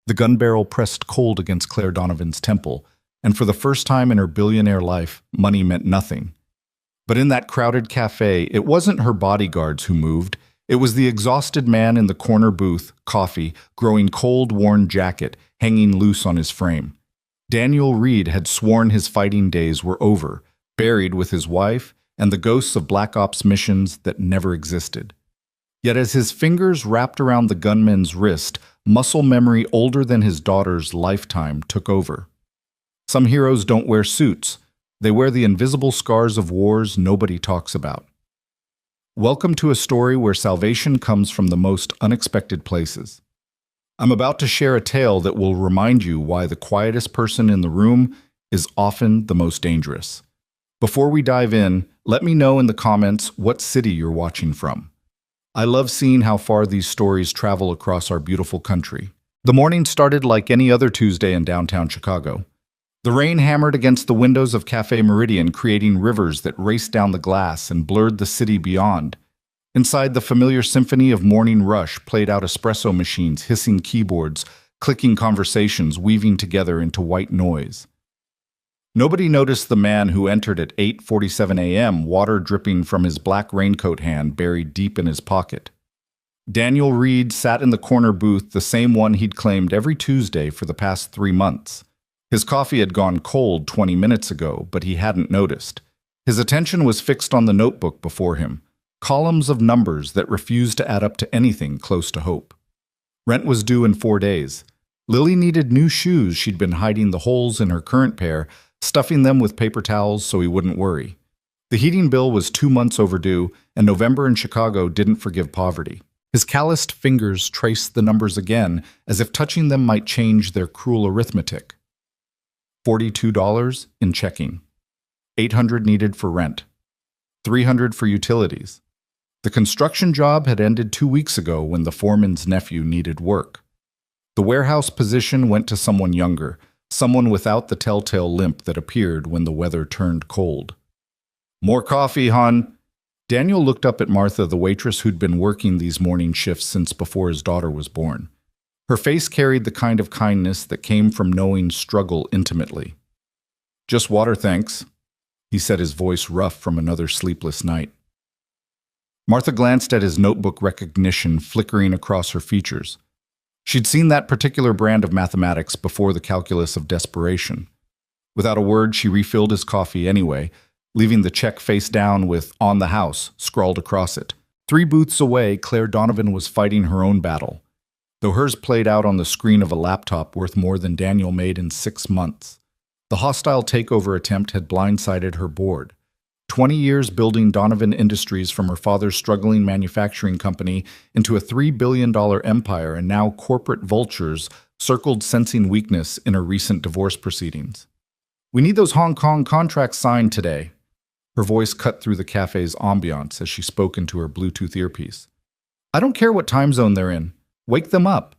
The gun barrel pressed cold against Claire Donovan's temple, and for the first time in her billionaire life, money meant nothing. But in that crowded cafe, it wasn't her bodyguards who moved. It was the exhausted man in the corner booth, coffee, growing cold, worn jacket, hanging loose on his frame. Daniel Reed had sworn his fighting days were over, buried with his wife and the ghosts of Black Ops missions that never existed. Yet as his fingers wrapped around the gunman's wrist, muscle memory older than his daughter's lifetime took over. Some heroes don't wear suits. They wear the invisible scars of wars nobody talks about. Welcome to a story where salvation comes from the most unexpected places. I'm about to share a tale that will remind you why the quietest person in the room is often the most dangerous. Before we dive in, let me know in the comments what city you're watching from. I love seeing how far these stories travel across our beautiful country. The morning started like any other Tuesday in downtown Chicago. The rain hammered against the windows of Cafe Meridian, creating rivers that raced down the glass and blurred the city beyond. Inside, the familiar symphony of morning rush played out espresso machines, hissing keyboards, clicking conversations weaving together into white noise. Nobody noticed the man who entered at 8:47 a.m., water dripping from his black raincoat hand buried deep in his pocket. Daniel Reed sat in the corner booth, the same one he'd claimed every Tuesday for the past 3 months. His coffee had gone cold 20 minutes ago, but he hadn't noticed. His attention was fixed on the notebook before him, columns of numbers that refused to add up to anything close to hope. Rent was due in 4 days. Lily needed new shoes. She'd been hiding the holes in her current pair, stuffing them with paper towels so he wouldn't worry. The heating bill was 2 months overdue, and November in Chicago didn't forgive poverty. His calloused fingers traced the numbers again, as if touching them might change their cruel arithmetic. $42 in checking. $800 needed for rent. $300 for utilities. The construction job had ended 2 weeks ago when the foreman's nephew needed work. The warehouse position went to someone younger, someone without the telltale limp that appeared when the weather turned cold. "More coffee, hon." Daniel looked up at Martha, the waitress who'd been working these morning shifts since before his daughter was born. Her face carried the kind of kindness that came from knowing struggle intimately. "Just water, thanks," he said, his voice rough from another sleepless night. Martha glanced at his notebook, recognition flickering across her features. She'd seen that particular brand of mathematics before the calculus of desperation. Without a word, she refilled his coffee anyway, leaving the check face down with "On the house" scrawled across it. 3 booths away, Claire Donovan was fighting her own battle, though hers played out on the screen of a laptop worth more than Daniel made in 6 months. The hostile takeover attempt had blindsided her board. 20 years building Donovan Industries from her father's struggling manufacturing company into a $3 billion empire, and now corporate vultures circled sensing weakness in her recent divorce proceedings. "We need those Hong Kong contracts signed today." Her voice cut through the cafe's ambiance as she spoke into her Bluetooth earpiece. "I don't care what time zone they're in. Wake them up."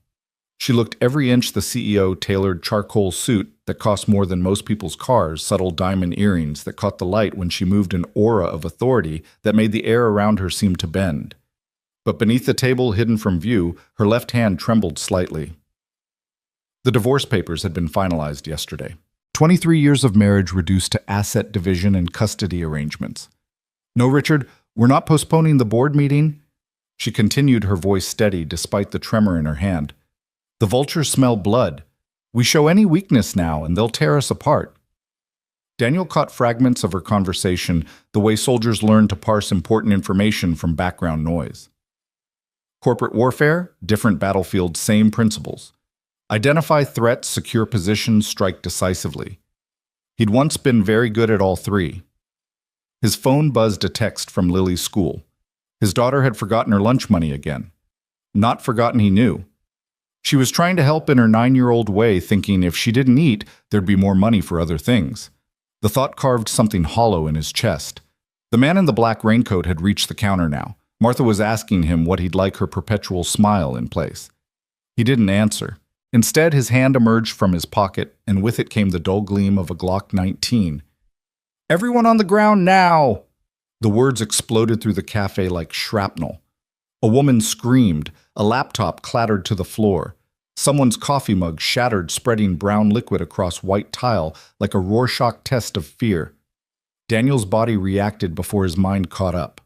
She looked every inch the CEO tailored charcoal suit that cost more than most people's cars, subtle diamond earrings that caught the light when she moved, an aura of authority that made the air around her seem to bend. But beneath the table hidden from view, her left hand trembled slightly. The divorce papers had been finalized yesterday. 23 years of marriage reduced to asset division and custody arrangements. "No, Richard, we're not postponing the board meeting." She continued, her voice steady despite the tremor in her hand. "The vultures smell blood. We show any weakness now, and they'll tear us apart." Daniel caught fragments of her conversation, the way soldiers learn to parse important information from background noise. Corporate warfare, different battlefield, same principles. Identify threats, secure positions, strike decisively. He'd once been very good at all 3. His phone buzzed a text from Lily's school. His daughter had forgotten her lunch money again. Not forgotten, he knew. She was trying to help in her 9-year-old way, thinking if she didn't eat, there'd be more money for other things. The thought carved something hollow in his chest. The man in the black raincoat had reached the counter now. Martha was asking him what he'd like her perpetual smile in place. He didn't answer. Instead, his hand emerged from his pocket, and with it came the dull gleam of a Glock 19. "Everyone on the ground now!" The words exploded through the cafe like shrapnel. A woman screamed. A laptop clattered to the floor. Someone's coffee mug shattered, spreading brown liquid across white tile like a Rorschach test of fear. Daniel's body reacted before his mind caught up.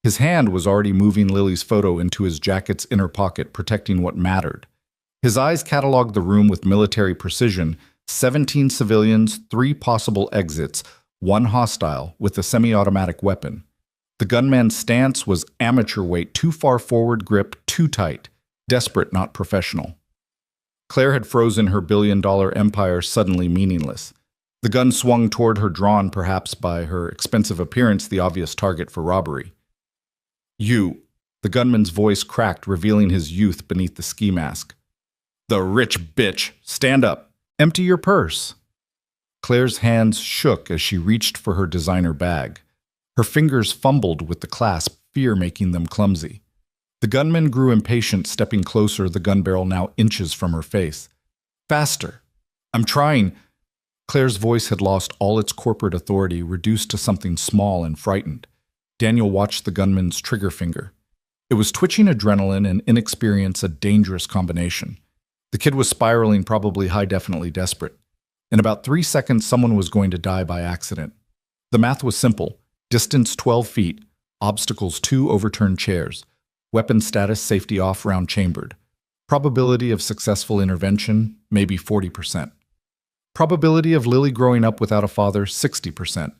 His hand was already moving Lily's photo into his jacket's inner pocket, protecting what mattered. His eyes cataloged the room with military precision: 17 civilians, 3 possible exits, 1 hostile with a semi-automatic weapon. The gunman's stance was amateur weight, too far forward, grip too tight, desperate, not professional. Claire had frozen, her billion-dollar empire suddenly meaningless. The gun swung toward her, drawn perhaps by her expensive appearance, the obvious target for robbery. "You," the gunman's voice cracked, revealing his youth beneath the ski mask. "The rich bitch! Stand up! Empty your purse!" Claire's hands shook as she reached for her designer bag. Her fingers fumbled with the clasp, fear making them clumsy. The gunman grew impatient, stepping closer, the gun barrel now inches from her face. "Faster! I'm trying!" Claire's voice had lost all its corporate authority, reduced to something small and frightened. Daniel watched the gunman's trigger finger. It was twitching, adrenaline and inexperience, a dangerous combination. The kid was spiraling, probably high-definitely desperate. In about 3 seconds, someone was going to die by accident. The math was simple. Distance 12 feet, obstacles 2 overturned chairs, weapon status safety off, round chambered. Probability of successful intervention, maybe 40%. Probability of Lily growing up without a father, 60%.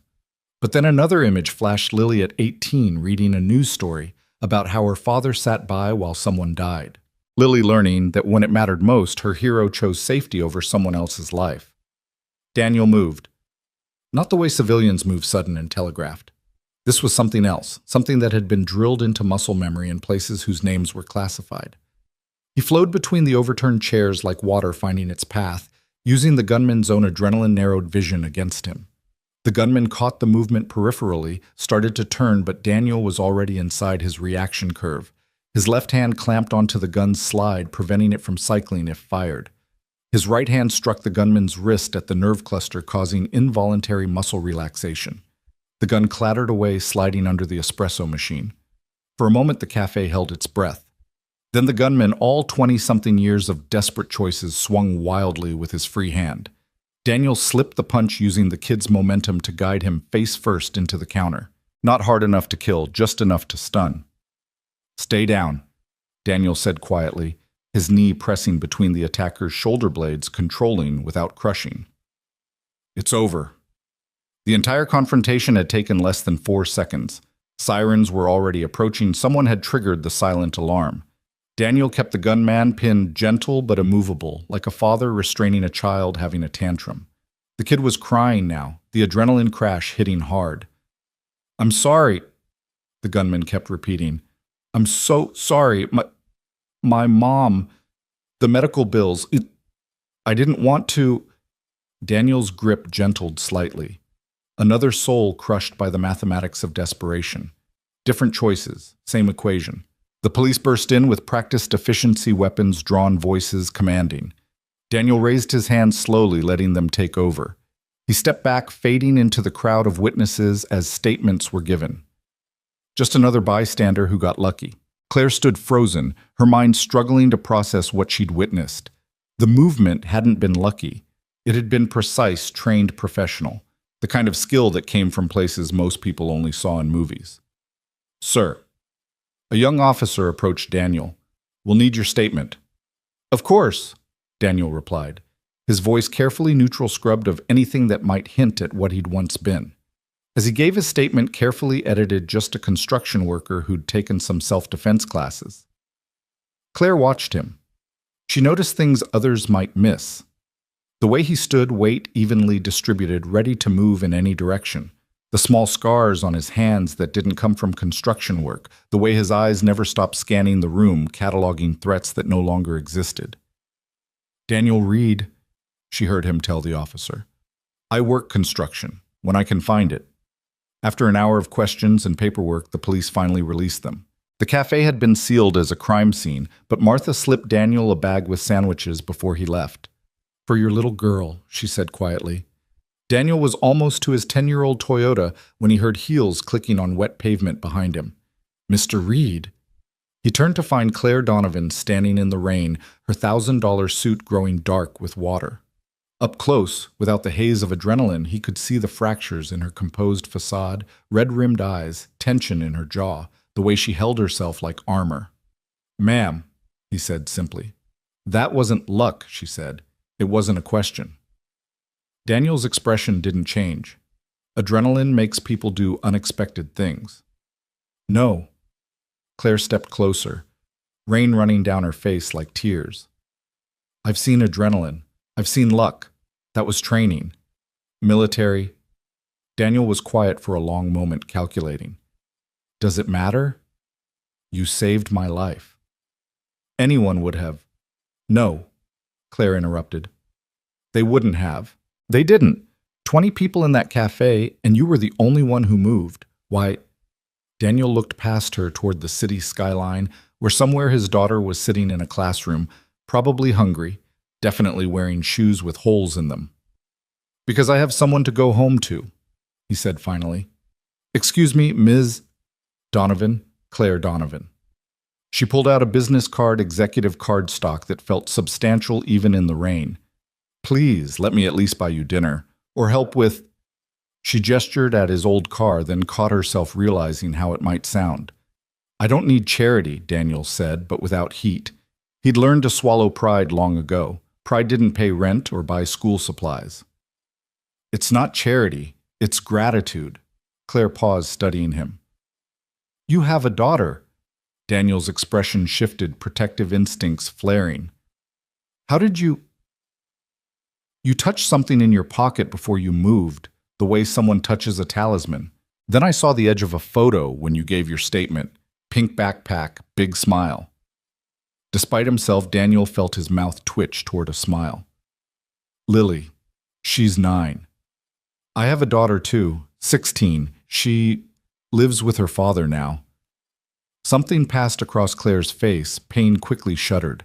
But then another image flashed: Lily at 18 reading a news story about how her father sat by while someone died. Lily learning that when it mattered most, her hero chose safety over someone else's life. Daniel moved. Not the way civilians move, sudden and telegraphed. This was something else, something that had been drilled into muscle memory in places whose names were classified. He flowed between the overturned chairs like water finding its path, using the gunman's own adrenaline-narrowed vision against him. The gunman caught the movement peripherally, started to turn, but Daniel was already inside his reaction curve. His left hand clamped onto the gun's slide, preventing it from cycling if fired. His right hand struck the gunman's wrist at the nerve cluster, causing involuntary muscle relaxation. The gun clattered away, sliding under the espresso machine. For a moment, the cafe held its breath. Then the gunman, all 20-something years of desperate choices, swung wildly with his free hand. Daniel slipped the punch, using the kid's momentum to guide him face first into the counter. Not hard enough to kill, just enough to stun. "Stay down," Daniel said quietly, his knee pressing between the attacker's shoulder blades, controlling without crushing. "It's over." The entire confrontation had taken less than 4 seconds. Sirens were already approaching. Someone had triggered the silent alarm. Daniel kept the gunman pinned, gentle but immovable, like a father restraining a child having a tantrum. The kid was crying now, the adrenaline crash hitting hard. "I'm sorry," the gunman kept repeating. "I'm so sorry. My mom, the medical bills, I didn't want to." Daniel's grip gentled slightly. Another soul crushed by the mathematics of desperation. Different choices, same equation. The police burst in with practiced efficiency weapons, drawn voices commanding. Daniel raised his hands slowly, letting them take over. He stepped back, fading into the crowd of witnesses as statements were given. Just another bystander who got lucky. Claire stood frozen, her mind struggling to process what she'd witnessed. The movement hadn't been lucky. It had been precise, trained professional, the kind of skill that came from places most people only saw in movies. "Sir." A young officer approached Daniel. "We'll need your statement." "Of course," Daniel replied, his voice carefully neutral, scrubbed of anything that might hint at what he'd once been. As he gave his statement, carefully edited, just a construction worker who'd taken some self-defense classes. Claire watched him. She noticed things others might miss. The way he stood, weight evenly distributed, ready to move in any direction. The small scars on his hands that didn't come from construction work. The way his eyes never stopped scanning the room, cataloging threats that no longer existed. "Daniel Reed," she heard him tell the officer. "I work construction, when I can find it." After an hour of questions and paperwork, the police finally released them. The cafe had been sealed as a crime scene, but Martha slipped Daniel a bag with sandwiches before he left. "For your little girl," she said quietly. Daniel was almost to his 10-year-old Toyota when he heard heels clicking on wet pavement behind him. "Mr. Reed." He turned to find Claire Donovan standing in the rain, her $1,000 suit growing dark with water. Up close, without the haze of adrenaline, he could see the fractures in her composed facade, red-rimmed eyes, tension in her jaw, the way she held herself like armor. "Ma'am," he said simply. "That wasn't luck," she said. "It wasn't a question." Daniel's expression didn't change. Adrenaline makes people do unexpected things. "No." Claire stepped closer, rain running down her face like tears. "I've seen adrenaline. I've seen luck. That was training. Military." Daniel was quiet for a long moment, calculating. "Does it matter? You saved my life." "Anyone would have." "No," Claire interrupted. "They wouldn't have. They didn't. 20 people in that cafe, and you were the only one who moved. Why?" Daniel looked past her toward the city skyline, where somewhere his daughter was sitting in a classroom, probably hungry, definitely wearing shoes with holes in them. "Because I have someone to go home to," he said finally. "Excuse me, Ms. Donovan, Claire Donovan." She pulled out a business card executive cardstock that felt substantial even in the rain. "Please, let me at least buy you dinner, or help with—" She gestured at his old car, then caught herself realizing how it might sound. "I don't need charity," Daniel said, but without heat. He'd learned to swallow pride long ago. Pride didn't pay rent or buy school supplies. "It's not charity, it's gratitude." Claire paused, studying him. "You have a daughter." Daniel's expression shifted, protective instincts flaring. "How did you—" "You touched something in your pocket before you moved, the way someone touches a talisman. Then I saw the edge of a photo when you gave your statement. Pink backpack, big smile." Despite himself, Daniel felt his mouth twitch toward a smile. "Lily. She's 9. I have a daughter too, 16. She lives with her father now." Something passed across Claire's face. Pain quickly shuddered.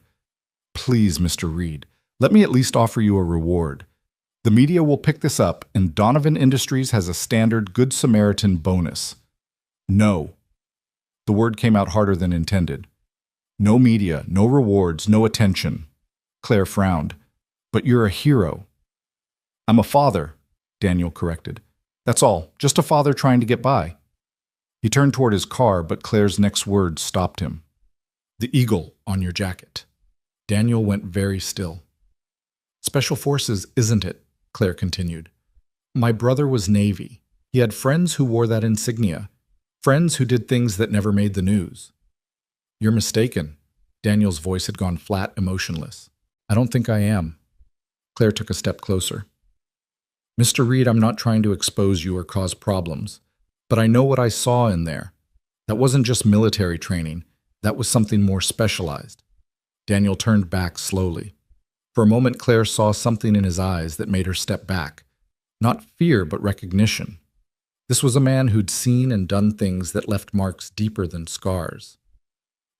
"Please, Mr. Reed, let me at least offer you a reward. The media will pick this up, and Donovan Industries has a standard Good Samaritan bonus." "No." The word came out harder than intended. "No media, no rewards, no attention." Claire frowned. "But you're a hero." "I'm a father," Daniel corrected. "That's all, just a father trying to get by." He turned toward his car, but Claire's next words stopped him. "The eagle on your jacket." Daniel went very still. "Special Forces, isn't it?" Claire continued. "My brother was Navy. He had friends who wore that insignia, friends who did things that never made the news." "You're mistaken." Daniel's voice had gone flat, emotionless. "I don't think I am." Claire took a step closer. "Mr. Reed, I'm not trying to expose you or cause problems, but I know what I saw in there. That wasn't just military training. That was something more specialized." Daniel turned back slowly. For a moment, Claire saw something in his eyes that made her step back. Not fear, but recognition. This was a man who'd seen and done things that left marks deeper than scars.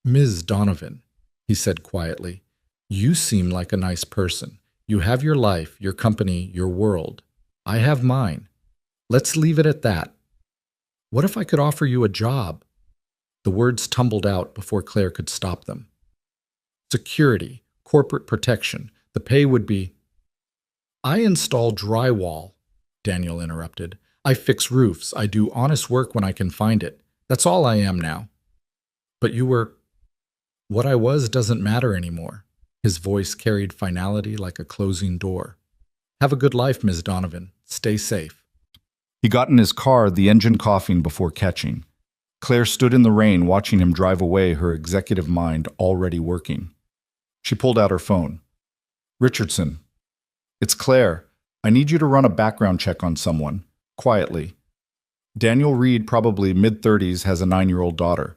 "Ms. Donovan," he said quietly, "you seem like a nice person. You have your life, your company, your world. I have mine. Let's leave it at that. What if I could offer you a job?" The words tumbled out before Claire could stop them. "Security, corporate protection. The pay would be—" "I install drywall," Daniel interrupted. "I fix roofs. I do honest work when I can find it. That's all I am now." "But you were—" "What I was doesn't matter anymore." His voice carried finality like a closing door. "Have a good life, Ms. Donovan. Stay safe." He got in his car, the engine coughing before catching. Claire stood in the rain, watching him drive away, her executive mind already working. She pulled out her phone. "Richardson. It's Claire. I need you to run a background check on someone. Quietly. Daniel Reed, probably mid-30s, has a 9-year-old daughter.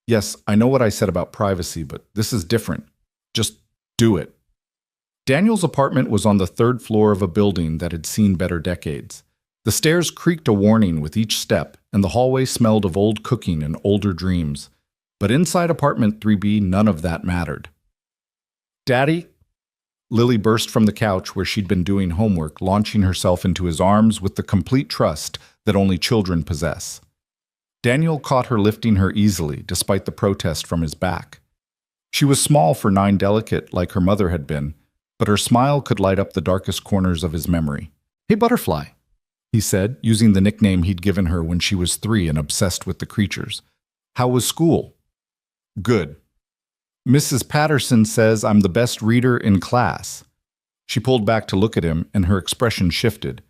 Yes, I know what I said about privacy, but this is different. Just do it." Daniel's apartment was on the 3rd floor of a building that had seen better decades. The stairs creaked a warning with each step, and the hallway smelled of old cooking and older dreams. But inside apartment 3B, none of that mattered. "Daddy?" Lily burst from the couch where she'd been doing homework, launching herself into his arms with the complete trust that only children possess. Daniel caught her lifting her easily, despite the protest from his back. She was small for 9 delicate, like her mother had been, but her smile could light up the darkest corners of his memory. "Hey, Butterfly," he said, using the nickname he'd given her when she was 3 and obsessed with the creatures. "How was school?" "Good. Mrs. Patterson says I'm the best reader in class." She pulled back to look at him, and her expression shifted.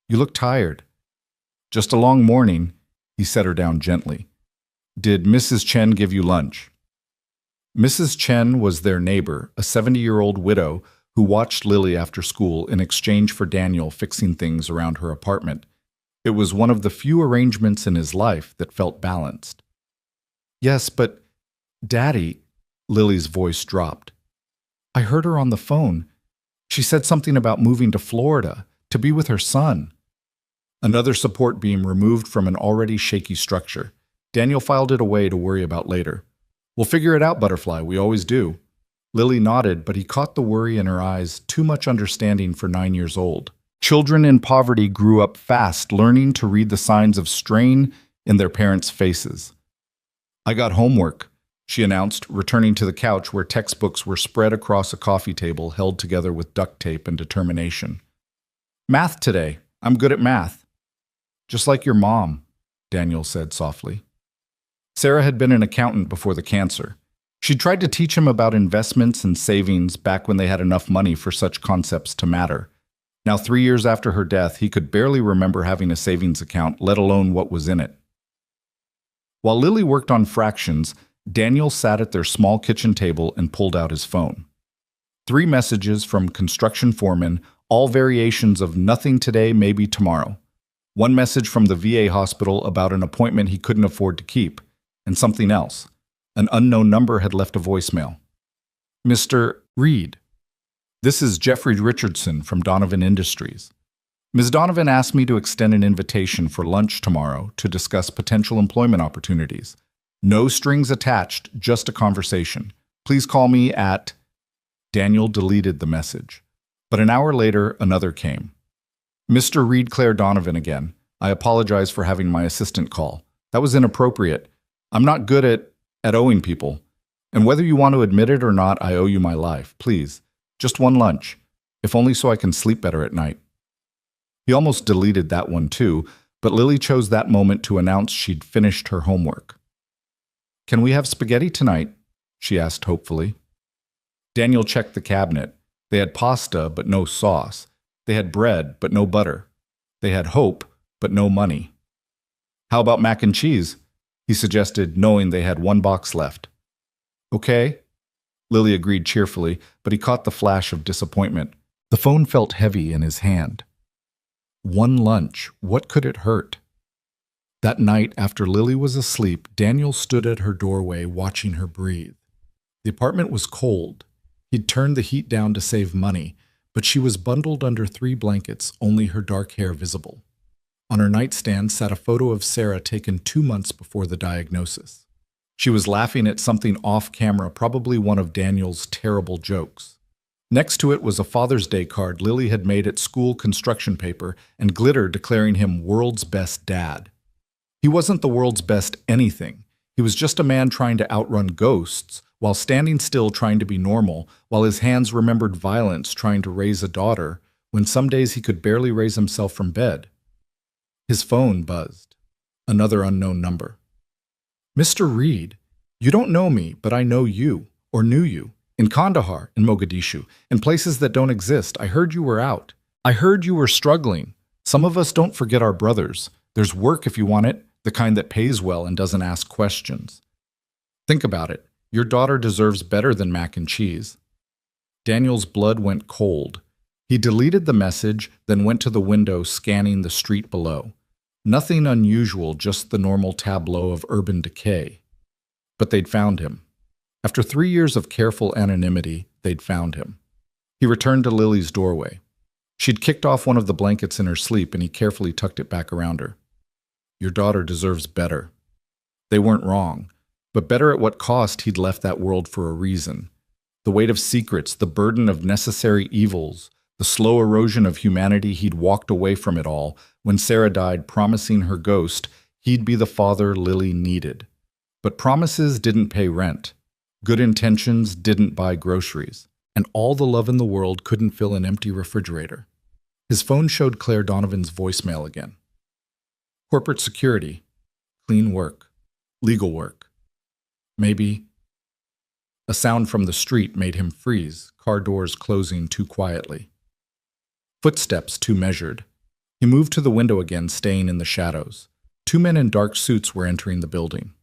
"You look tired." "Just a long morning," he set her down gently. "Did Mrs. Chen give you lunch?" Mrs. Chen was their neighbor, a 70-year-old widow who watched Lily after school in exchange for Daniel fixing things around her apartment. It was one of the few arrangements in his life that felt balanced. "Yes, but, Daddy," Lily's voice dropped. "I heard her on the phone. She said something about moving to Florida, to be with her son." Another support beam removed from an already shaky structure. Daniel filed it away to worry about later. "We'll figure it out, Butterfly, we always do." Lily nodded, but he caught the worry in her eyes, too much understanding for 9 years old. Children in poverty grew up fast, learning to read the signs of strain in their parents' faces. "I got homework," she announced, returning to the couch where textbooks were spread across a coffee table held together with duct tape and determination. "Math today. I'm good at math." "Just like your mom," Daniel said softly. Sarah had been an accountant before the cancer. She'd tried to teach him about investments and savings back when they had enough money for such concepts to matter. Now, 3 years after her death, he could barely remember having a savings account, let alone what was in it. While Lily worked on fractions, Daniel sat at their small kitchen table and pulled out his phone. 3 messages from construction foremen, all variations of "nothing today, maybe tomorrow." 1 message from the VA hospital about an appointment he couldn't afford to keep, and something else. An unknown number had left a voicemail. "Mr. Reed, this is Jeffrey Richardson from Donovan Industries. Ms. Donovan asked me to extend an invitation for lunch tomorrow to discuss potential employment opportunities. No strings attached, just a conversation. Please call me at..." Daniel deleted the message. But an hour later, another came. "Mr. Reed, Claire Donovan again. I apologize for having my assistant call. That was inappropriate. I'm not good at owing people. And whether you want to admit it or not, I owe you my life. Please, just one lunch, if only so I can sleep better at night." He almost deleted that one too, but Lily chose that moment to announce she'd finished her homework. "Can we have spaghetti tonight?" she asked hopefully. Daniel checked the cabinet. They had pasta, but no sauce. They had bread, but no butter. They had hope, but no money. "How about mac and cheese?" he suggested, knowing they had 1 box left. "Okay," Lily agreed cheerfully, but he caught the flash of disappointment. The phone felt heavy in his hand. 1 lunch, what could it hurt? That night, after Lily was asleep, Daniel stood at her doorway watching her breathe. The apartment was cold. He'd turned the heat down to save money, but she was bundled under 3 blankets, only her dark hair visible. On her nightstand sat a photo of Sarah taken 2 months before the diagnosis. She was laughing at something off camera, probably one of Daniel's terrible jokes. Next to it was a Father's Day card Lily had made at school construction paper and glitter declaring him world's best dad. He wasn't the world's best anything. He was just a man trying to outrun ghosts while standing still trying to be normal, while his hands remembered violence trying to raise a daughter when some days he could barely raise himself from bed. His phone buzzed. Another unknown number. "Mr. Reed, you don't know me, but I know you, or knew you. In Kandahar, in Mogadishu, in places that don't exist. I heard you were out. I heard you were struggling. Some of us don't forget our brothers. There's work if you want it, the kind that pays well and doesn't ask questions. Think about it. Your daughter deserves better than mac and cheese." Daniel's blood went cold. He deleted the message, then went to the window, scanning the street below. Nothing unusual, just the normal tableau of urban decay. But they'd found him. After 3 years of careful anonymity, they'd found him. He returned to Lily's doorway. She'd kicked off one of the blankets in her sleep, and he carefully tucked it back around her. "Your daughter deserves better." They weren't wrong, but better at what cost. He'd left that world for a reason. The weight of secrets, the burden of necessary evils, the slow erosion of humanity. He'd walked away from it all. When Sarah died, promising her ghost He'd be the father Lily needed. But promises didn't pay rent. Good intentions didn't buy groceries. And all the love in the world couldn't fill an empty refrigerator. His phone showed Claire Donovan's voicemail again. Corporate security, clean work, legal work. Maybe. A sound from the street made him freeze, car doors closing too quietly. Footsteps too measured. He moved to the window again, staying in the shadows. 2 men in dark suits were entering the building.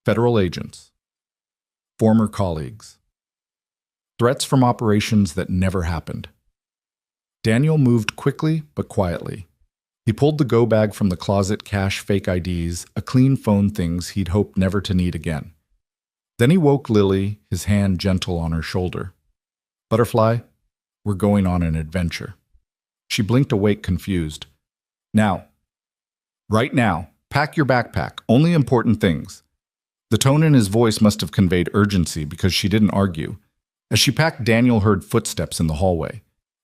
Federal agents. Former colleagues. Threats from operations that never happened. Daniel moved quickly but quietly. He pulled the go bag from the closet, cash fake IDs, a clean phone, things he'd hoped never to need again. Then he woke Lily, his hand gentle on her shoulder. Butterfly, we're going on an adventure. She blinked awake, confused. Now. Right now. Pack your backpack. Only important things. The tone in his voice must have conveyed urgency because she didn't argue. As she packed, Daniel heard footsteps in the hallway.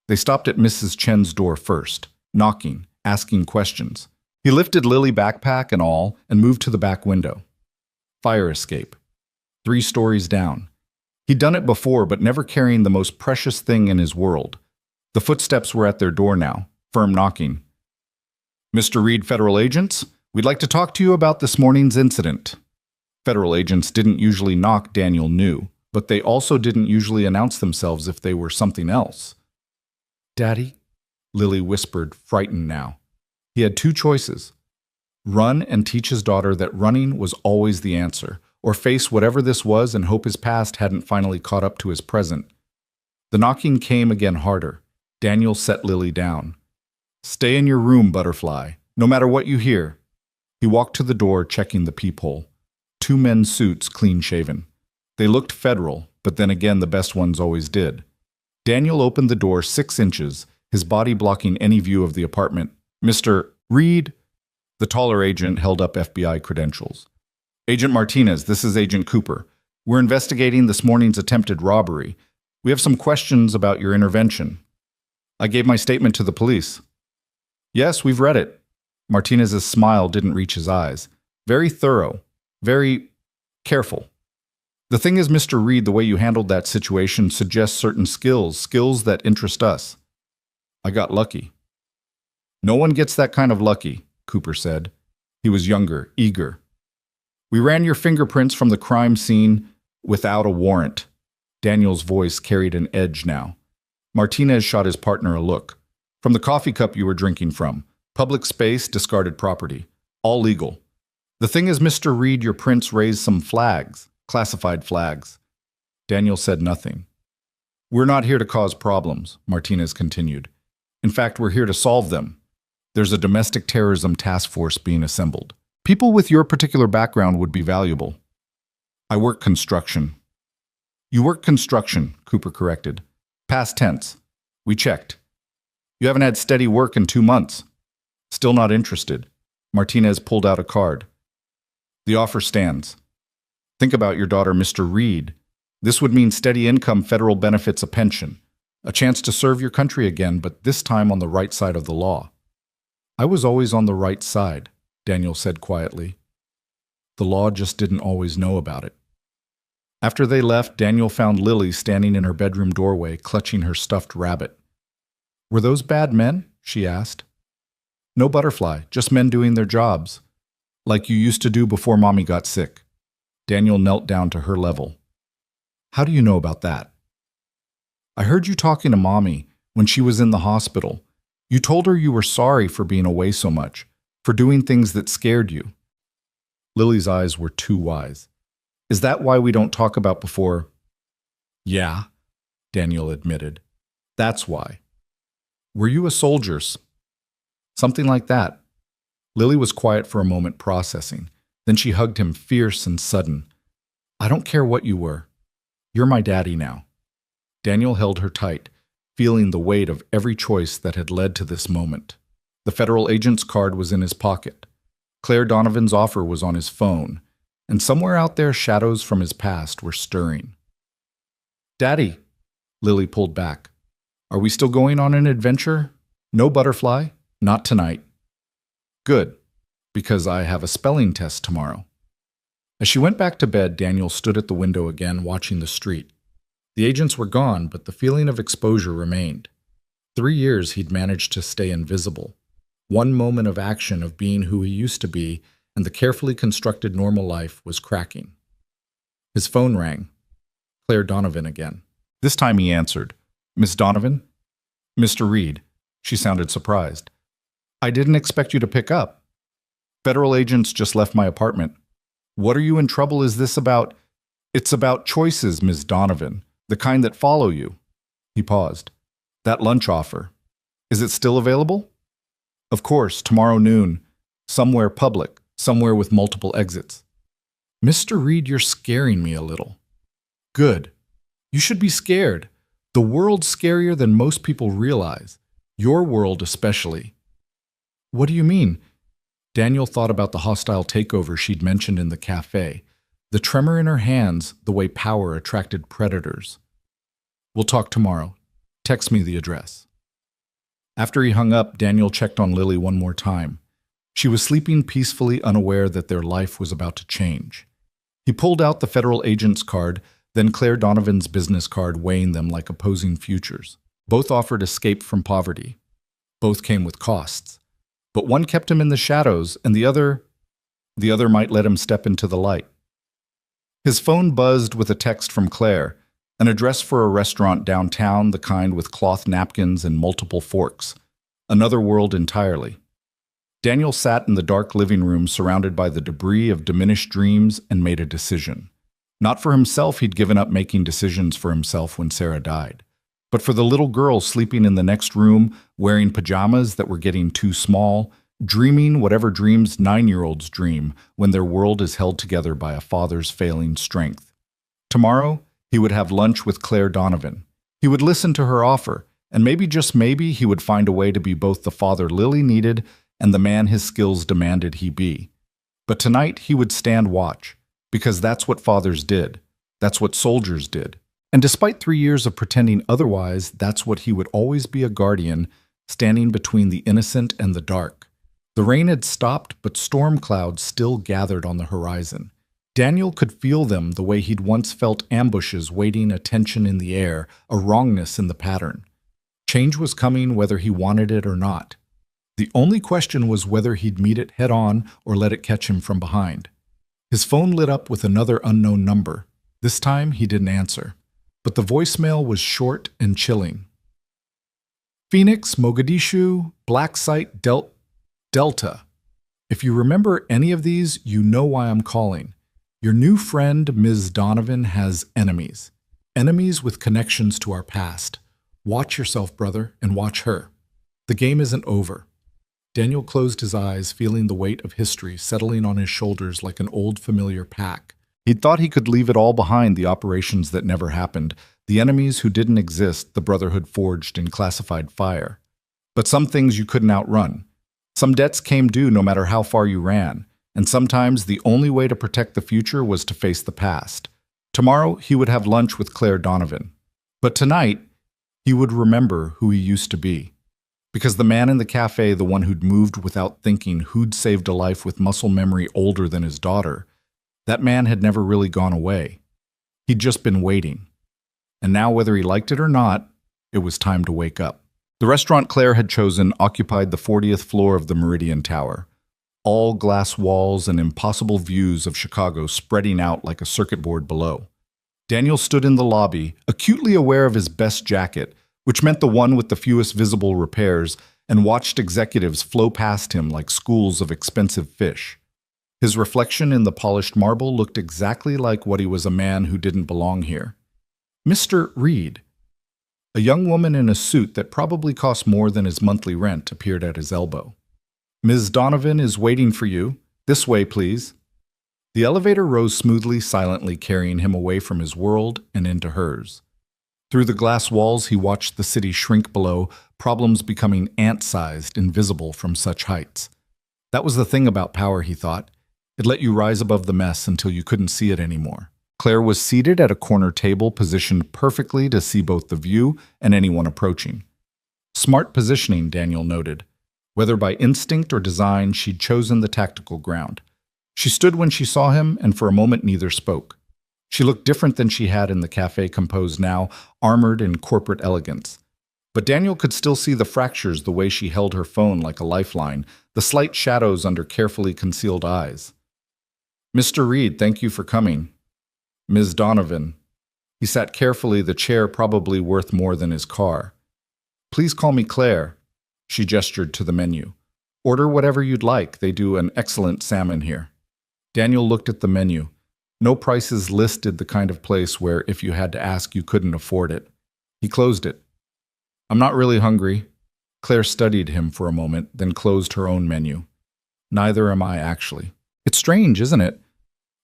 They stopped at Mrs. Chen's door first, knocking, asking questions. He lifted Lily, backpack and all, and moved to the back window. Fire escape. 3 stories down. He'd done it before, but never carrying the most precious thing in his world. The footsteps were at their door now, firm knocking. Mr. Reed, federal agents, we'd like to talk to you about this morning's incident. Federal agents didn't usually knock, Daniel knew, but they also didn't usually announce themselves if they were something else. Daddy? Lily whispered, frightened now. He had 2 choices. Run and teach his daughter that running was always the answer, or face whatever this was and hope his past hadn't finally caught up to his present. The knocking came again harder. Daniel set Lily down. Stay in your room, Butterfly, no matter what you hear. He walked to the door, checking the peephole. 2 men's suits, clean-shaven. They looked federal, but then again the best ones always did. Daniel opened the door 6 inches, his body blocking any view of the apartment. Mr. Reed? The taller agent held up FBI credentials. Agent Martinez, this is Agent Cooper. We're investigating this morning's attempted robbery. We have some questions about your intervention. I gave my statement to the police. Yes, we've read it. Martinez's smile didn't reach his eyes. Very thorough. Very careful. The thing is, Mr. Reed, the way you handled that situation suggests certain skills that interest us. I got lucky. No one gets that kind of lucky, Cooper said. He was younger, eager. We ran your fingerprints from the crime scene without a warrant. Daniel's voice carried an edge now. Martinez shot his partner a look. From the coffee cup you were drinking from. Public space, discarded property. All legal. The thing is, Mr. Reed, your prints raised some flags. Classified flags. Daniel said nothing. We're not here to cause problems, Martinez continued. In fact, we're here to solve them. There's a domestic terrorism task force being assembled. People with your particular background would be valuable. I work construction. You work construction, Cooper corrected. Past tense. We checked. You haven't had steady work in 2 months. Still not interested. Martinez pulled out a card. The offer stands. Think about your daughter, Mr. Reed. This would mean steady income, federal benefits, a pension. A chance to serve your country again, but this time on the right side of the law. I was always on the right side, Daniel said quietly. The law just didn't always know about it. After they left, Daniel found Lily standing in her bedroom doorway, clutching her stuffed rabbit. Were those bad men? She asked. No, Butterfly, just men doing their jobs. Like you used to do before Mommy got sick. Daniel knelt down to her level. How do you know about that? I heard you talking to Mommy when she was in the hospital. You told her you were sorry for being away so much, for doing things that scared you. Lily's eyes were too wise. Is that why we don't talk about before? Yeah, Daniel admitted. That's why. Were you a soldier? Something like that. Lily was quiet for a moment, processing. Then she hugged him, fierce and sudden. I don't care what you were. You're my daddy now. Daniel held her tight, feeling the weight of every choice that had led to this moment. The federal agent's card was in his pocket. Claire Donovan's offer was on his phone, and somewhere out there shadows from his past were stirring. Daddy, Lily pulled back. Are we still going on an adventure? No, Butterfly, not tonight. Good. because I have a spelling test tomorrow. As she went back to bed, Daniel stood at the window again, watching the street. The agents were gone, but the feeling of exposure remained. 3 years he'd managed to stay invisible. One moment of action of being who he used to be, and the carefully constructed normal life was cracking. His phone rang. Claire Donovan again. This time he answered. Miss Donovan? Mr. Reed. She sounded surprised. I didn't expect you to pick up. Federal agents just left my apartment. What are you in trouble is this about? It's about choices, Miss Donovan, the kind that follow you. He paused. That lunch offer. Is it still available? Of course, tomorrow noon. Somewhere public, somewhere with multiple exits. Mr. Reed, you're scaring me a little. Good. You should be scared. The world's scarier than most people realize. Your world especially. What do you mean? Daniel thought about the hostile takeover she'd mentioned in the cafe. The tremor in her hands, the way power attracted predators. We'll talk tomorrow. Text me the address. After he hung up, Daniel checked on Lily one more time. She was sleeping peacefully, unaware that their life was about to change. He pulled out the federal agent's card, then Claire Donovan's business card, weighing them like opposing futures. Both offered escape from poverty. Both came with costs. But one kept him in the shadows, and the other might let him step into the light. His phone buzzed with a text from Claire, an address for a restaurant downtown, the kind with cloth napkins and multiple forks. Another world entirely. Daniel sat in the dark living room surrounded by the debris of diminished dreams and made a decision. Not for himself, he'd given up making decisions for himself when Sarah died, but for the little girl sleeping in the next room, wearing pajamas that were getting too small, dreaming whatever dreams 9-year-olds dream when their world is held together by a father's failing strength. Tomorrow, he would have lunch with Claire Donovan. He would listen to her offer, and maybe, just maybe, he would find a way to be both the father Lily needed and the man his skills demanded he be. But tonight he would stand watch, because that's what fathers did. That's what soldiers did. And despite 3 years of pretending otherwise, that's what he would always be, a guardian, standing between the innocent and the dark. The rain had stopped, but storm clouds still gathered on the horizon. Daniel could feel them the way he'd once felt ambushes waiting, a tension in the air, a wrongness in the pattern. Change was coming whether he wanted it or not. The only question was whether he'd meet it head-on or let it catch him from behind. His phone lit up with another unknown number. This time he didn't answer, but the voicemail was short and chilling. Phoenix, Mogadishu, Black Site, Delta. If you remember any of these, you know why I'm calling. Your new friend, Ms. Donovan, has enemies. Enemies with connections to our past. Watch yourself, brother, and watch her. The game isn't over. Daniel closed his eyes, feeling the weight of history settling on his shoulders like an old familiar pack. He'd thought he could leave it all behind, the operations that never happened, the enemies who didn't exist, the brotherhood forged in classified fire. But some things you couldn't outrun. Some debts came due no matter how far you ran, and sometimes the only way to protect the future was to face the past. Tomorrow he would have lunch with Claire Donovan. But tonight, he would remember who he used to be. Because the man in the cafe, the one who'd moved without thinking, who'd saved a life with muscle memory older than his daughter, that man had never really gone away. He'd just been waiting. And now, whether he liked it or not, it was time to wake up. The restaurant Claire had chosen occupied the 40th floor of the Meridian Tower. All glass walls and impossible views of Chicago spreading out like a circuit board below. Daniel stood in the lobby, acutely aware of his best jacket, which meant the one with the fewest visible repairs, and watched executives flow past him like schools of expensive fish. His reflection in the polished marble looked exactly like what he was, a man who didn't belong here. Mr. Reed. A young woman in a suit that probably cost more than his monthly rent appeared at his elbow. Ms. Donovan is waiting for you. This way, please. The elevator rose smoothly, silently, carrying him away from his world and into hers. Through the glass walls, he watched the city shrink below, problems becoming ant-sized, invisible from such heights. That was the thing about power, he thought. It let you rise above the mess until you couldn't see it anymore. Claire was seated at a corner table, positioned perfectly to see both the view and anyone approaching. Smart positioning, Daniel noted. Whether by instinct or design, she'd chosen the tactical ground. She stood when she saw him, and for a moment neither spoke. She looked different than she had in the café composed now, armored in corporate elegance. But Daniel could still see the fractures the way she held her phone like a lifeline, the slight shadows under carefully concealed eyes. "Mr. Reed, thank you for coming." "Ms. Donovan." He sat carefully, the chair probably worth more than his car. "Please call me Claire." She gestured to the menu. "Order whatever you'd like. They do an excellent salmon here." Daniel looked at the menu. No prices listed, the kind of place where if you had to ask you couldn't afford it. He closed it. "I'm not really hungry." Claire studied him for a moment, then closed her own menu. "Neither am I, actually. It's strange, isn't it?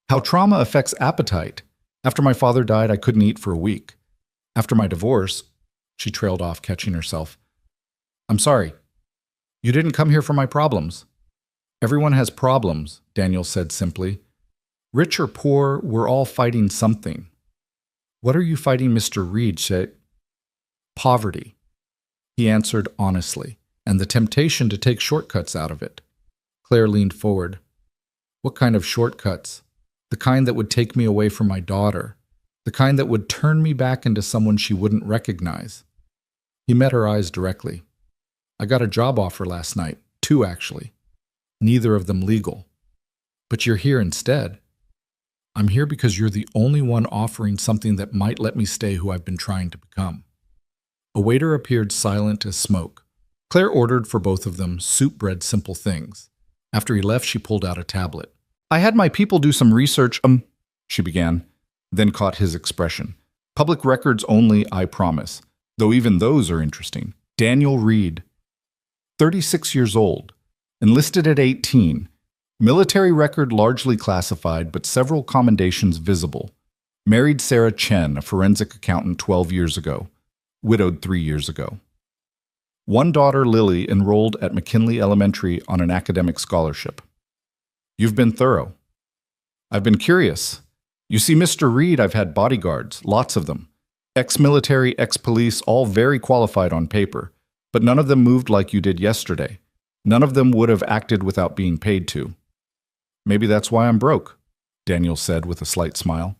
How trauma affects appetite. After my father died, I couldn't eat for a week. After my divorce," she trailed off, catching herself. "I'm sorry. You didn't come here for my problems." "Everyone has problems," Daniel said simply. "Rich or poor, we're all fighting something." "What are you fighting, Mr. Reed?" "Poverty," he answered honestly, "and the temptation to take shortcuts out of it." Claire leaned forward. "What kind of shortcuts?" "The kind that would take me away from my daughter. The kind that would turn me back into someone she wouldn't recognize." He met her eyes directly. "I got a job offer last night. 2, actually. Neither of them legal. But you're here instead." "I'm here because you're the only one offering something that might let me stay who I've been trying to become." A waiter appeared, silent as smoke. Claire ordered for both of them soup, bread, simple things. After he left, she pulled out a tablet. "I had my people do some research, she began, then caught his expression. "Public records only, I promise, though even those are interesting. Daniel Reed, 36 years old, enlisted at 18, military record largely classified, but several commendations visible. Married Sarah Chen, a forensic accountant 12 years ago, widowed 3 years ago. One daughter, Lily, enrolled at McKinley Elementary on an academic scholarship. You've been thorough. I've been curious. You see, Mr. Reed, I've had bodyguards, lots of them. Ex-military, ex-police, all very qualified on paper, but none of them moved like you did yesterday. None of them would have acted without being paid to. Maybe that's why I'm broke," Daniel said with a slight smile.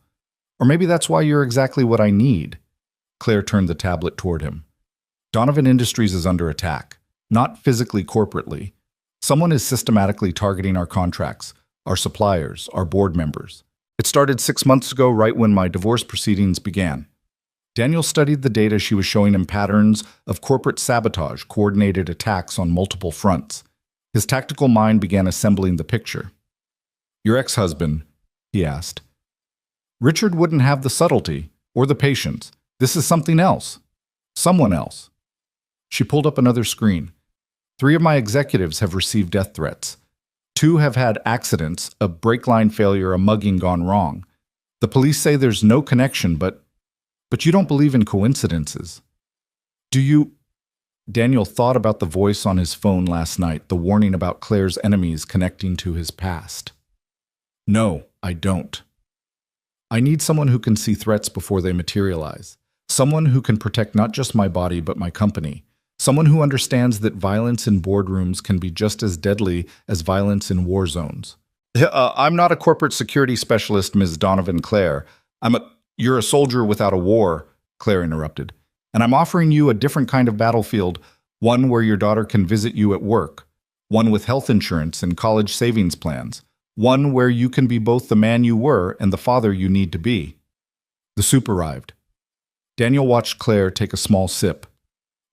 "Or maybe that's why you're exactly what I need." Claire turned the tablet toward him. "Donovan Industries is under attack. Not physically, corporately. Someone is systematically targeting our contracts, our suppliers, our board members. It started 6 months ago, right when my divorce proceedings began." Daniel studied the data she was showing him, patterns of corporate sabotage, coordinated attacks on multiple fronts. His tactical mind began assembling the picture. "Your ex-husband?" he asked. "Richard wouldn't have the subtlety or the patience. This is something else. Someone else." She pulled up another screen. 3 of my executives have received death threats. 2 have had accidents, a brake line failure, a mugging gone wrong. The police say there's no connection, but you don't believe in coincidences. Do you? Daniel thought about the voice on his phone last night, the warning about Claire's enemies connecting to his past. "No, I don't. I need someone who can see threats before they materialize. Someone who can protect not just my body, but my company. Someone who understands that violence in boardrooms can be just as deadly as violence in war zones." I'm not a corporate security specialist, Ms. Donovan Claire. You're a soldier without a war," Claire interrupted. "And I'm offering you a different kind of battlefield, one where your daughter can visit you at work, one with health insurance and college savings plans, one where you can be both the man you were and the father you need to be." The soup arrived. Daniel watched Claire take a small sip.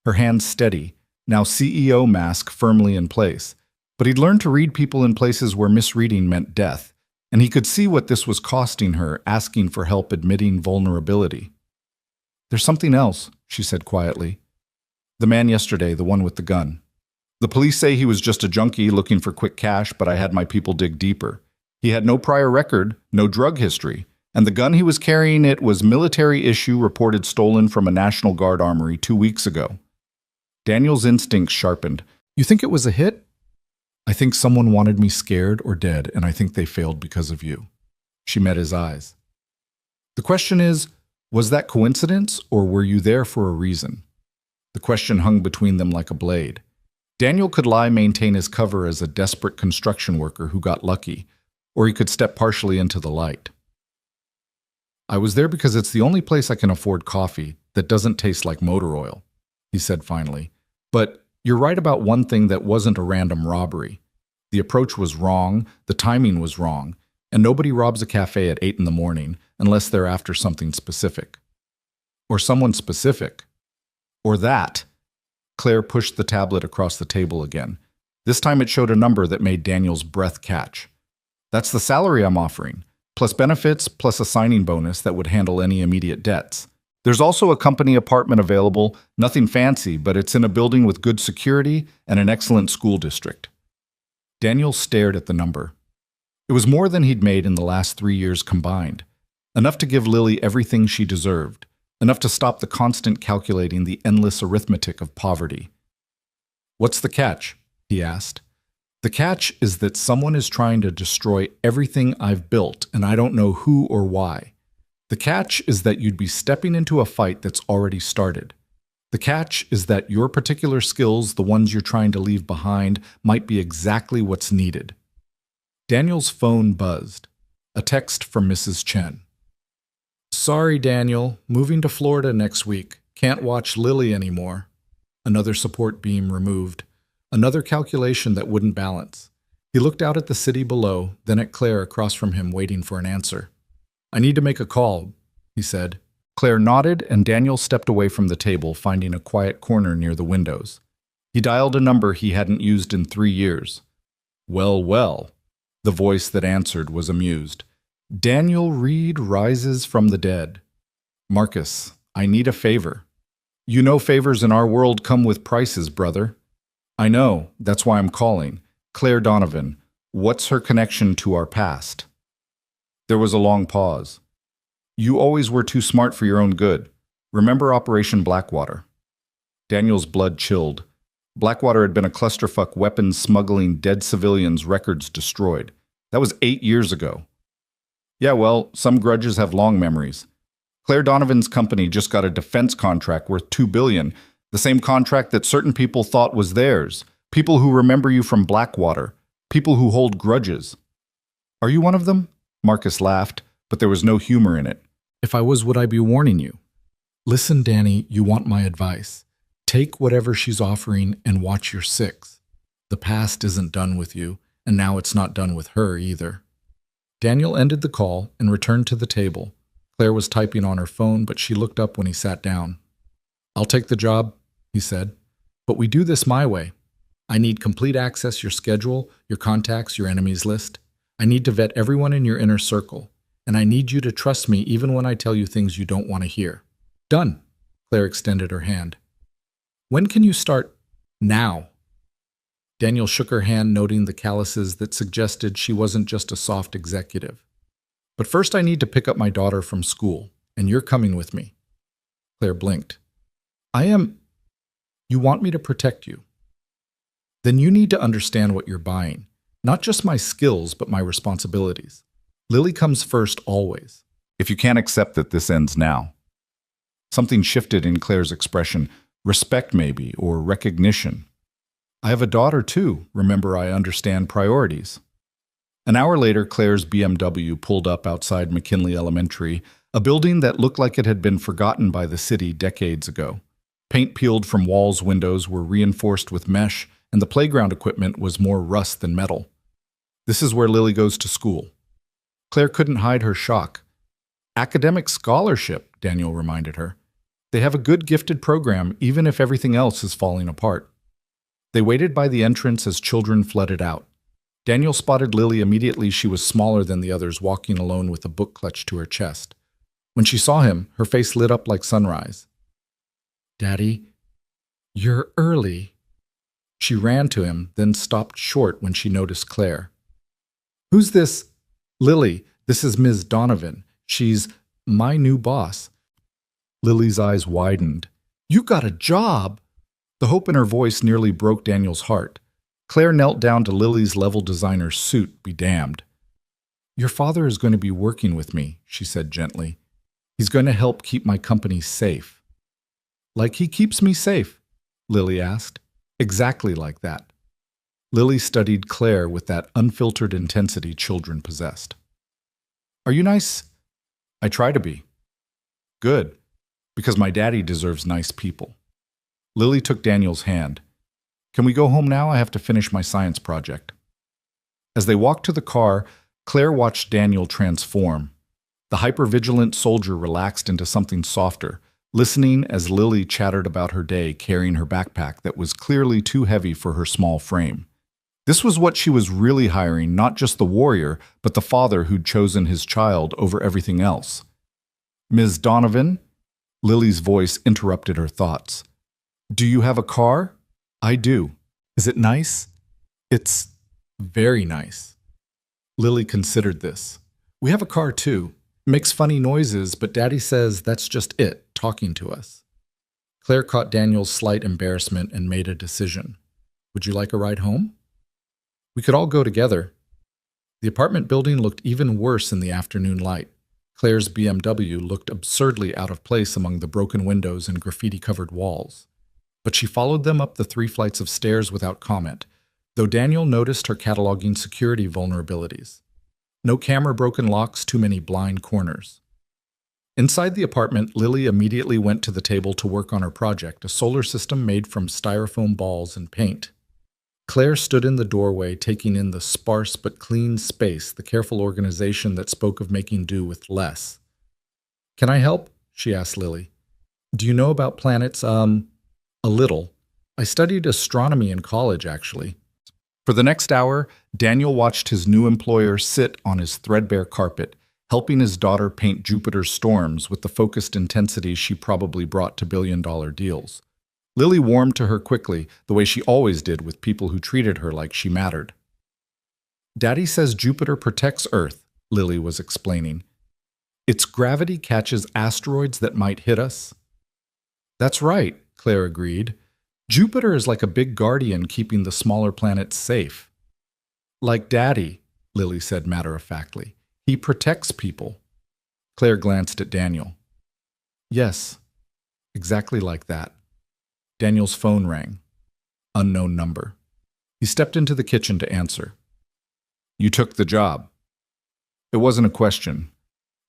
Her hands steady, now CEO mask firmly in place. But he'd learned to read people in places where misreading meant death, and he could see what this was costing her, asking for help, admitting vulnerability. "There's something else," she said quietly. "The man yesterday, the one with the gun. The police say he was just a junkie looking for quick cash, but I had my people dig deeper. He had no prior record, no drug history, and the gun he was carrying, it was military issue, reported stolen from a National Guard armory 2 weeks ago." Daniel's instincts sharpened. "You think it was a hit?" "I think someone wanted me scared or dead, and I think they failed because of you." She met his eyes. "The question is, was that coincidence, or were you there for a reason?" The question hung between them like a blade. Daniel could lie, maintain his cover as a desperate construction worker who got lucky, or he could step partially into the light. I was there because it's the only place I can afford coffee that doesn't taste like motor oil, he said finally. But you're right about one thing: that wasn't a random robbery. The approach was wrong, the timing was wrong, and nobody robs a cafe at 8 in the morning unless they're after something specific. Or someone specific. Or that. Claire pushed the tablet across the table again. This time it showed a number that made Daniel's breath catch. That's the salary I'm offering, plus benefits, plus a signing bonus that would handle any immediate debts. There's also a company apartment available, nothing fancy, but it's in a building with good security and an excellent school district. Daniel stared at the number. It was more than he'd made in the last 3 years combined. Enough to give Lily everything she deserved. Enough to stop the constant calculating, the endless arithmetic of poverty. "What's the catch?" he asked. "The catch is that someone is trying to destroy everything I've built, and I don't know who or why. The catch is that you'd be stepping into a fight that's already started. The catch is that your particular skills, the ones you're trying to leave behind, might be exactly what's needed." Daniel's phone buzzed. A text from Mrs. Chen. "Sorry, Daniel. Moving to Florida next week. Can't watch Lily anymore." Another support beam removed. Another calculation that wouldn't balance. He looked out at the city below, then at Claire across from him, waiting for an answer. "I need to make a call," he said. Claire nodded, and Daniel stepped away from the table, finding a quiet corner near the windows. He dialed a number he hadn't used in 3 years. "Well, well." The voice that answered was amused. "Daniel Reed rises from the dead. Marcus, I need a favor." "You know favors in our world come with prices, brother." "I know, that's why I'm calling. Claire Donovan, what's her connection to our past?" There was a long pause. "You always were too smart for your own good. Remember Operation Blackwater?" Daniel's blood chilled. Blackwater had been a clusterfuck, weapons smuggling, dead civilians, records destroyed. That was 8 years ago. "Yeah, well, some grudges have long memories. Claire Donovan's company just got a defense contract worth $2 billion, the same contract that certain people thought was theirs. People who remember you from Blackwater. People who hold grudges." "Are you one of them?" Marcus laughed, but there was no humor in it. "If I was, would I be warning you?" "Listen, Danny, you want my advice. Take whatever she's offering and watch your six. The past isn't done with you, and now it's not done with her either." Daniel ended the call and returned to the table. Claire was typing on her phone, but she looked up when he sat down. "I'll take the job," he said, "but we do this my way. I need complete access, your schedule, your contacts, your enemies list. I need to vet everyone in your inner circle, and I need you to trust me even when I tell you things you don't want to hear." "Done." Claire extended her hand. "When can you start?" "Now." Daniel shook her hand, noting the calluses that suggested she wasn't just a soft executive. "But first I need to pick up my daughter from school, and you're coming with me." Claire blinked. "I am—" "You want me to protect you. Then you need to understand what you're buying. Not just my skills, but my responsibilities. Lily comes first always." "If you can't accept that this ends now." Something shifted in Claire's expression. Respect maybe, or recognition. "I have a daughter too. Remember, I understand priorities." An hour later, Claire's BMW pulled up outside McKinley Elementary, a building that looked like it had been forgotten by the city decades ago. Paint peeled from walls, windows were reinforced with mesh, and the playground equipment was more rust than metal. "This is where Lily goes to school." Claire couldn't hide her shock. "Academic scholarship," Daniel reminded her. "They have a good gifted program, even if everything else is falling apart." They waited by the entrance as children flooded out. Daniel spotted Lily immediately. She was smaller than the others, walking alone with a book clutched to her chest. When she saw him, her face lit up like sunrise. "Daddy, you're early." She ran to him, then stopped short when she noticed Claire. "Who's this?" "Lily, this is Ms. Donovan. She's my new boss." Lily's eyes widened. "You got a job!" The hope in her voice nearly broke Daniel's heart. Claire knelt down to Lily's level designer's suit, be damned. "Your father is going to be working with me," she said gently. "He's going to help keep my company safe." "Like he keeps me safe?" Lily asked. Exactly like that. Lily studied Claire with that unfiltered intensity children possessed. Are you nice? I try to be. Good, because my daddy deserves nice people. Lily took Daniel's hand. Can we go home now? I have to finish my science project. As they walked to the car, Claire watched Daniel transform. The hypervigilant soldier relaxed into something softer, listening as Lily chattered about her day carrying her backpack that was clearly too heavy for her small frame. This was what she was really hiring, not just the warrior, but the father who'd chosen his child over everything else. Ms. Donovan? Lily's voice interrupted her thoughts. Do you have a car? I do. Is it nice? It's very nice. Lily considered this. We have a car too. Makes funny noises, but Daddy says that's just it, talking to us. Claire caught Daniel's slight embarrassment and made a decision. Would you like a ride home? We could all go together. The apartment building looked even worse in the afternoon light. Claire's BMW looked absurdly out of place among the broken windows and graffiti-covered walls. But she followed them up the 3 flights of stairs without comment, though Daniel noticed her cataloging security vulnerabilities. No camera-broken locks, too many blind corners. Inside the apartment, Lily immediately went to the table to work on her project, a solar system made from styrofoam balls and paint. Claire stood in the doorway, taking in the sparse but clean space, the careful organization that spoke of making do with less. Can I help? She asked Lily. Do you know about planets? A little. I studied astronomy in college, actually. For the next hour, Daniel watched his new employer sit on his threadbare carpet, helping his daughter paint Jupiter's storms with the focused intensity she probably brought to billion-dollar deals. Lily warmed to her quickly, the way she always did with people who treated her like she mattered. Daddy says Jupiter protects Earth, Lily was explaining. Its gravity catches asteroids that might hit us. That's right, Claire agreed. Jupiter is like a big guardian keeping the smaller planets safe. Like Daddy, Lily said matter-of-factly. He protects people. Claire glanced at Daniel. Yes, exactly like that. Daniel's phone rang. Unknown number. He stepped into the kitchen to answer. You took the job. It wasn't a question.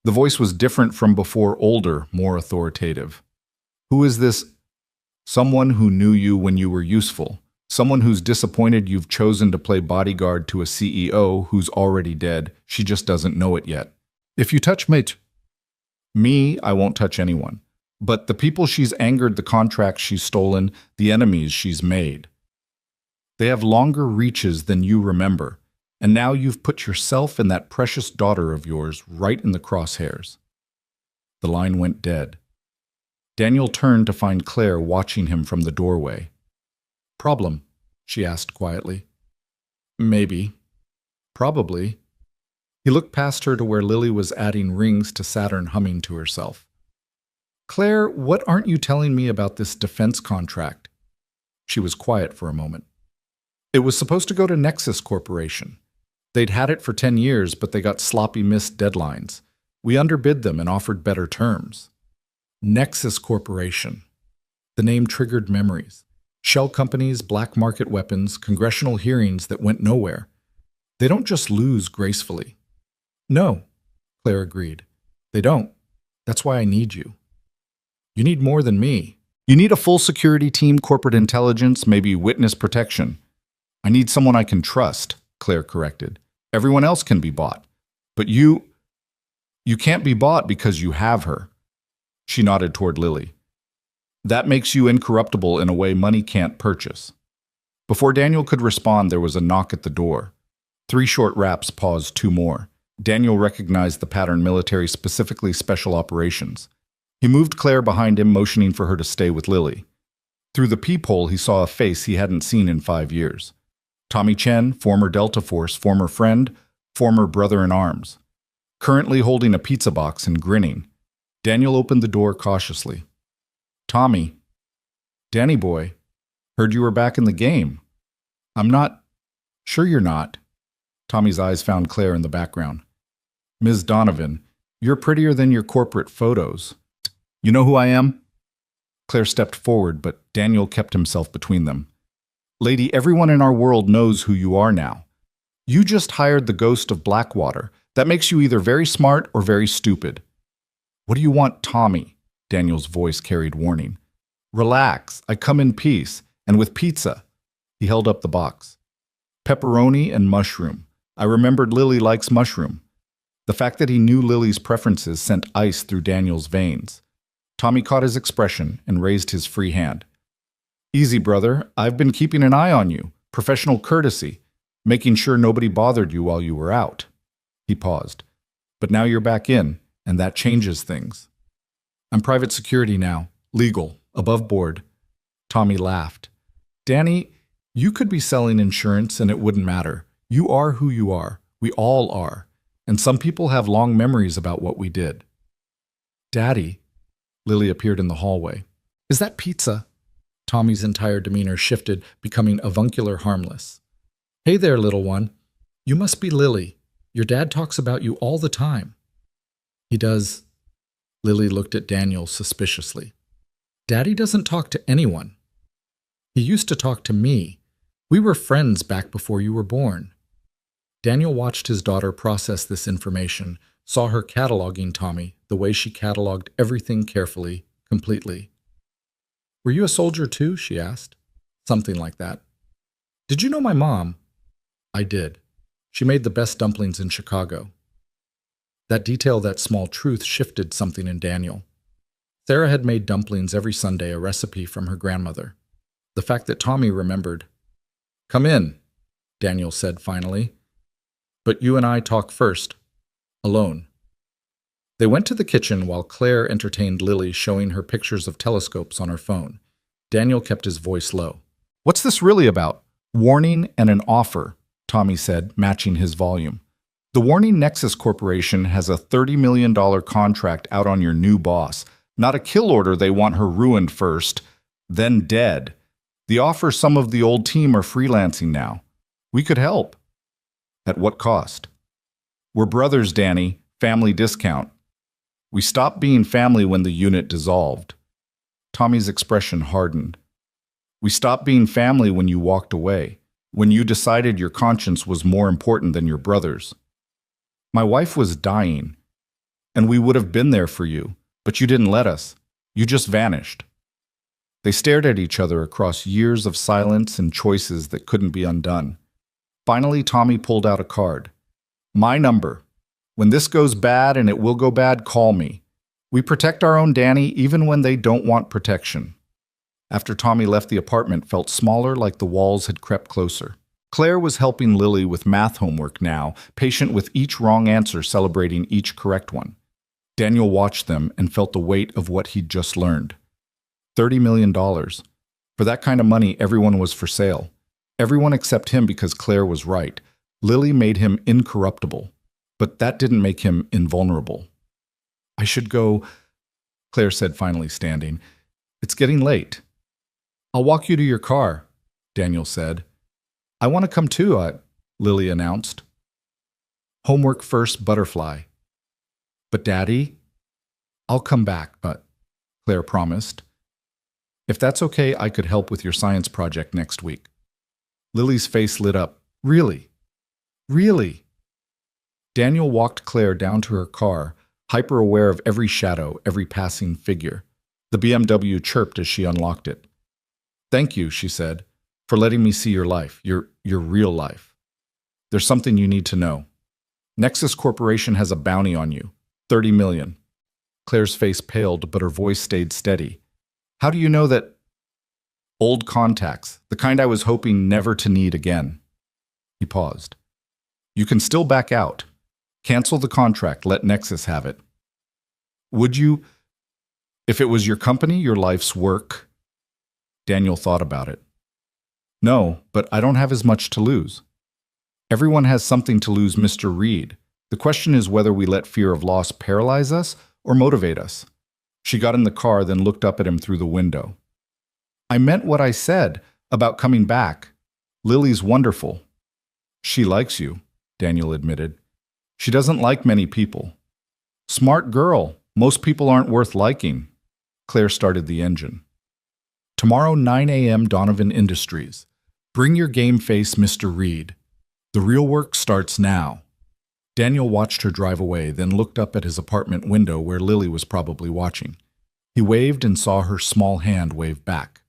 The voice was different from before, older, more authoritative. Who is this? Someone who knew you when you were useful. Someone who's disappointed you've chosen to play bodyguard to a CEO who's already dead. She just doesn't know it yet. If you touch me, I won't touch anyone. But the people she's angered, the contracts she's stolen, the enemies she's made. They have longer reaches than you remember, and now you've put yourself and that precious daughter of yours right in the crosshairs. The line went dead. Daniel turned to find Claire watching him from the doorway. Problem? She asked quietly. Maybe. Probably. He looked past her to where Lily was adding rings to Saturn, humming to herself. Claire, what aren't you telling me about this defense contract? She was quiet for a moment. It was supposed to go to Nexus Corporation. They'd had it for 10 years, but they got sloppy missed deadlines. We underbid them and offered better terms. Nexus Corporation. The name triggered memories. Shell companies, black market weapons, congressional hearings that went nowhere. They don't just lose gracefully. No, Claire agreed. They don't. That's why I need you. You need more than me. You need a full security team, corporate intelligence, maybe witness protection. I need someone I can trust, Claire corrected. Everyone else can be bought. But you can't be bought because you have her. She nodded toward Lily. That makes you incorruptible in a way money can't purchase. Before Daniel could respond, there was a knock at the door. 3 short raps paused 2 more. Daniel recognized the pattern: military, specifically special operations. He moved Claire behind him, motioning for her to stay with Lily. Through the peephole, he saw a face he hadn't seen in 5 years. Tommy Chen, former Delta Force, former friend, former brother-in-arms. Currently holding a pizza box and grinning. Daniel opened the door cautiously. Tommy. Danny boy. Heard you were back in the game. I'm not. Sure you're not. Tommy's eyes found Claire in the background. Ms. Donovan, you're prettier than your corporate photos. You know who I am? Claire stepped forward, but Daniel kept himself between them. Lady, everyone in our world knows who you are now. You just hired the ghost of Blackwater. That makes you either very smart or very stupid. What do you want, Tommy? Daniel's voice carried warning. Relax, I come in peace, and with pizza. He held up the box. Pepperoni and mushroom. I remembered Lily likes mushroom. The fact that he knew Lily's preferences sent ice through Daniel's veins. Tommy caught his expression and raised his free hand. Easy, brother. I've been keeping an eye on you. Professional courtesy. Making sure nobody bothered you while you were out. He paused. But now you're back in, and that changes things. I'm private security now. Legal. Above board. Tommy laughed. Danny, you could be selling insurance and it wouldn't matter. You are who you are. We all are. And some people have long memories about what we did. Daddy, Lily appeared in the hallway. Is that pizza? Tommy's entire demeanor shifted, becoming avuncular harmless. Hey there, little one. You must be Lily. Your dad talks about you all the time. He does. Lily looked at Daniel suspiciously. Daddy doesn't talk to anyone. He used to talk to me. We were friends back before you were born. Daniel watched his daughter process this information, saw her cataloging Tommy the way she cataloged everything carefully, completely. Were you a soldier too? She asked. Something like that. Did you know my mom? I did. She made the best dumplings in Chicago. That detail, that small truth, shifted something in Daniel. Sarah had made dumplings every Sunday, a recipe from her grandmother. The fact that Tommy remembered. Come in, Daniel said finally. But you and I talk first. Alone. They went to the kitchen while Claire entertained Lily, showing her pictures of telescopes on her phone. Daniel kept his voice low. What's this really about? Warning and an offer, Tommy said, matching his volume. The Warning Nexus Corporation has a $30 million contract out on your new boss. Not a kill order, they want her ruined first, then dead. The offer, some of the old team are freelancing now. We could help. At what cost? We're brothers, Danny. Family discount. We stopped being family when the unit dissolved. Tommy's expression hardened. We stopped being family when you walked away, when you decided your conscience was more important than your brother's. My wife was dying, and we would have been there for you, but you didn't let us. You just vanished. They stared at each other across years of silence and choices that couldn't be undone. Finally, Tommy pulled out a card. My number. When this goes bad, and it will go bad, call me. We protect our own Danny even when they don't want protection. After Tommy left, the apartment felt smaller, like the walls had crept closer. Claire was helping Lily with math homework now, patient with each wrong answer, celebrating each correct one. Daniel watched them and felt the weight of what he'd just learned. $30 million. For that kind of money, everyone was for sale. Everyone except him, because Claire was right. Lily made him incorruptible, but that didn't make him invulnerable. I should go, Claire said, finally standing. It's getting late. I'll walk you to your car, Daniel said. I want to come too, Lily announced. Homework first, butterfly. But Daddy? I'll come back, but Claire promised. If that's okay, I could help with your science project next week. Lily's face lit up. Really? Really? Daniel walked Claire down to her car, hyper-aware of every shadow, every passing figure. The BMW chirped as she unlocked it. Thank you, she said, for letting me see your life, your real life. There's something you need to know. Nexus Corporation has a bounty on you, $30 million. Claire's face paled, but her voice stayed steady. How do you know that? Old contacts, the kind I was hoping never to need again. He paused. You can still back out. Cancel the contract, let Nexus have it. Would you, if it was your company, your life's work? Daniel thought about it. No, but I don't have as much to lose. Everyone has something to lose, Mr. Reed. The question is whether we let fear of loss paralyze us or motivate us. She got in the car, then looked up at him through the window. I meant what I said about coming back. Lily's wonderful. She likes you, Daniel admitted. She doesn't like many people. Smart girl. Most people aren't worth liking. Claire started the engine. Tomorrow, 9 a.m., Donovan Industries. Bring your game face, Mr. Reed. The real work starts now. Daniel watched her drive away, then looked up at his apartment window where Lily was probably watching. He waved and saw her small hand wave back.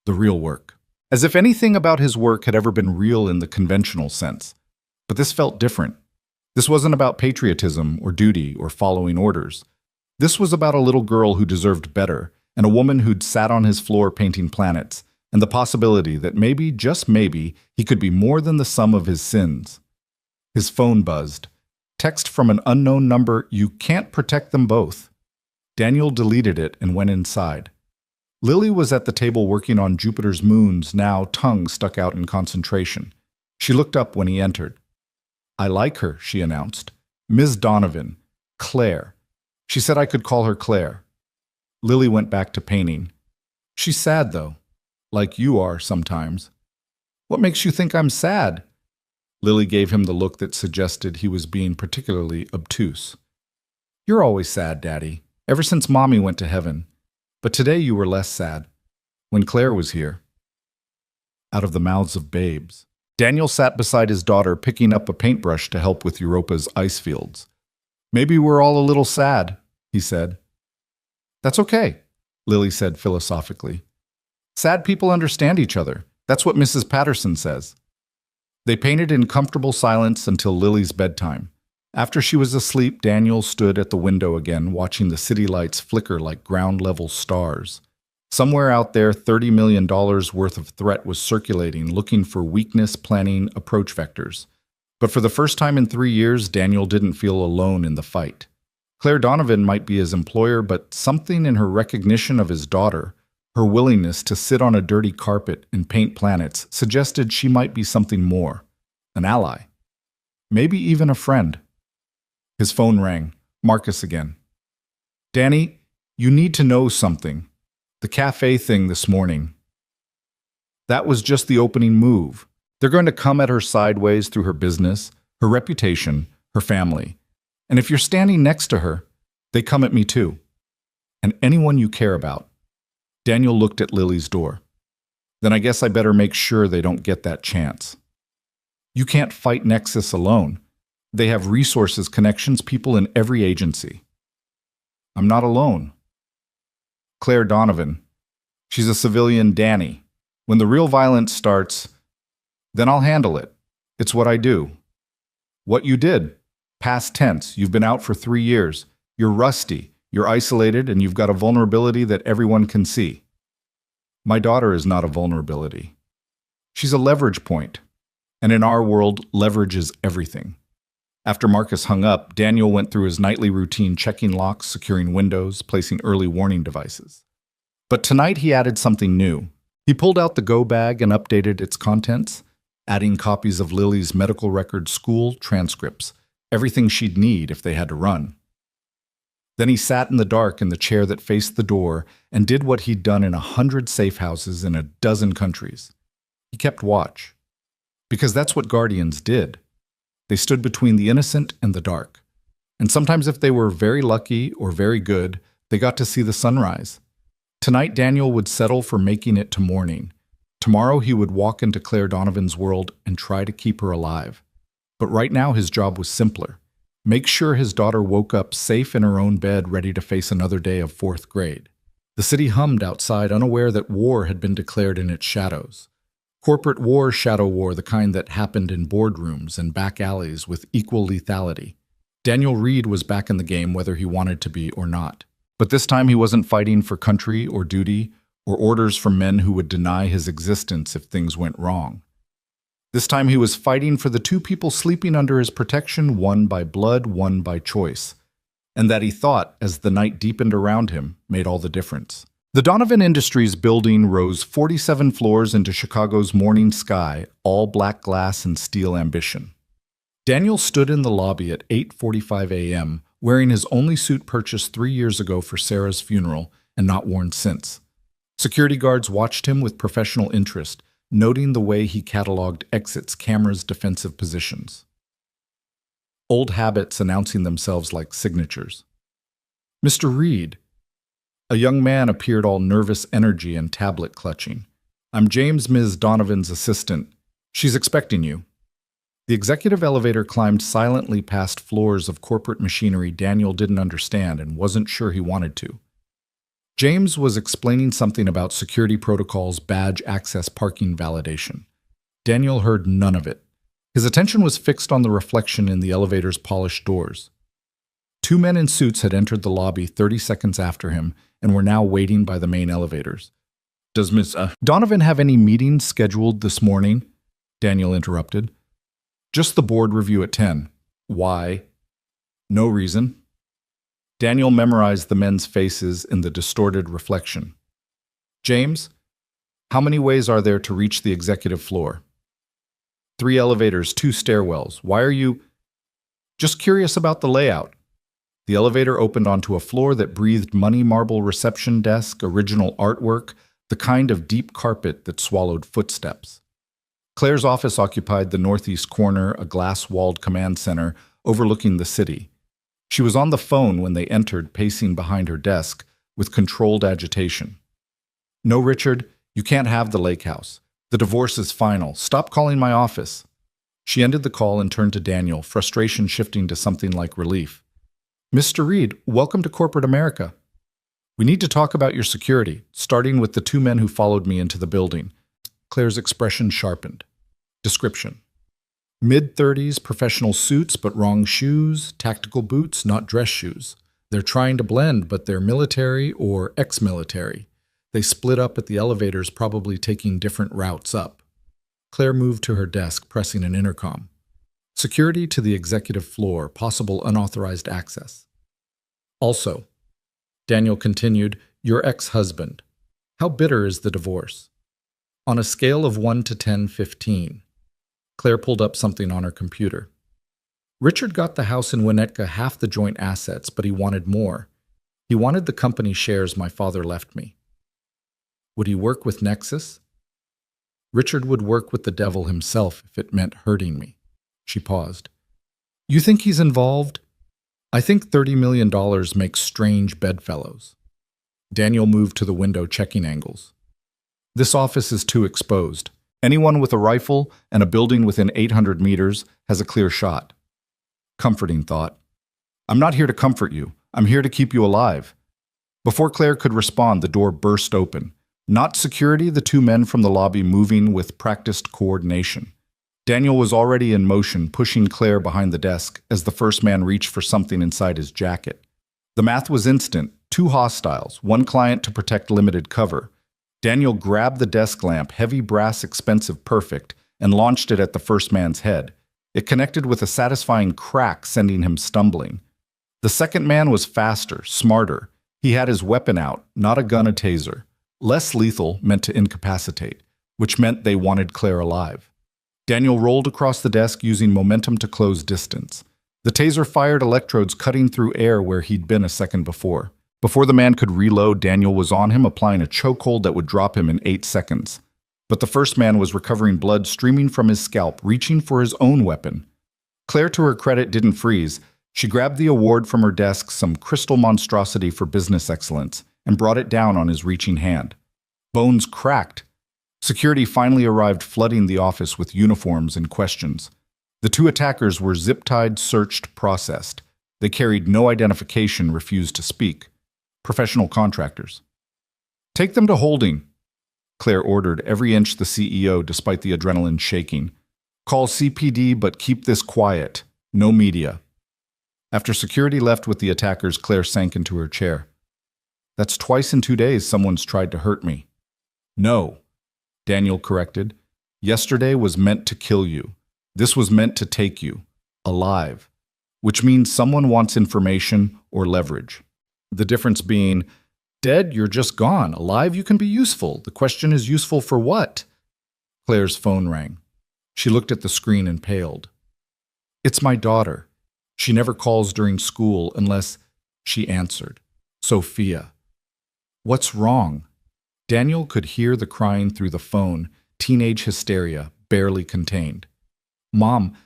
The real work. As if anything about his work had ever been real in the conventional sense. But this felt different. This wasn't about patriotism or duty or following orders. This was about a little girl who deserved better, and a woman who'd sat on his floor painting planets, and the possibility that maybe, just maybe, he could be more than the sum of his sins. His phone buzzed. Text from an unknown number, "You can't protect them both." Daniel deleted it and went inside. Lily was at the table working on Jupiter's moons, now tongue stuck out in concentration. She looked up when he entered. "I like her," she announced. "Ms. Donovan. Claire. She said I could call her Claire." Lily went back to painting. "She's sad, though. Like you are sometimes." "What makes you think I'm sad?" Lily gave him the look that suggested he was being particularly obtuse. "You're always sad, Daddy, ever since Mommy went to heaven. But today you were less sad. When Claire was here." Out of the mouths of babes. Daniel sat beside his daughter, picking up a paintbrush to help with Europa's ice fields. "Maybe we're all a little sad," he said. "That's okay," Lily said philosophically. "Sad people understand each other. That's what Mrs. Patterson says." They painted in comfortable silence until Lily's bedtime. After she was asleep, Daniel stood at the window again, watching the city lights flicker like ground-level stars. Somewhere out there, $30 million worth of threat was circulating, looking for weakness, planning, approach vectors. But for the first time in 3 years, Daniel didn't feel alone in the fight. Claire Donovan might be his employer, but something in her recognition of his daughter, her willingness to sit on a dirty carpet and paint planets, suggested she might be something more. An ally. Maybe even a friend. His phone rang. Marcus again. "Danny, you need to know something. The cafe thing this morning. That was just the opening move. They're going to come at her sideways through her business, her reputation, her family. And if you're standing next to her, they come at me too. And anyone you care about." Daniel looked at Lily's door. "Then I guess I better make sure they don't get that chance." "You can't fight Nexus alone. They have resources, connections, people in every agency." "I'm not alone." "Claire Donovan. She's a civilian Danny. When the real violence starts, then I'll handle it. It's what I do." "What you did. Past tense. You've been out for 3 years. You're rusty. You're isolated, and you've got a vulnerability that everyone can see." "My daughter is not a vulnerability. She's a leverage point. And in our world, leverage is everything." After Marcus hung up, Daniel went through his nightly routine, checking locks, securing windows, placing early warning devices. But tonight he added something new. He pulled out the go bag and updated its contents, adding copies of Lily's medical records, school transcripts, everything she'd need if they had to run. Then he sat in the dark in the chair that faced the door and did what he'd done in 100 safe houses in a dozen countries. He kept watch. Because that's what guardians did. They stood between the innocent and the dark. And sometimes if they were very lucky or very good, they got to see the sunrise. Tonight, Daniel would settle for making it to morning. Tomorrow, he would walk into Claire Donovan's world and try to keep her alive. But right now, his job was simpler. Make sure his daughter woke up safe in her own bed, ready to face another day of 4th grade. The city hummed outside, unaware that war had been declared in its shadows. Corporate war, shadow war, the kind that happened in boardrooms and back alleys with equal lethality. Daniel Reed was back in the game whether he wanted to be or not. But this time he wasn't fighting for country or duty or orders from men who would deny his existence if things went wrong. This time he was fighting for the 2 people sleeping under his protection, one by blood, one by choice. And that he thought, as the night deepened around him, made all the difference. The Donovan Industries building rose 47 floors into Chicago's morning sky, all black glass and steel ambition. Daniel stood in the lobby at 8:45 a.m., wearing his only suit purchased 3 years ago for Sarah's funeral and not worn since. Security guards watched him with professional interest, noting the way he cataloged exits, cameras, defensive positions. Old habits announcing themselves like signatures. "Mr. Reed." A young man appeared, all nervous energy and tablet clutching. I'm James, Ms. Donovan's assistant. She's expecting you. The executive elevator climbed silently past floors of corporate machinery Daniel didn't understand and wasn't sure he wanted to. James was explaining something about security protocols, badge access, parking validation. Daniel heard none of it. His attention was fixed on the reflection in the elevator's polished doors. Two men in suits had entered the lobby 30 seconds after him and were now waiting by the main elevators. Does Miss Donovan have any meetings scheduled this morning? Daniel interrupted. Just the board review at 10. Why? No reason. Daniel memorized the men's faces in the distorted reflection. James, how many ways are there to reach the executive floor? 3 elevators, 2 stairwells. Why are you... Just curious about the layout. The elevator opened onto a floor that breathed money marble reception desk, original artwork, the kind of deep carpet that swallowed footsteps. Claire's office occupied the northeast corner, a glass-walled command center overlooking the city. She was on the phone when they entered, pacing behind her desk with controlled agitation. No, Richard, you can't have the lake house. The divorce is final. Stop calling my office. She ended the call and turned to Daniel, frustration shifting to something like relief. Mr. Reed, welcome to corporate America. We need to talk about your security, starting with the 2 men who followed me into the building. Claire's expression sharpened. Description. Mid-30s, professional suits but wrong shoes, tactical boots, not dress shoes. They're trying to blend, but they're military or ex-military. They split up at the elevators, probably taking different routes up. Claire moved to her desk, pressing an intercom. Security to the executive floor, possible unauthorized access. Also, Daniel continued, your ex-husband. How bitter is the divorce? On a scale of 1 to 10, 15. Claire pulled up something on her computer. Richard got the house in Winnetka half the joint assets, but he wanted more. He wanted the company shares my father left me. Would he work with Nexus? Richard would work with the devil himself if it meant hurting me. She paused. You think he's involved? I think $30 million makes strange bedfellows. Daniel moved to the window, checking angles. This office is too exposed. Anyone with a rifle and a building within 800 meters has a clear shot. Comforting thought. I'm not here to comfort you. I'm here to keep you alive. Before Claire could respond, the door burst open. Not security, the 2 men from the lobby moving with practiced coordination. Daniel was already in motion, pushing Claire behind the desk as the first man reached for something inside his jacket. The math was instant. 2 hostiles, 1 client to protect limited cover. Daniel grabbed the desk lamp, heavy brass, expensive, perfect, and launched it at the first man's head. It connected with a satisfying crack, sending him stumbling. The second man was faster, smarter. He had his weapon out, not a gun, a taser. Less lethal, meant to incapacitate, which meant they wanted Claire alive. Daniel rolled across the desk using momentum to close distance. The taser fired electrodes cutting through air where he'd been a second before. Before the man could reload, Daniel was on him, applying a chokehold that would drop him in 8 seconds. But the first man was recovering blood streaming from his scalp, reaching for his own weapon. Claire, to her credit, didn't freeze. She grabbed the award from her desk, some crystal monstrosity for business excellence, and brought it down on his reaching hand. Bones cracked. Security finally arrived, flooding the office with uniforms and questions. The 2 attackers were zip-tied, searched, processed. They carried no identification, refused to speak. Professional contractors. Take them to holding, Claire ordered, every inch the CEO, despite the adrenaline shaking. Call CPD, but keep this quiet. No media. After security left with the attackers, Claire sank into her chair. That's twice in 2 days someone's tried to hurt me. No, Daniel corrected. Yesterday was meant to kill you. This was meant to take you. Alive. Which means someone wants information or leverage. The difference being, dead, you're just gone. Alive, you can be useful. The question is, useful for what? Claire's phone rang. She looked at the screen and paled. It's my daughter. She never calls during school unless... She answered. Sophia. What's wrong? Daniel could hear the crying through the phone, teenage hysteria, barely contained. Mom,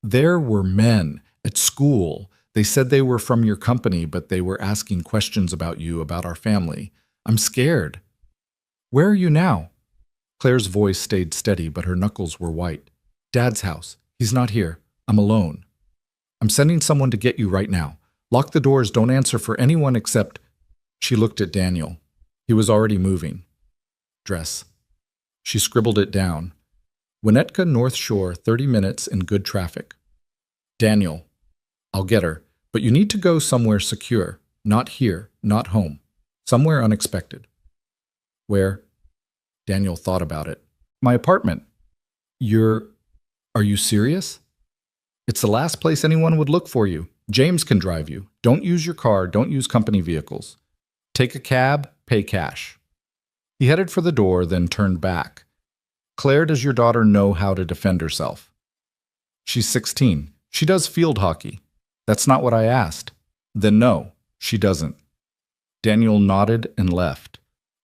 there were men at school. They said they were from your company, but they were asking questions about you, about our family. I'm scared. Where are you now? Claire's voice stayed steady, but her knuckles were white. Dad's house. He's not here. I'm alone. I'm sending someone to get you right now. Lock the doors, don't answer for anyone except... She looked at Daniel. He was already moving. Dress. She scribbled it down. Winnetka, North Shore, 30 minutes in good traffic. Daniel. I'll get her, but you need to go somewhere secure. Not here, not home. Somewhere unexpected. Where? Daniel thought about it. My apartment. Are you serious? It's the last place anyone would look for you. James can drive you. Don't use your car. Don't use company vehicles. Take a cab. Pay cash. He headed for the door, then turned back. Claire, does your daughter know how to defend herself? She's 16. She does field hockey. That's not what I asked. Then no, she doesn't. Daniel nodded and left.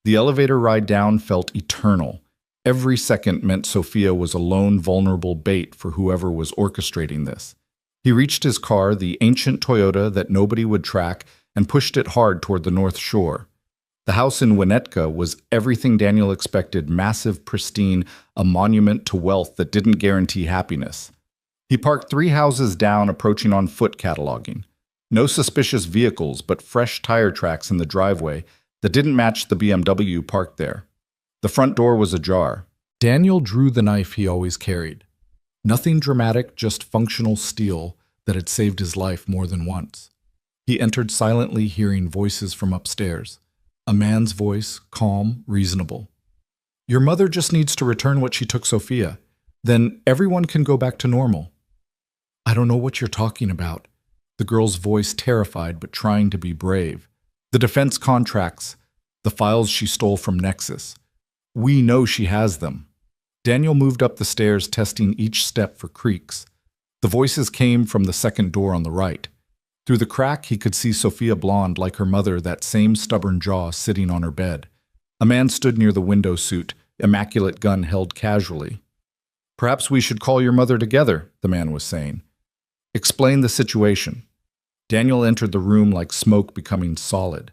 The elevator ride down felt eternal. Every second meant Sophia was a lone, vulnerable bait for whoever was orchestrating this. He reached his car, the ancient Toyota that nobody would track, and pushed it hard toward the North Shore. The house in Winnetka was everything Daniel expected, massive, pristine, a monument to wealth that didn't guarantee happiness. He parked 3 houses down, approaching on foot, cataloging. No suspicious vehicles, but fresh tire tracks in the driveway that didn't match the BMW parked there. The front door was ajar. Daniel drew the knife he always carried. Nothing dramatic, just functional steel that had saved his life more than once. He entered silently, hearing voices from upstairs. A man's voice, calm, reasonable. Your mother just needs to return what she took Sophia. Then everyone can go back to normal. I don't know what you're talking about. The girl's voice terrified but trying to be brave. The defense contracts, the files she stole from Nexus. We know she has them. Daniel moved up the stairs, testing each step for creaks. The voices came from the second door on the right. Through the crack, he could see Sophia Blonde, like her mother, that same stubborn jaw sitting on her bed. A man stood near the window suit, immaculate gun held casually. Perhaps we should call your mother together, the man was saying. Explain the situation. Daniel entered the room like smoke becoming solid.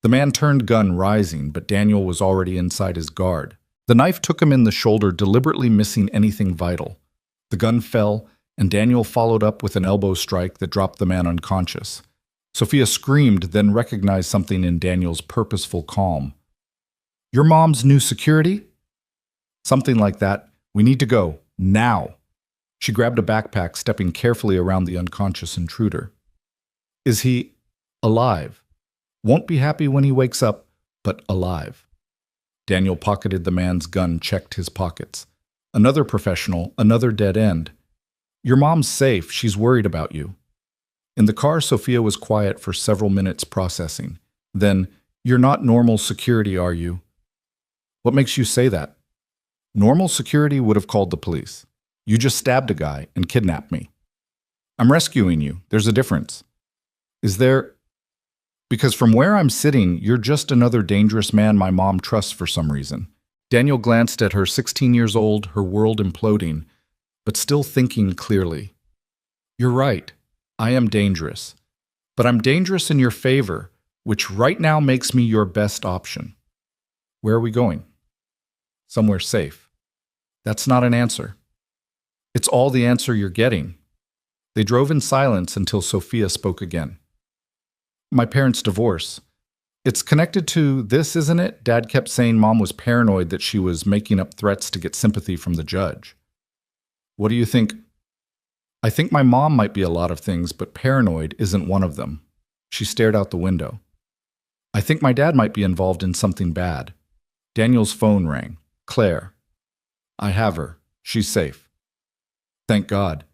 The man turned, gun rising, but Daniel was already inside his guard. The knife took him in the shoulder, deliberately missing anything vital. The gun fell, and Daniel followed up with an elbow strike that dropped the man unconscious. Sophia screamed, then recognized something in Daniel's purposeful calm. Your mom's new security? Something like that. We need to go. Now. She grabbed a backpack, stepping carefully around the unconscious intruder. Is he alive? Won't be happy when he wakes up, but alive. Daniel pocketed the man's gun, checked his pockets. Another professional, another dead end. Your mom's safe. She's worried about you. In the car, Sophia was quiet for several minutes, processing. Then, you're not normal security, are you? What makes you say that? Normal security would have called the police. You just stabbed a guy and kidnapped me. I'm rescuing you. There's a difference. Is there... Because from where I'm sitting, you're just another dangerous man my mom trusts for some reason. Daniel glanced at her, 16 years old, her world imploding, but still thinking clearly. You're right. I am dangerous. But I'm dangerous in your favor, which right now makes me your best option. Where are we going? Somewhere safe. That's not an answer. It's all the answer you're getting. They drove in silence until Sophia spoke again. My parents' divorce. It's connected to this, isn't it? Dad kept saying Mom was paranoid that she was making up threats to get sympathy from the judge. What do you think? I think my mom might be a lot of things, but paranoid isn't one of them. She stared out the window. I think my dad might be involved in something bad. Daniel's phone rang. Claire. I have her. She's safe. Thank God.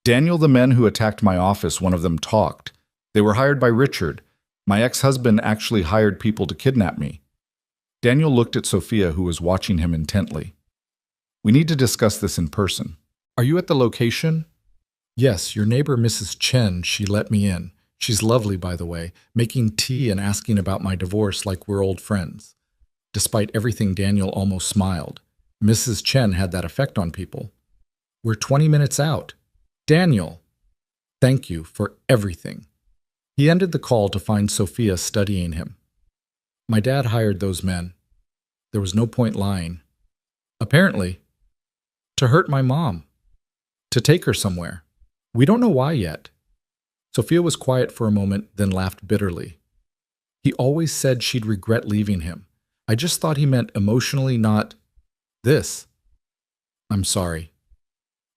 Daniel, the men who attacked my office, one of them talked. They were hired by Richard. My ex-husband actually hired people to kidnap me. Daniel looked at Sophia, who was watching him intently. We need to discuss this in person. Are you at the location? Yes, your neighbor Mrs. Chen, she let me in. She's lovely, by the way, making tea and asking about my divorce like we're old friends. Despite everything, Daniel almost smiled. Mrs. Chen had that effect on people. We're 20 minutes out. Daniel, thank you for everything. He ended the call to find Sophia studying him. My dad hired those men. There was no point lying. Apparently. To hurt my mom. To take her somewhere. We don't know why yet. Sophia was quiet for a moment, then laughed bitterly. He always said she'd regret leaving him. I just thought he meant emotionally, not this. I'm sorry.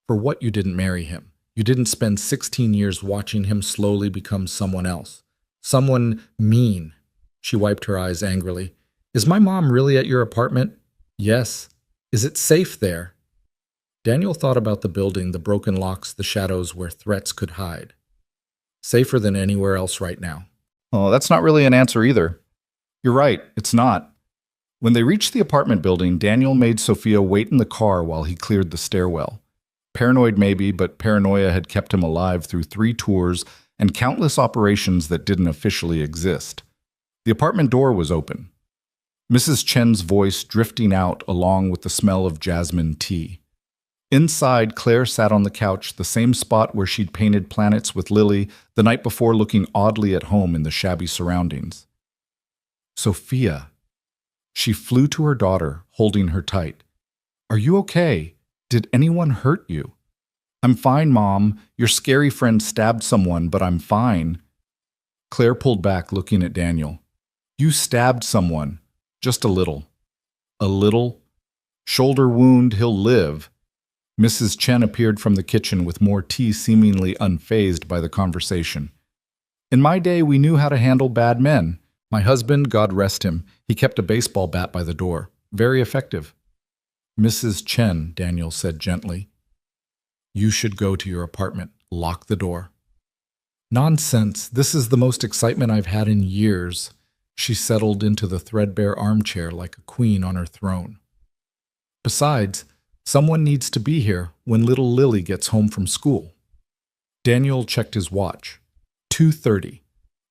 For what you didn't marry him. You didn't spend 16 years watching him slowly become someone else. Someone mean. She wiped her eyes angrily. Is my mom really at your apartment? Yes. Is it safe there? Daniel thought about the building, the broken locks, the shadows where threats could hide. Safer than anywhere else right now. Oh, that's not really an answer either. You're right, it's not. When they reached the apartment building, Daniel made Sophia wait in the car while he cleared the stairwell. Paranoid maybe, but paranoia had kept him alive through 3 tours and countless operations that didn't officially exist. The apartment door was open. Mrs. Chen's voice drifting out along with the smell of jasmine tea. Inside, Claire sat on the couch, the same spot where she'd painted planets with Lily the night before, looking oddly at home in the shabby surroundings. Sophia. She flew to her daughter, holding her tight. Are you okay? Did anyone hurt you? I'm fine, Mom. Your scary friend stabbed someone, but I'm fine. Claire pulled back, looking at Daniel. You stabbed someone. Just a little. A little? Shoulder wound, he'll live. Mrs. Chen appeared from the kitchen with more tea, seemingly unfazed by the conversation. In my day, we knew how to handle bad men. My husband, God rest him, he kept a baseball bat by the door. Very effective. Mrs. Chen, Daniel said gently. You should go to your apartment. Lock the door. Nonsense. This is the most excitement I've had in years. She settled into the threadbare armchair like a queen on her throne. Besides, someone needs to be here when little Lily gets home from school. Daniel checked his watch. 2:30.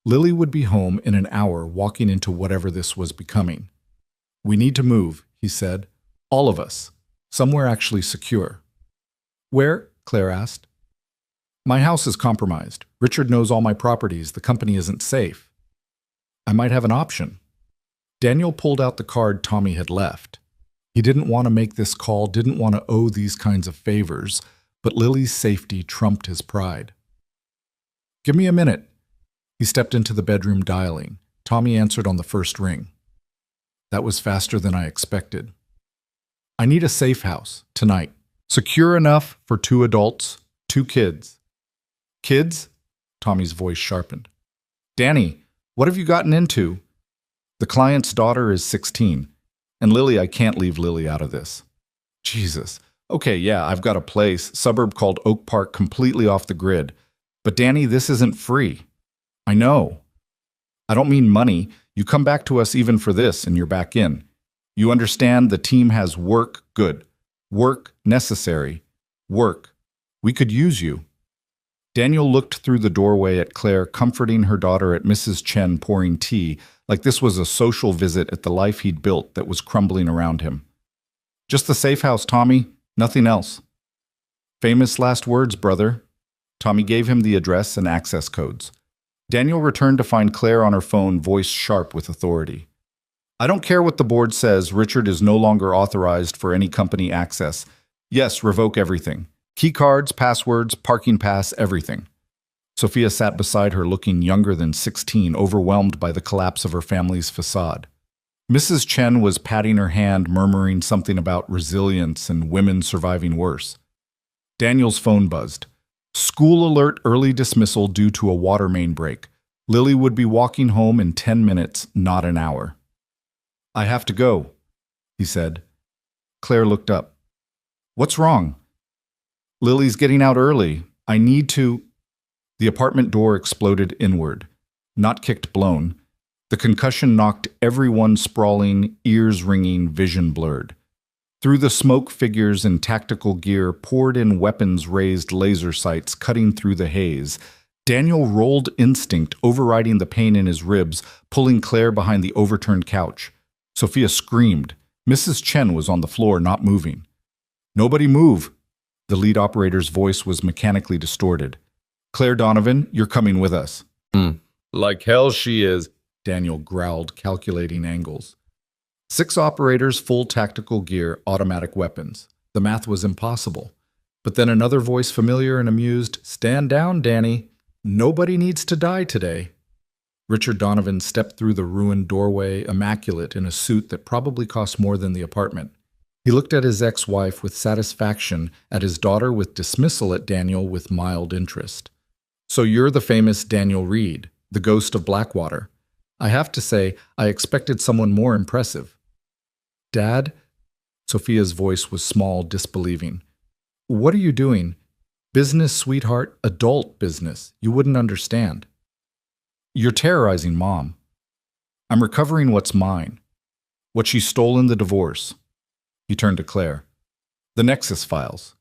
Lily would be home in an hour, walking into whatever this was becoming. We need to move, he said. All of us. Somewhere actually secure. Where? Claire asked. My house is compromised. Richard knows all my properties. The company isn't safe. I might have an option. Daniel pulled out the card Tommy had left. He didn't want to make this call, didn't want to owe these kinds of favors, but Lily's safety trumped his pride. Give me a minute. He stepped into the bedroom, dialing. Tommy answered on the first ring. That was faster than I expected. I need a safe house, tonight. Secure enough for 2 adults, 2 kids. Kids? Tommy's voice sharpened. Danny, what have you gotten into? The client's daughter is 16. And Lily, I can't leave Lily out of this. Jesus. Okay, yeah, I've got a place, suburb called Oak Park, completely off the grid. But Danny, this isn't free. I know. I don't mean money. You come back to us even for this, and you're back in. You understand the team has work, good. Work, necessary. Work. We could use you. Daniel looked through the doorway at Claire, comforting her daughter, at Mrs. Chen pouring tea, like this was a social visit at the life he'd built that was crumbling around him. Just the safe house, Tommy. Nothing else. Famous last words, brother. Tommy gave him the address and access codes. Daniel returned to find Claire on her phone, voice sharp with authority. I don't care what the board says. Richard is no longer authorized for any company access. Yes, revoke everything. Key cards, passwords, parking pass, everything. Sophia sat beside her, looking younger than 16, overwhelmed by the collapse of her family's facade. Mrs. Chen was patting her hand, murmuring something about resilience and women surviving worse. Daniel's phone buzzed. School alert, early dismissal due to a water main break. Lily would be walking home in 10 minutes, not an hour. I have to go, he said. Claire looked up. What's wrong? Lily's getting out early. I need to... The apartment door exploded inward. Not kicked, blown. The concussion knocked everyone sprawling, ears ringing, vision blurred. Through the smoke, figures in tactical gear poured in weapons raised laser sights cutting through the haze. Daniel rolled instinct, overriding the pain in his ribs, pulling Claire behind the overturned couch. Sophia screamed. Mrs. Chen was on the floor, not moving. Nobody move. The lead operator's voice was mechanically distorted. Claire Donovan, you're coming with us. Like hell she is, Daniel growled, calculating angles. 6 operators, full tactical gear, automatic weapons. The math was impossible. But then another voice, familiar and amused, "Stand down, Danny. Nobody needs to die today." Richard Donovan stepped through the ruined doorway, immaculate in a suit that probably cost more than the apartment. He looked at his ex-wife with satisfaction, at his daughter with dismissal, at Daniel with mild interest. "So you're the famous Daniel Reed, the ghost of Blackwater. I have to say, I expected someone more impressive." "Dad?" Sophia's voice was small, disbelieving. "What are you doing? Business, sweetheart, adult business. You wouldn't understand." "You're terrorizing Mom. I'm recovering what's mine. What she stole in the divorce." He turned to Claire. "The Nexus files.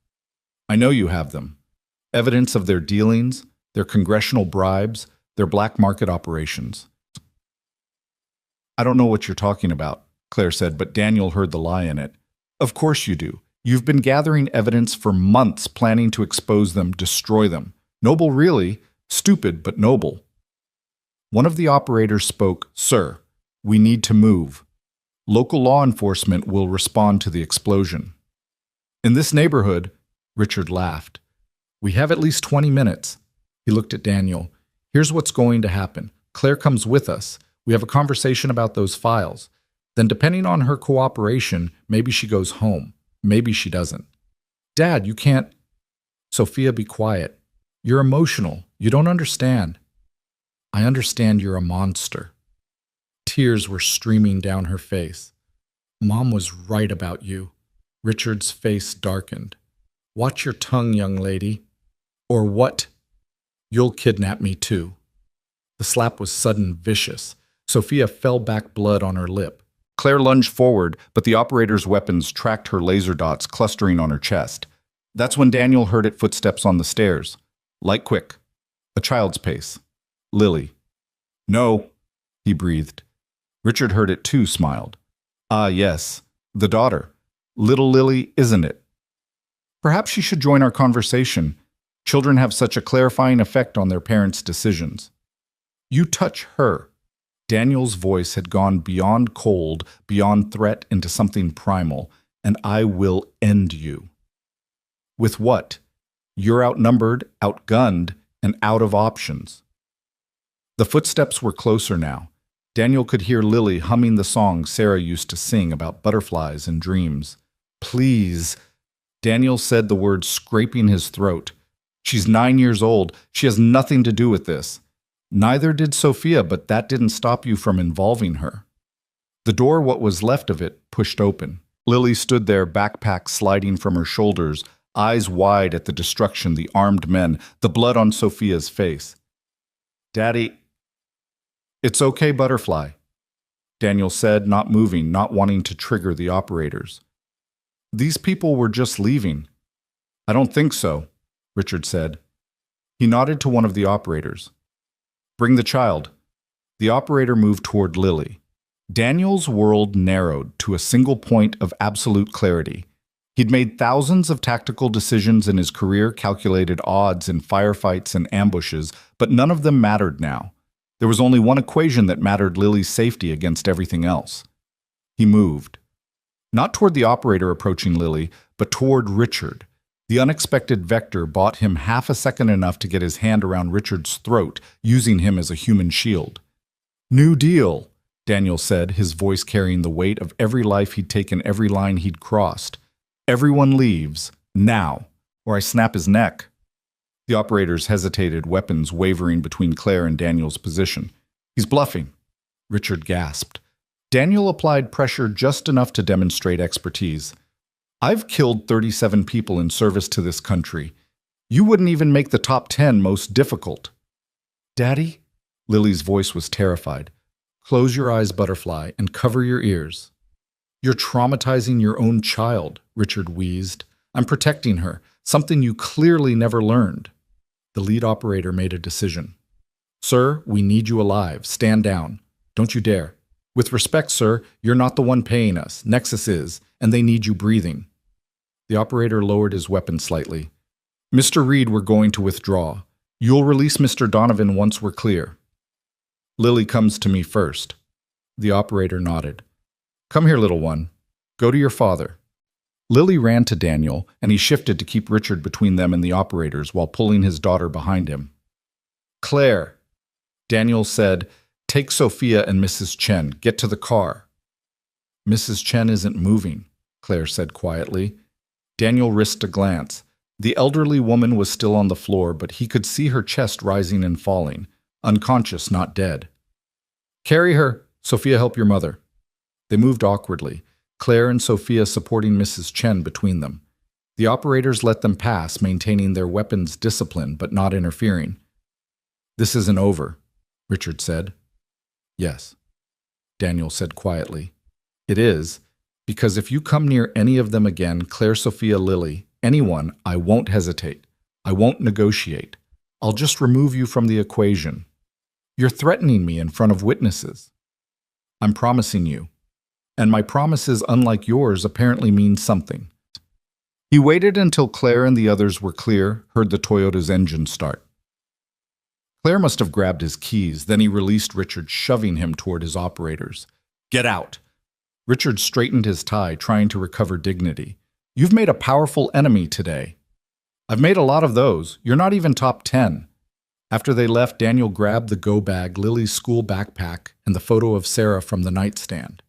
I know you have them. Evidence of their dealings, their congressional bribes, their black market operations." "I don't know what you're talking about," Claire said, but Daniel heard the lie in it. "Of course you do. You've been gathering evidence for months, planning to expose them, destroy them. Noble, really. Stupid, but noble." One of the operators spoke. "Sir, we need to move. Local law enforcement will respond to the explosion." "In this neighborhood," Richard laughed, "we have at least 20 minutes. He looked at Daniel. "Here's what's going to happen. Claire comes with us. We have a conversation about those files. Then, depending on her cooperation, maybe she goes home. Maybe she doesn't." "Dad, you can't—" "Sophia, be quiet. You're emotional. You don't understand." "I understand you're a monster." Tears were streaming down her face. "Mom was right about you." Richard's face darkened. "Watch your tongue, young lady. Or what? You'll kidnap me too." The slap was sudden, vicious. Sophia fell back, blood on her lip. Claire lunged forward, but the operator's weapons tracked her laser dots clustering on her chest. That's when Daniel heard it, footsteps on the stairs. Light quick. A child's pace. Lily. "No," he breathed. Richard heard it too, smiled. "Ah, yes. The daughter. Little Lily, isn't it? Perhaps she should join our conversation. Children have such a clarifying effect on their parents' decisions." "You touch her." Daniel's voice had gone beyond cold, beyond threat, into something primal. "And I will end you." "With what? You're outnumbered, outgunned, and out of options." The footsteps were closer now. Daniel could hear Lily humming the song Sarah used to sing about butterflies and dreams. "Please." Daniel said the word, scraping his throat. "She's 9 years old. She has nothing to do with this." "Neither did Sophia, but that didn't stop you from involving her." The door, what was left of it, pushed open. Lily stood there, backpack sliding from her shoulders, eyes wide at the destruction, the armed men, the blood on Sophia's face. "Daddy—" "It's okay, Butterfly," Daniel said, not moving, not wanting to trigger the operators. "These people were just leaving." "I don't think so," Richard said. He nodded to one of the operators. "Bring the child." The operator moved toward Lily. Daniel's world narrowed to a single point of absolute clarity. He'd made thousands of tactical decisions in his career, calculated odds in firefights and ambushes, but none of them mattered now. There was only one equation that mattered: Lily's safety against everything else. He moved. Not toward the operator approaching Lily, but toward Richard. The unexpected vector bought him half a second, enough to get his hand around Richard's throat, using him as a human shield. "New Deal," Daniel said, his voice carrying the weight of every life he'd taken, every line he'd crossed. "Everyone leaves, now, or I snap his neck." The operators hesitated, weapons wavering between Claire and Daniel's position. "He's bluffing," Richard gasped. Daniel applied pressure just enough to demonstrate expertise. "I've killed 37 people in service to this country. You wouldn't even make the top 10 most difficult." "Daddy?" Lily's voice was terrified. "Close your eyes, Butterfly, and cover your ears." "You're traumatizing your own child," Richard wheezed. "I'm protecting her, something you clearly never learned." The lead operator made a decision. "Sir, we need you alive. Stand down. Don't you dare. With respect, sir, you're not the one paying us. Nexus is, and they need you breathing." The operator lowered his weapon slightly. "Mr. Reed, we're going to withdraw. You'll release Mr. Donovan once we're clear." "Lily comes to me first." The operator nodded. Come here, little one. Go to your father. Lily ran to Daniel, and he shifted to keep Richard between them and the operators while pulling his daughter behind him. Claire, Daniel said, take Sophia and Mrs. Chen. Get to the car. Mrs. Chen isn't moving, Claire said quietly. Daniel risked a glance. The elderly woman was still on the floor, but he could see her chest rising and falling, unconscious, not dead. Carry her. Sophia, help your mother. They moved awkwardly, Claire and Sophia supporting Mrs. Chen between them. The operators let them pass, maintaining their weapons discipline but not interfering. This isn't over, Richard said. Yes, Daniel said quietly. It is, because if you come near any of them again, Claire, Sophia, Lily, anyone, I won't hesitate. I won't negotiate. I'll just remove you from the equation. You're threatening me in front of witnesses. I'm promising you. And my promises, unlike yours, apparently mean something. He waited until Claire and the others were clear, heard the Toyota's engine start. Claire must have grabbed his keys, then he released Richard, shoving him toward his operators. Get out! Richard straightened his tie, trying to recover dignity. You've made a powerful enemy today. I've made a lot of those. You're not even top 10. After they left, Daniel grabbed the go bag, Lily's school backpack, and the photo of Sarah from the nightstand.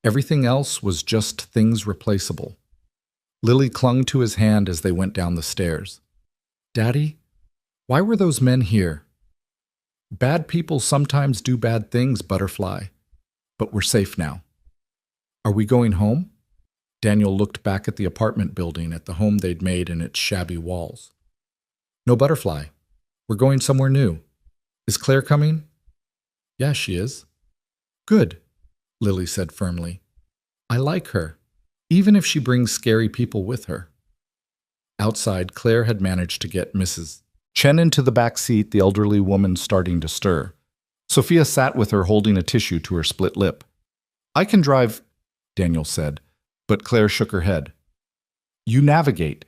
Everything else was just things replaceable. Lily clung to his hand as they went down the stairs. Daddy, why were those men here? Bad people sometimes do bad things, Butterfly. But we're safe now. Are we going home? Daniel looked back at the apartment building, at the home they'd made and its shabby walls. No, Butterfly. We're going somewhere new. Is Claire coming? Yeah, she is. Good, Lily said firmly. I like her, even if she brings scary people with her. Outside, Claire had managed to get Mrs. Chen into the back seat, the elderly woman starting to stir. Sophia sat with her, holding a tissue to her split lip. I can drive, Daniel said, but Claire shook her head. You navigate.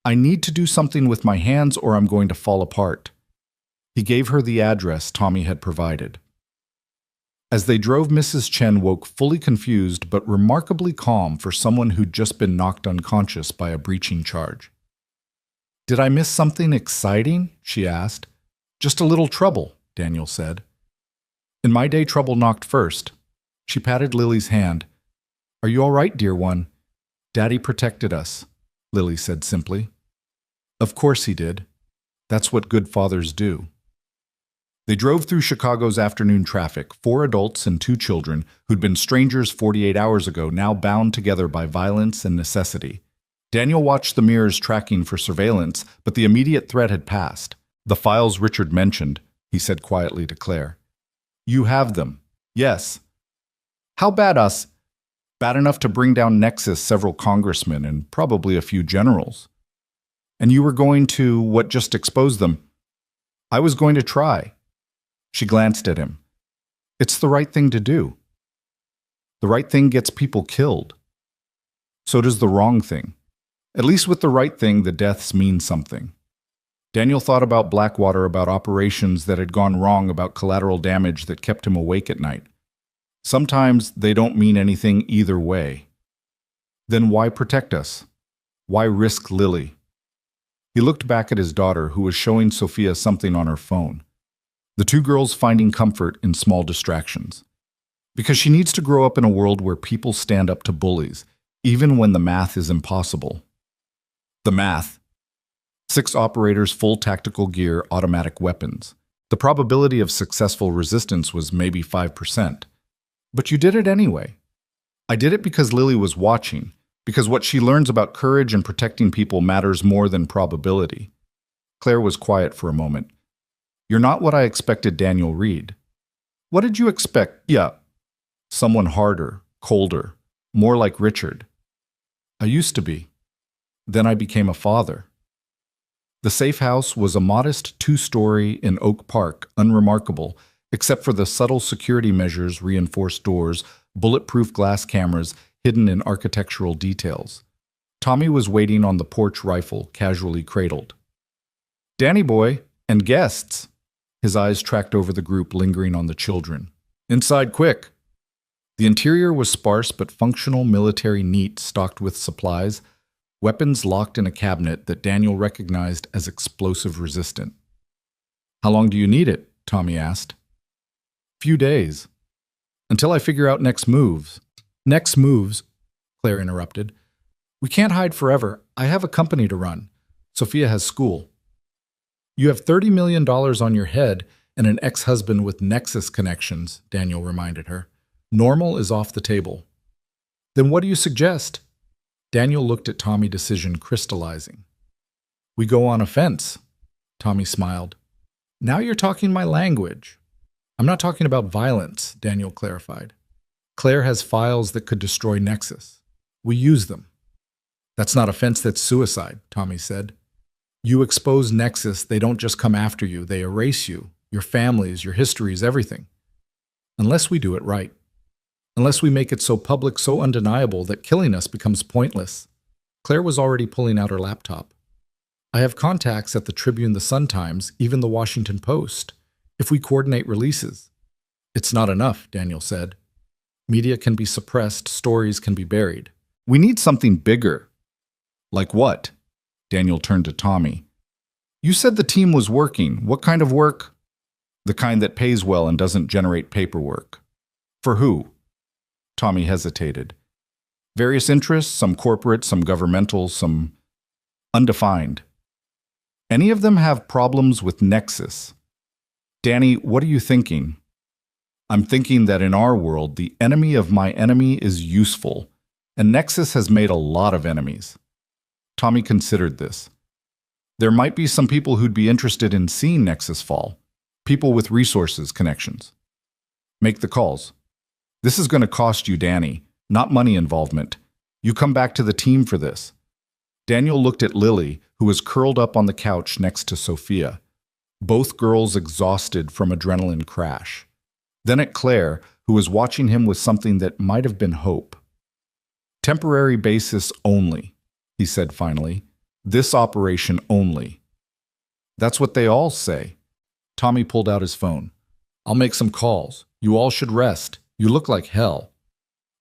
I need to do something with my hands or I'm going to fall apart. He gave her the address Tommy had provided. As they drove, Mrs. Chen woke fully confused but remarkably calm for someone who'd just been knocked unconscious by a breaching charge. Did I miss something exciting? She asked. Just a little trouble, Daniel said. In my day, trouble knocked first. She patted Lily's hand. Are you all right, dear one? Daddy protected us, Lily said simply. Of course he did. That's what good fathers do. They drove through Chicago's afternoon traffic, 4 adults and 2 children who'd been strangers 48 hours ago, now bound together by violence and necessity. Daniel watched the mirrors tracking for surveillance, but the immediate threat had passed. The files Richard mentioned, he said quietly to Claire. You have them. Yes. How bad us? Bad enough to bring down Nexus several congressmen and probably a few generals. And you were going to, what just exposed them? I was going to try. She glanced at him. It's the right thing to do. The right thing gets people killed. So does the wrong thing. At least with the right thing, the deaths mean something. Daniel thought about Blackwater, about operations that had gone wrong, about collateral damage that kept him awake at night. Sometimes they don't mean anything either way. Then why protect us? Why risk Lily? He looked back at his daughter, who was showing Sophia something on her phone. The 2 girls finding comfort in small distractions. Because she needs to grow up in a world where people stand up to bullies, even when the math is impossible. The math. 6 operators, full tactical gear, automatic weapons. The probability of successful resistance was maybe 5%. But you did it anyway. I did it because Lily was watching, because what she learns about courage and protecting people matters more than probability. Claire was quiet for a moment. You're not what I expected, Daniel Reed. What did you expect? Yeah. Someone harder, colder, more like Richard. I used to be. Then I became a father. The safe house was a modest 2-story in Oak Park, unremarkable, except for the subtle security measures, reinforced doors, bulletproof glass cameras hidden in architectural details. Tommy was waiting on the porch, rifle casually cradled. Danny boy, and guests. His eyes tracked over the group, lingering on the children. Inside quick. The interior was sparse but functional, military neat, stocked with supplies, weapons locked in a cabinet that Daniel recognized as explosive resistant. "How long do you need it?" Tommy asked. "Few days. Until I figure out next moves." "Next moves," Claire interrupted. "We can't hide forever. I have a company to run. Sophia has school." "You have $30 million on your head and an ex-husband with Nexus connections," Daniel reminded her. "Normal is off the table." "Then what do you suggest?" Daniel looked at Tommy, decision crystallizing. "We go on offense." Tommy smiled. "Now you're talking my language." "I'm not talking about violence," Daniel clarified. "Claire has files that could destroy Nexus. We use them." "That's not offense, that's suicide," Tommy said. "You expose Nexus, they don't just come after you, they erase you, your families, your histories, everything. Unless we do it right. Unless we make it so public, so undeniable that killing us becomes pointless." Claire was already pulling out her laptop. "I have contacts at the Tribune, the Sun-Times, even the Washington Post. If we coordinate releases." "It's not enough," Daniel said. "Media can be suppressed, stories can be buried. We need something bigger." "Like what?" Daniel turned to Tommy. "You said the team was working. What kind of work?" "The kind that pays well and doesn't generate paperwork." "For who?" Tommy hesitated. "Various interests, some corporate, some governmental, some undefined. Any of them have problems with Nexus." "Danny, what are you thinking?" "I'm thinking that in our world, the enemy of my enemy is useful, and Nexus has made a lot of enemies." Tommy considered this. "There might be some people who'd be interested in seeing Nexus fall. People with resources, connections." "Make the calls." "This is going to cost you, Danny, not money involvement. You come back to the team for this." Daniel looked at Lily, who was curled up on the couch next to Sophia, both girls exhausted from adrenaline crash. Then at Claire, who was watching him with something that might have been hope. "Temporary basis only," he said finally. "This operation only." "That's what they all say." Tommy pulled out his phone. "I'll make some calls. You all should rest. You look like hell."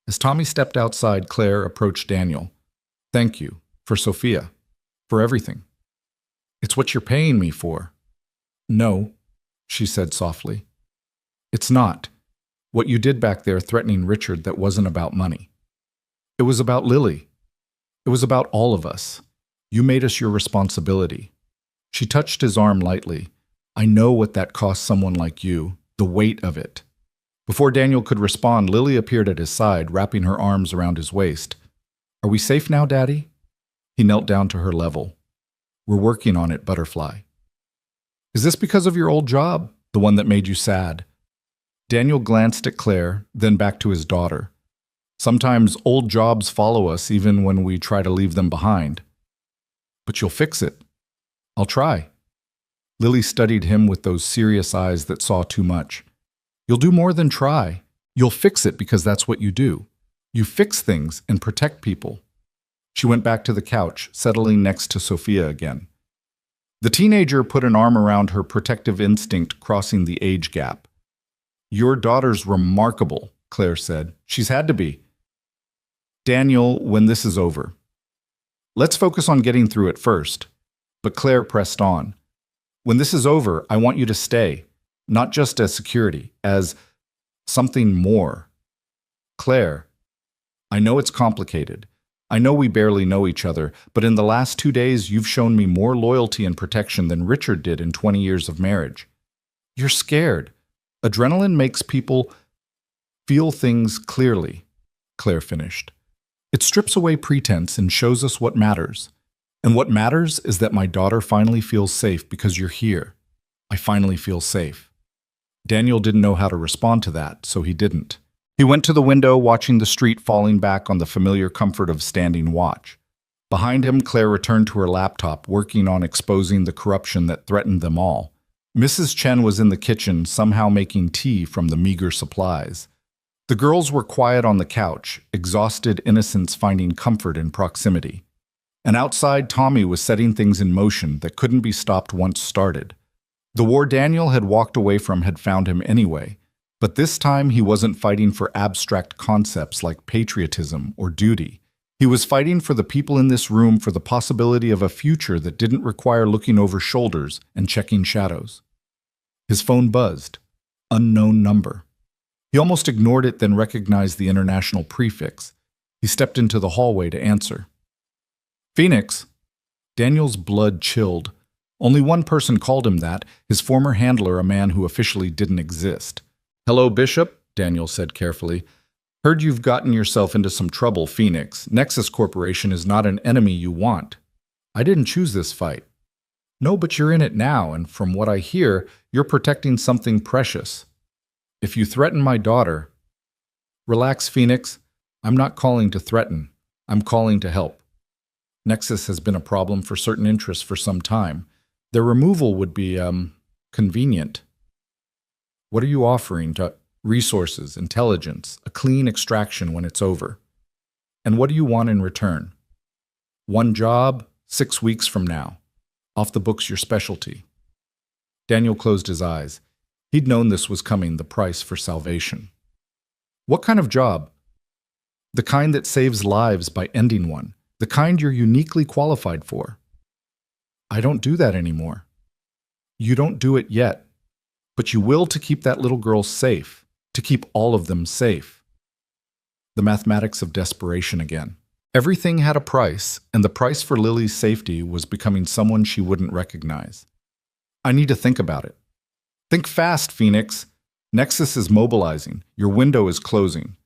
As Tommy stepped outside, Claire approached Daniel. "Thank you. For Sophia. For everything." "It's what you're paying me for." "No," she said softly. "It's not. What you did back there threatening Richard, that wasn't about money. It was about Lily. It was about all of us. You made us your responsibility." She touched his arm lightly. "I know what that costs someone like you, the weight of it." Before Daniel could respond, Lily appeared at his side, wrapping her arms around his waist. "Are we safe now, Daddy?" He knelt down to her level. "We're working on it, Butterfly." "Is this because of your old job, the one that made you sad?" Daniel glanced at Claire, then back to his daughter. "Sometimes old jobs follow us even when we try to leave them behind." "But you'll fix it." "I'll try." Lily studied him with those serious eyes that saw too much. "You'll do more than try. You'll fix it because that's what you do. You fix things and protect people." She went back to the couch, settling next to Sophia again. The teenager put an arm around her, protective instinct crossing the age gap. "Your daughter's remarkable," Claire said. "She's had to be." "Daniel, when this is over. Let's focus on getting through it first." But Claire pressed on. "When this is over, I want you to stay. Not just as security, as something more." "Claire, I know it's complicated. I know we barely know each other, but in the last 2 days you've shown me more loyalty and protection than Richard did in 20 years of marriage. You're scared. Adrenaline makes people feel things clearly," Claire finished. "It strips away pretense and shows us what matters. And what matters is that my daughter finally feels safe because you're here. I finally feel safe." Daniel didn't know how to respond to that, so he didn't. He went to the window, watching the street falling back on the familiar comfort of standing watch. Behind him, Claire returned to her laptop, working on exposing the corruption that threatened them all. Mrs. Chen was in the kitchen, somehow making tea from the meager supplies. The girls were quiet on the couch, exhausted innocents finding comfort in proximity. And outside, Tommy was setting things in motion that couldn't be stopped once started. The war Daniel had walked away from had found him anyway, But this time he wasn't fighting for abstract concepts like patriotism or duty. He was fighting for the people in this room, for the possibility of a future that didn't require looking over shoulders and checking shadows. His phone buzzed. Unknown number. He almost ignored it, then recognized the international prefix. He stepped into the hallway to answer. Phoenix. Daniel's blood chilled. Only one person called him that, his former handler, a man who officially didn't exist. Hello, Bishop, Daniel said carefully. Heard you've gotten yourself into some trouble, Phoenix. Nexus Corporation is not an enemy you want. I didn't choose this fight. No, but you're in it now, and from what I hear, you're protecting something precious. If you threaten my daughter... Relax, Phoenix. I'm not calling to threaten. I'm calling to help. Nexus has been a problem for certain interests for some time. Their removal would be, convenient. What are you offering to resources, intelligence, a clean extraction when it's over? And what do you want in return? One job, 6 weeks from now. Off the books your specialty. Daniel closed his eyes. He'd known this was coming, the price for salvation. What kind of job? The kind that saves lives by ending one. The kind you're uniquely qualified for. I don't do that anymore. You don't do it yet. But you will to keep that little girl safe. To keep all of them safe. The mathematics of desperation again. Everything had a price, and the price for Lily's safety was becoming someone she wouldn't recognize. I need to think about it. Think fast, Phoenix. Nexus is mobilizing. Your window is closing.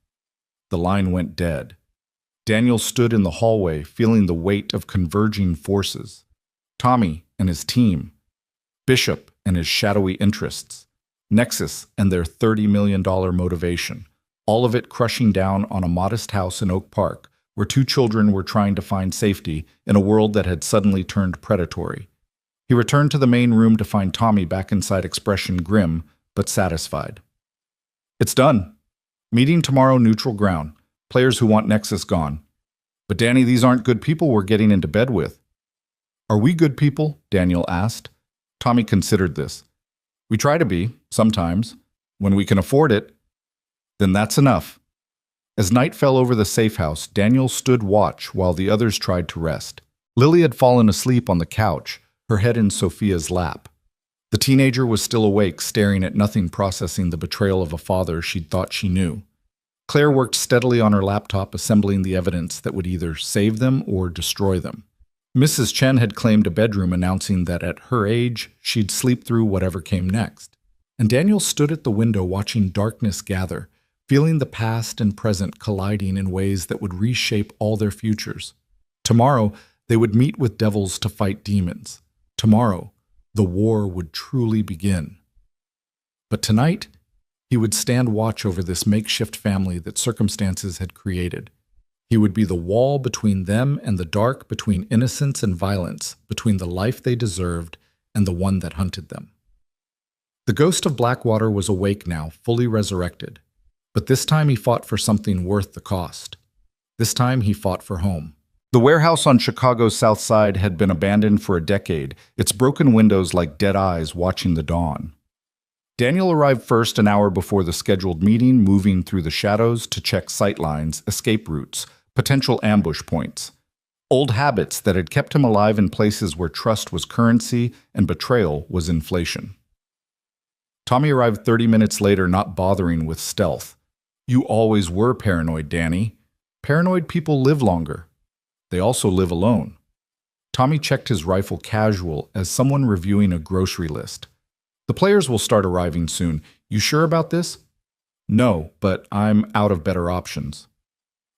The line went dead. Daniel stood in the hallway, feeling the weight of converging forces. Tommy and his team. Bishop and his shadowy interests. Nexus and their $30 million motivation. All of it crushing down on a modest house in Oak Park, where 2 children were trying to find safety in a world that had suddenly turned predatory. He returned to the main room to find Tommy back inside, expression grim but satisfied. It's done. Meeting tomorrow, neutral ground. Players who want Nexus gone. But Danny, these aren't good people we're getting into bed with. Are we good people? Daniel asked. Tommy considered this. We try to be, sometimes. When we can afford it, then that's enough. As night fell over the safe house, Daniel stood watch while the others tried to rest. Lily had fallen asleep on the couch, her head in Sophia's lap. The teenager was still awake, staring at nothing, processing the betrayal of a father she'd thought she knew. Claire worked steadily on her laptop, assembling the evidence that would either save them or destroy them. Mrs. Chen had claimed a bedroom, announcing that at her age, she'd sleep through whatever came next. And Daniel stood at the window watching darkness gather, feeling the past and present colliding in ways that would reshape all their futures. Tomorrow, they would meet with devils to fight demons. Tomorrow, the war would truly begin. But tonight, he would stand watch over this makeshift family that circumstances had created. He would be the wall between them and the dark, between innocence and violence, between the life they deserved and the one that hunted them. The ghost of Blackwater was awake now, fully resurrected. But this time he fought for something worth the cost. This time he fought for home. The warehouse on Chicago's South Side had been abandoned for a decade, its broken windows like dead eyes watching the dawn. Daniel arrived first an hour before the scheduled meeting, moving through the shadows to check sightlines, escape routes, potential ambush points. Old habits that had kept him alive in places where trust was currency and betrayal was inflation. Tommy arrived 30 minutes later, not bothering with stealth. You always were paranoid, Danny. Paranoid people live longer. They also live alone. Tommy checked his rifle casual as someone reviewing a grocery list. The players will start arriving soon. You sure about this? No, but I'm out of better options.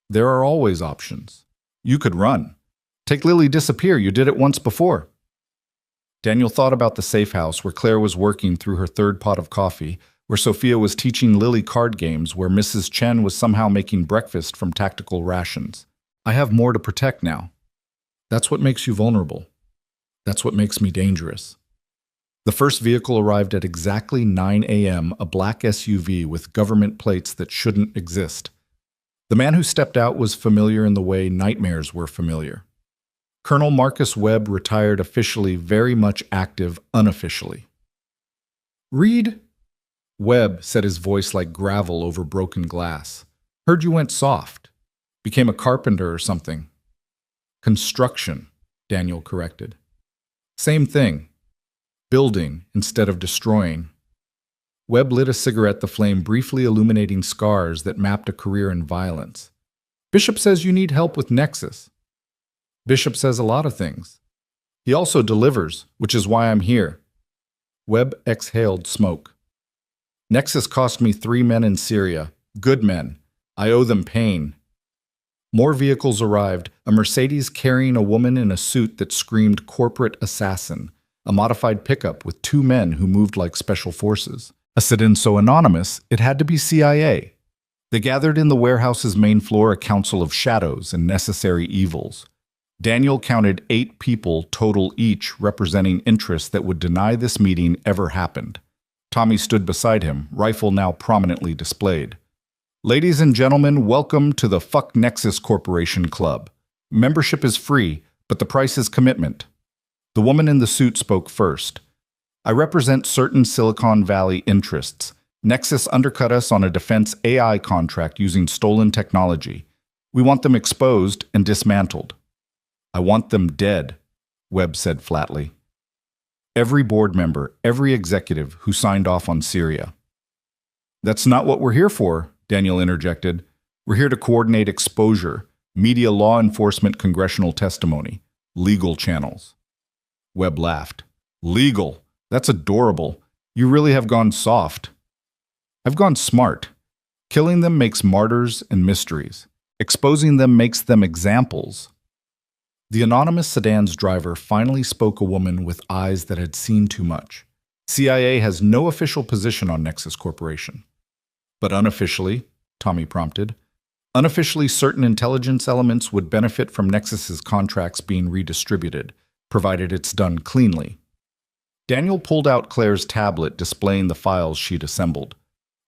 There are always options. You could run. Take Lily disappear. You did it once before. Daniel thought about the safe house where Claire was working through her 3rd pot of coffee, where Sophia was teaching Lily card games, where Mrs. Chen was somehow making breakfast from tactical rations. I have more to protect now. That's what makes you vulnerable. That's what makes me dangerous. The first vehicle arrived at exactly 9 a.m., a black SUV with government plates that shouldn't exist. The man who stepped out was familiar in the way nightmares were familiar. Colonel Marcus Webb retired officially, very much active unofficially. Reed, Webb said, his voice like gravel over broken glass. Heard you went soft. Became a carpenter or something. Construction, Daniel corrected. Same thing. Building instead of destroying. Webb lit a cigarette, the flame briefly illuminating scars that mapped a career in violence. Bishop says you need help with Nexus. Bishop says a lot of things. He also delivers, which is why I'm here. Webb exhaled smoke. Nexus cost me 3 men in Syria. Good men. I owe them pain. More vehicles arrived, a Mercedes carrying a woman in a suit that screamed corporate assassin, a modified pickup with 2 men who moved like special forces. A sit-in so anonymous, it had to be CIA. They gathered in the warehouse's main floor, a council of shadows and necessary evils. Daniel counted 8 people total, each representing interests that would deny this meeting ever happened. Tommy stood beside him, rifle now prominently displayed. Ladies and gentlemen, welcome to the Fuck Nexus Corporation Club. Membership is free, but the price is commitment. The woman in the suit spoke first. I represent certain Silicon Valley interests. Nexus undercut us on a defense AI contract using stolen technology. We want them exposed and dismantled. I want them dead, Webb said flatly. Every board member, every executive who signed off on Syria. That's not what we're here for, Daniel interjected. We're here to coordinate exposure, media, law enforcement, congressional testimony, legal channels. Webb laughed. Legal? That's adorable. You really have gone soft. I've gone smart. Killing them makes martyrs and mysteries. Exposing them makes them examples. The anonymous sedan's driver finally spoke, a woman with eyes that had seen too much. CIA has no official position on Nexus Corporation. But unofficially, Tommy prompted, unofficially certain intelligence elements would benefit from Nexus's contracts being redistributed, provided it's done cleanly. Daniel pulled out Claire's tablet displaying the files she'd assembled.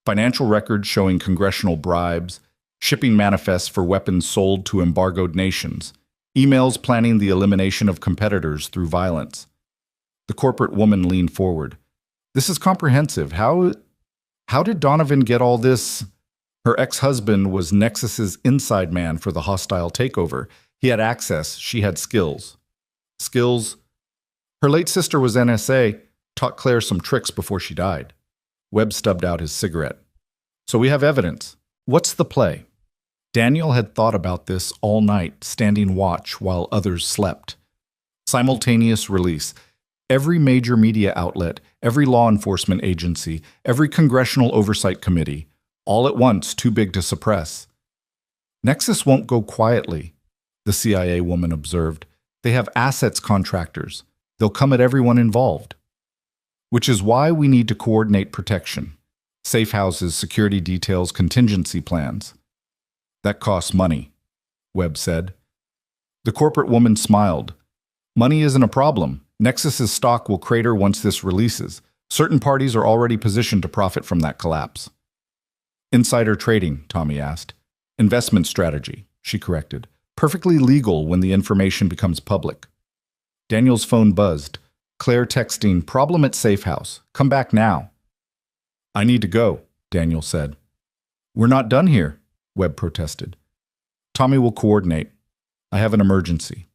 Financial records showing congressional bribes, shipping manifests for weapons sold to embargoed nations, emails planning the elimination of competitors through violence. The corporate woman leaned forward. This is comprehensive. How did Donovan get all this? Her ex-husband was Nexus's inside man for the hostile takeover. He had access. She had skills. Skills? Her late sister was NSA, taught Claire some tricks before she died. Webb stubbed out his cigarette. So we have evidence. What's the play? Daniel had thought about this all night, standing watch while others slept. Simultaneous release. Every major media outlet, every law enforcement agency, every congressional oversight committee, all at once, too big to suppress. Nexus won't go quietly, the CIA woman observed. They have assets contractors. They'll come at everyone involved. Which is why we need to coordinate protection. Safe houses, security details, contingency plans. That costs money, Webb said. The corporate woman smiled. Money isn't a problem. Nexus's stock will crater once this releases. Certain parties are already positioned to profit from that collapse. Insider trading, Tommy asked. Investment strategy, she corrected. Perfectly legal when the information becomes public. Daniel's phone buzzed. Claire texting, problem at safe house. Come back now. I need to go, Daniel said. We're not done here, Webb protested. Tommy will coordinate. I have an emergency.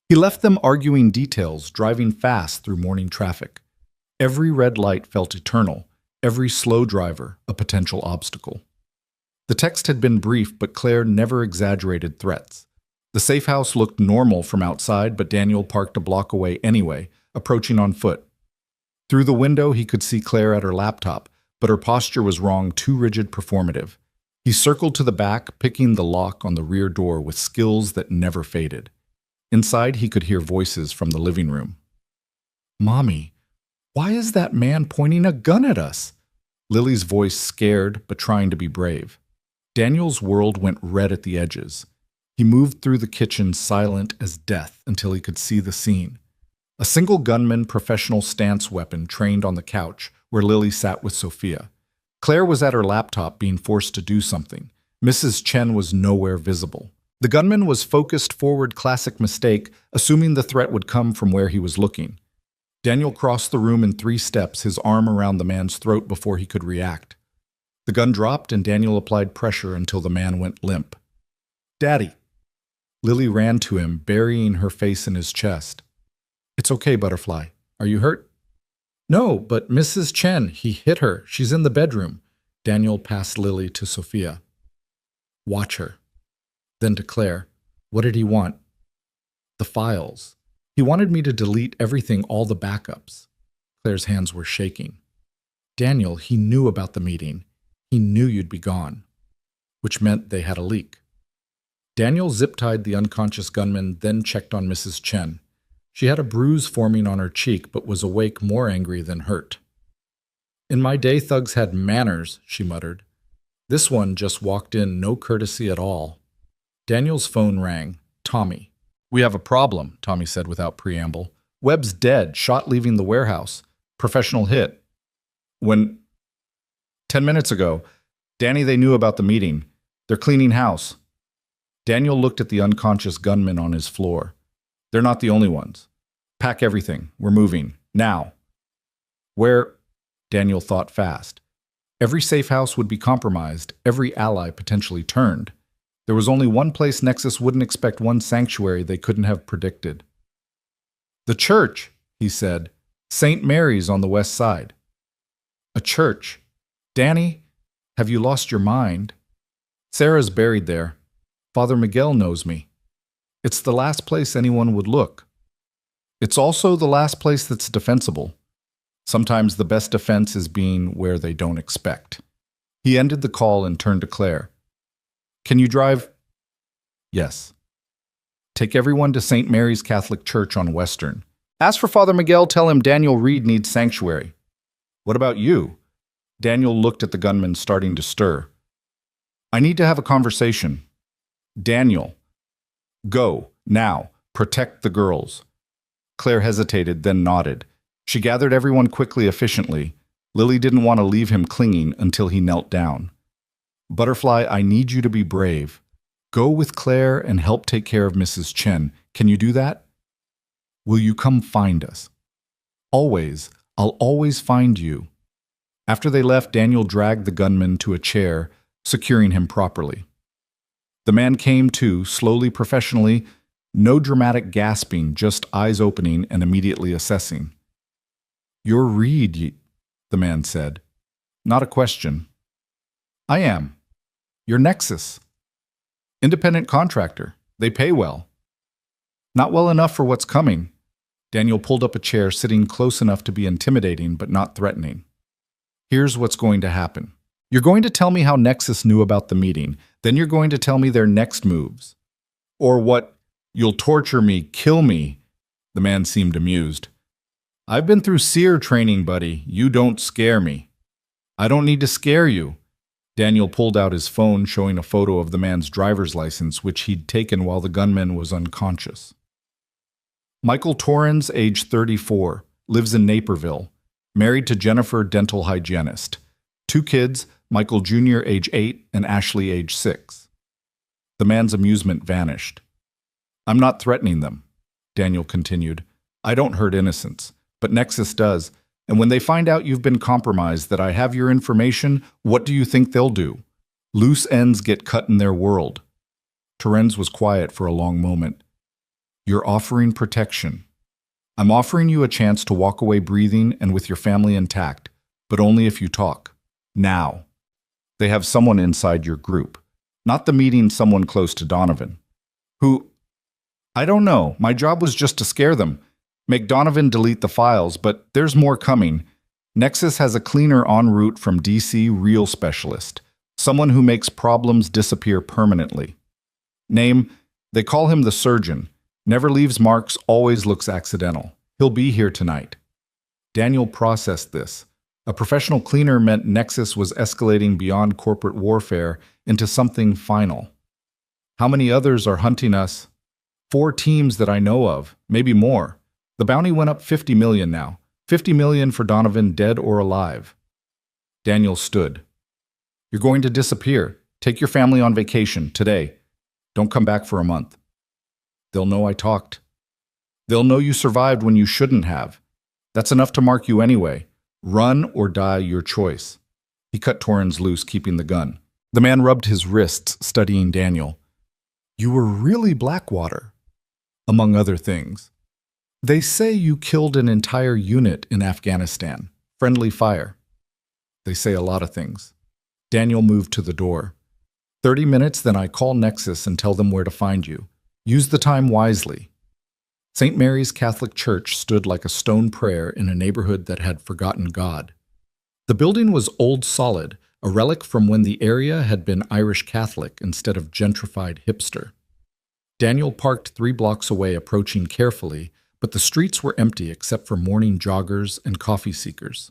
He left them arguing details, driving fast through morning traffic. Every red light felt eternal, every slow driver a potential obstacle. The text had been brief, but Claire never exaggerated threats. The safe house looked normal from outside, but Daniel parked a block away anyway, approaching on foot. Through the window, he could see Claire at her laptop, but her posture was wrong, too rigid, performative. He circled to the back, picking the lock on the rear door with skills that never faded. Inside, he could hear voices from the living room. Mommy, why is that man pointing a gun at us? Lily's voice, scared but trying to be brave. Daniel's world went red at the edges. He moved through the kitchen, silent as death, until he could see the scene. A single gunman professional stance weapon trained on the couch where Lily sat with Sophia. Claire was at her laptop being forced to do something. Mrs. Chen was nowhere visible. The gunman was focused forward, classic mistake, assuming the threat would come from where he was looking. Daniel crossed the room in 3 steps, his arm around the man's throat before he could react. The gun dropped and Daniel applied pressure until the man went limp. "Daddy!" Lily ran to him, burying her face in his chest. "It's okay, Butterfly. Are you hurt?" "No, but Mrs. Chen, he hit her. She's in the bedroom." Daniel passed Lily to Sophia. "Watch her." Then to Claire. "What did he want?" "The files. He wanted me to delete everything, all the backups." Claire's hands were shaking. "Daniel, he knew about the meeting. He knew you'd be gone." Which meant they had a leak. Daniel zip-tied the unconscious gunman, then checked on Mrs. Chen. She had a bruise forming on her cheek, but was awake, more angry than hurt. "In my day, thugs had manners," she muttered. This one just walked in, no courtesy at all. Daniel's phone rang. Tommy. "We have a problem," Tommy said without preamble. "Webb's dead, shot leaving the warehouse. Professional hit." "When?" 10 minutes ago. Danny, they knew about the meeting. They're cleaning house." Daniel looked at the unconscious gunman on his floor. "They're not the only ones. Pack everything. We're moving. Now." "Where?" Daniel thought fast. Every safe house would be compromised, every ally potentially turned. There was only one place Nexus wouldn't expect, one sanctuary they couldn't have predicted. "The church," he said. "St. Mary's on the west side." "A church? Danny, have you lost your mind?" "Sarah's buried there. Father Miguel knows me. It's the last place anyone would look. It's also the last place that's defensible. Sometimes the best defense is being where they don't expect." He ended the call and turned to Claire. "Can you drive?" "Yes." "Take everyone to St. Mary's Catholic Church on Western. Ask for Father Miguel, tell him Daniel Reed needs sanctuary." "What about you?" Daniel looked at the gunman, starting to stir. "I need to have a conversation." "Daniel, go, now, protect the girls." Claire hesitated, then nodded. She gathered everyone quickly, efficiently. Lily didn't want to leave him clinging until he knelt down. "Butterfly, I need you to be brave. Go with Claire and help take care of Mrs. Chen. Can you do that? Will you come find us?" "Always. I'll always find you." After they left, Daniel dragged the gunman to a chair, securing him properly. The man came to, slowly, professionally, no dramatic gasping, just eyes opening and immediately assessing. "You're Reed," the man said. Not a question. "I am. You're Nexus. Independent contractor. They pay well." "Not well enough for what's coming." Daniel pulled up a chair, sitting close enough to be intimidating but not threatening. "Here's what's going to happen. You're going to tell me how Nexus knew about the meeting. Then you're going to tell me their next moves. Or what? You'll torture me, kill me." The man seemed amused. "I've been through SEER training, buddy. You don't scare me." "I don't need to scare you." Daniel pulled out his phone, showing a photo of the man's driver's license, which he'd taken while the gunman was unconscious. Michael Torrens, age 34, lives in Naperville, married to Jennifer, dental hygienist. 2 kids, Michael Jr., age 8, and Ashley, age 6. The man's amusement vanished. "I'm not threatening them," Daniel continued. "I don't hurt innocents, but Nexus does. And when they find out you've been compromised, that I have your information, what do you think they'll do? Loose ends get cut in their world." Torrens was quiet for a long moment. "You're offering protection. I'm offering you a chance to walk away breathing and with your family intact, but only if you talk. Now." They have someone inside your group. Not the meeting, someone close to Donovan. "Who?" "I don't know. My job was just to scare them. Make Donovan delete the files, but there's more coming. Nexus has a cleaner en route from DC, real specialist. Someone who makes problems disappear permanently. Name, they call him the Surgeon. Never leaves marks, always looks accidental. He'll be here tonight." Daniel processed this. A professional cleaner meant Nexus was escalating beyond corporate warfare into something final. "How many others are hunting us?" 4 teams that I know of, maybe more. The bounty went up 50 million now. 50 million for Donovan, dead or alive. Daniel stood. "You're going to disappear. Take your family on vacation, today. Don't come back for a month. They'll know I talked. They'll know you survived when you shouldn't have. That's enough to mark you anyway. Run or die, your choice. He cut Torrens loose, keeping the gun. The man rubbed his wrists, studying Daniel. You were really Blackwater, among other things. They say you killed an entire unit in Afghanistan. Friendly fire. They say a lot of things. Daniel moved to the door. 30 minutes, then I call Nexus and tell them where to find you. Use the time wisely. St. Mary's Catholic Church stood like a stone prayer in a neighborhood that had forgotten God. The building was old solid, a relic from when the area had been Irish Catholic instead of gentrified hipster. Daniel parked 3 blocks away, approaching carefully, but the streets were empty except for morning joggers and coffee seekers.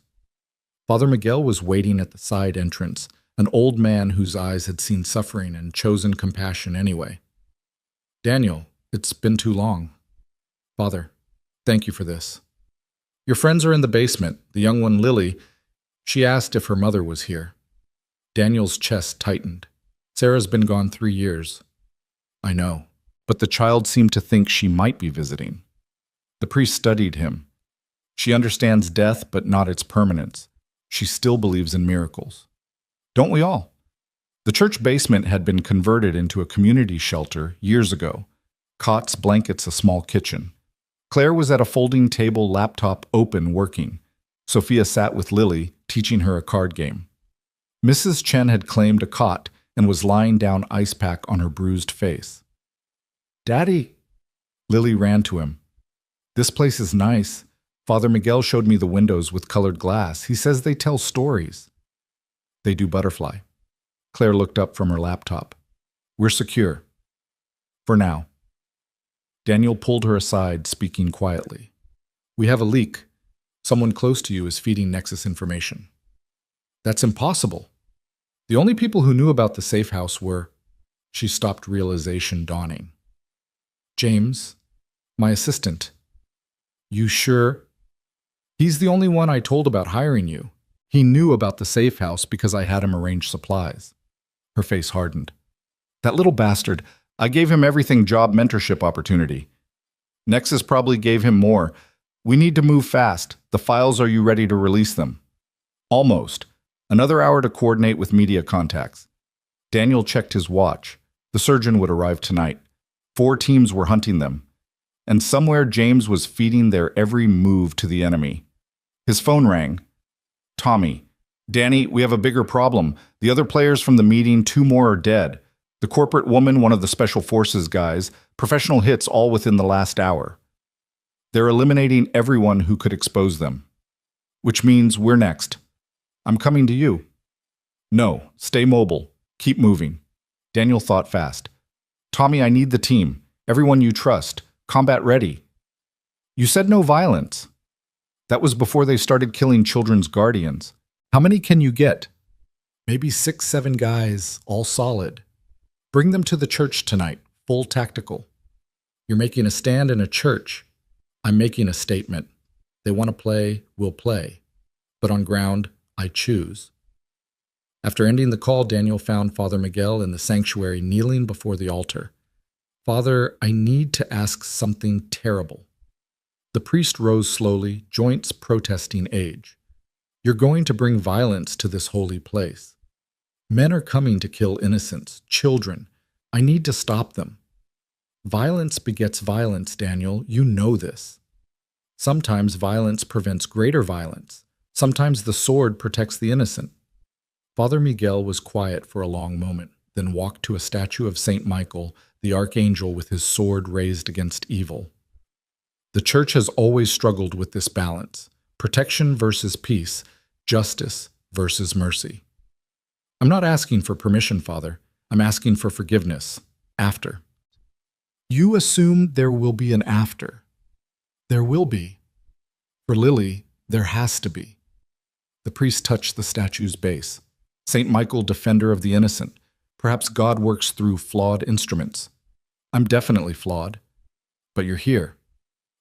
Father Miguel was waiting at the side entrance, an old man whose eyes had seen suffering and chosen compassion anyway. Daniel, it's been too long. Father, thank you for this. Your friends are in the basement. The young one, Lily, she asked if her mother was here. Daniel's chest tightened. Sarah's been gone 3 years. I know, but the child seemed to think she might be visiting. The priest studied him. She understands death, but not its permanence. She still believes in miracles. Don't we all? The church basement had been converted into a community shelter years ago. Cots, blankets, a small kitchen. Claire was at a folding table, laptop open, working. Sophia sat with Lily, teaching her a card game. Mrs. Chen had claimed a cot and was lying down ice pack on her bruised face. Daddy! Lily ran to him. This place is nice. Father Miguel showed me the windows with colored glass. He says they tell stories. They do, Butterfly. Claire looked up from her laptop. We're secure. For now. Daniel pulled her aside, speaking quietly. We have a leak. Someone close to you is feeding Nexus information. That's impossible. The only people who knew about the safe house were... She stopped, realization dawning. James, my assistant. You sure? He's the only one I told about hiring you. He knew about the safe house because I had him arrange supplies. Her face hardened. That little bastard. I gave him everything, job mentorship opportunity. Nexus probably gave him more. We need to move fast. The files, are you ready to release them? Almost. Another hour to coordinate with media contacts. Daniel checked his watch. The surgeon would arrive tonight. 4 teams were hunting them. And somewhere James was feeding their every move to the enemy. His phone rang. Tommy. Danny, we have a bigger problem. The other players from the meeting, 2 more are dead. The corporate woman, one of the special forces guys, professional hits all within the last hour. They're eliminating everyone who could expose them. Which means we're next. I'm coming to you. No, stay mobile. Keep moving. Daniel thought fast. Tommy, I need the team. Everyone you trust. Combat ready. You said no violence. That was before they started killing children's guardians. How many can you get? Maybe 6, 7 guys, all solid. Bring them to the church tonight, full tactical. You're making a stand in a church. I'm making a statement. They want to play, we'll play. But on ground, I choose. After ending the call, Daniel found Father Miguel in the sanctuary kneeling before the altar. Father, I need to ask something terrible. The priest rose slowly, joints protesting age. You're going to bring violence to this holy place. Men are coming to kill innocents, children. I need to stop them. Violence begets violence, Daniel. You know this. Sometimes violence prevents greater violence. Sometimes the sword protects the innocent. Father Miguel was quiet for a long moment, then walked to a statue of Saint Michael, the archangel with his sword raised against evil. The church has always struggled with this balance, protection versus peace, justice versus mercy. I'm not asking for permission, Father. I'm asking for forgiveness. After. You assume there will be an after. There will be. For Lily, there has to be. The priest touched the statue's base. Saint Michael, defender of the innocent. Perhaps God works through flawed instruments. I'm definitely flawed. But you're here,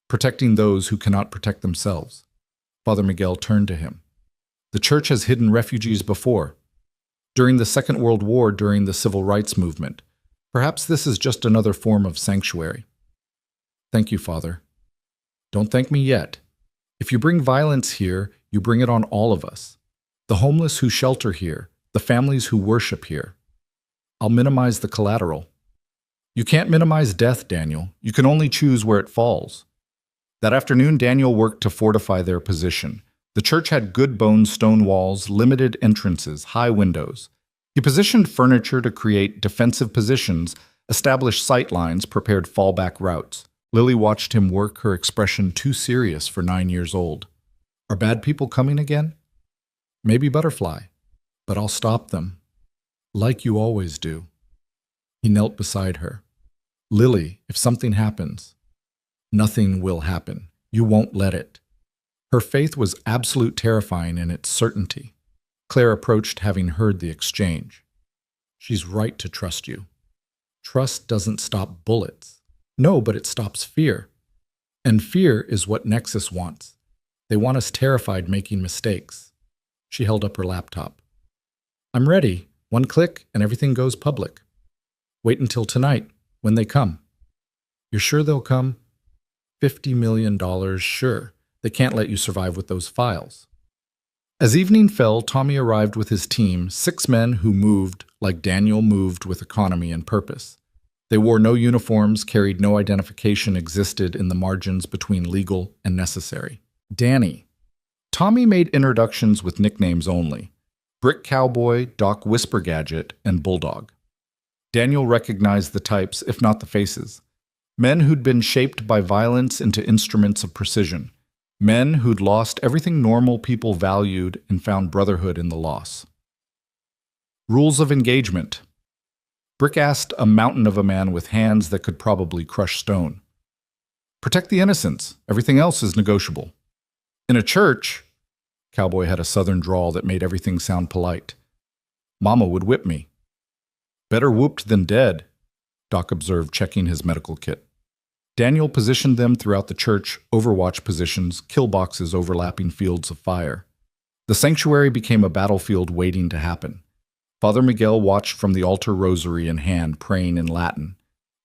protecting those who cannot protect themselves. Father Miguel turned to him. The church has hidden refugees before. During the Second World War, during the Civil Rights Movement. Perhaps this is just another form of sanctuary. Thank you, Father. Don't thank me yet. If you bring violence here, you bring it on all of us. The homeless who shelter here, the families who worship here. I'll minimize the collateral. You can't minimize death, Daniel. You can only choose where it falls. That afternoon, Daniel worked to fortify their position. The church had good bone stone walls, limited entrances, high windows. He positioned furniture to create defensive positions, established sight lines, prepared fallback routes. Lily watched him work, her expression too serious for 9 years old. Are bad people coming again? Maybe Butterfly, but I'll stop them. Like you always do. He knelt beside her. Lily, if something happens, nothing will happen. You won't let it. Her faith was absolute terrifying in its certainty. Claire approached, having heard the exchange. She's right to trust you. Trust doesn't stop bullets. No, but it stops fear. And fear is what Nexus wants. They want us terrified, making mistakes. She held up her laptop. I'm ready. 1 click and everything goes public. Wait until tonight, when they come. You're sure they'll come? $50 million, sure. They can't let you survive with those files. As evening fell, Tommy arrived with his team, 6 men who moved like Daniel moved with economy and purpose. They wore no uniforms, carried no identification, existed in the margins between legal and necessary. Danny. Tommy made introductions with nicknames only. Brick Cowboy, Doc Whisper Gadget, and Bulldog. Daniel recognized the types, if not the faces. Men who'd been shaped by violence into instruments of precision. Men who'd lost everything normal people valued and found brotherhood in the loss. Rules of engagement. Brick asked a mountain of a man with hands that could probably crush stone. Protect the innocents. Everything else is negotiable. In a church, Cowboy had a southern drawl that made everything sound polite. Mama would whip me. Better whooped than dead, Doc observed, checking his medical kit. Daniel positioned them throughout the church, overwatch positions, kill boxes overlapping fields of fire. The sanctuary became a battlefield waiting to happen. Father Miguel watched from the altar, rosary in hand, praying in Latin.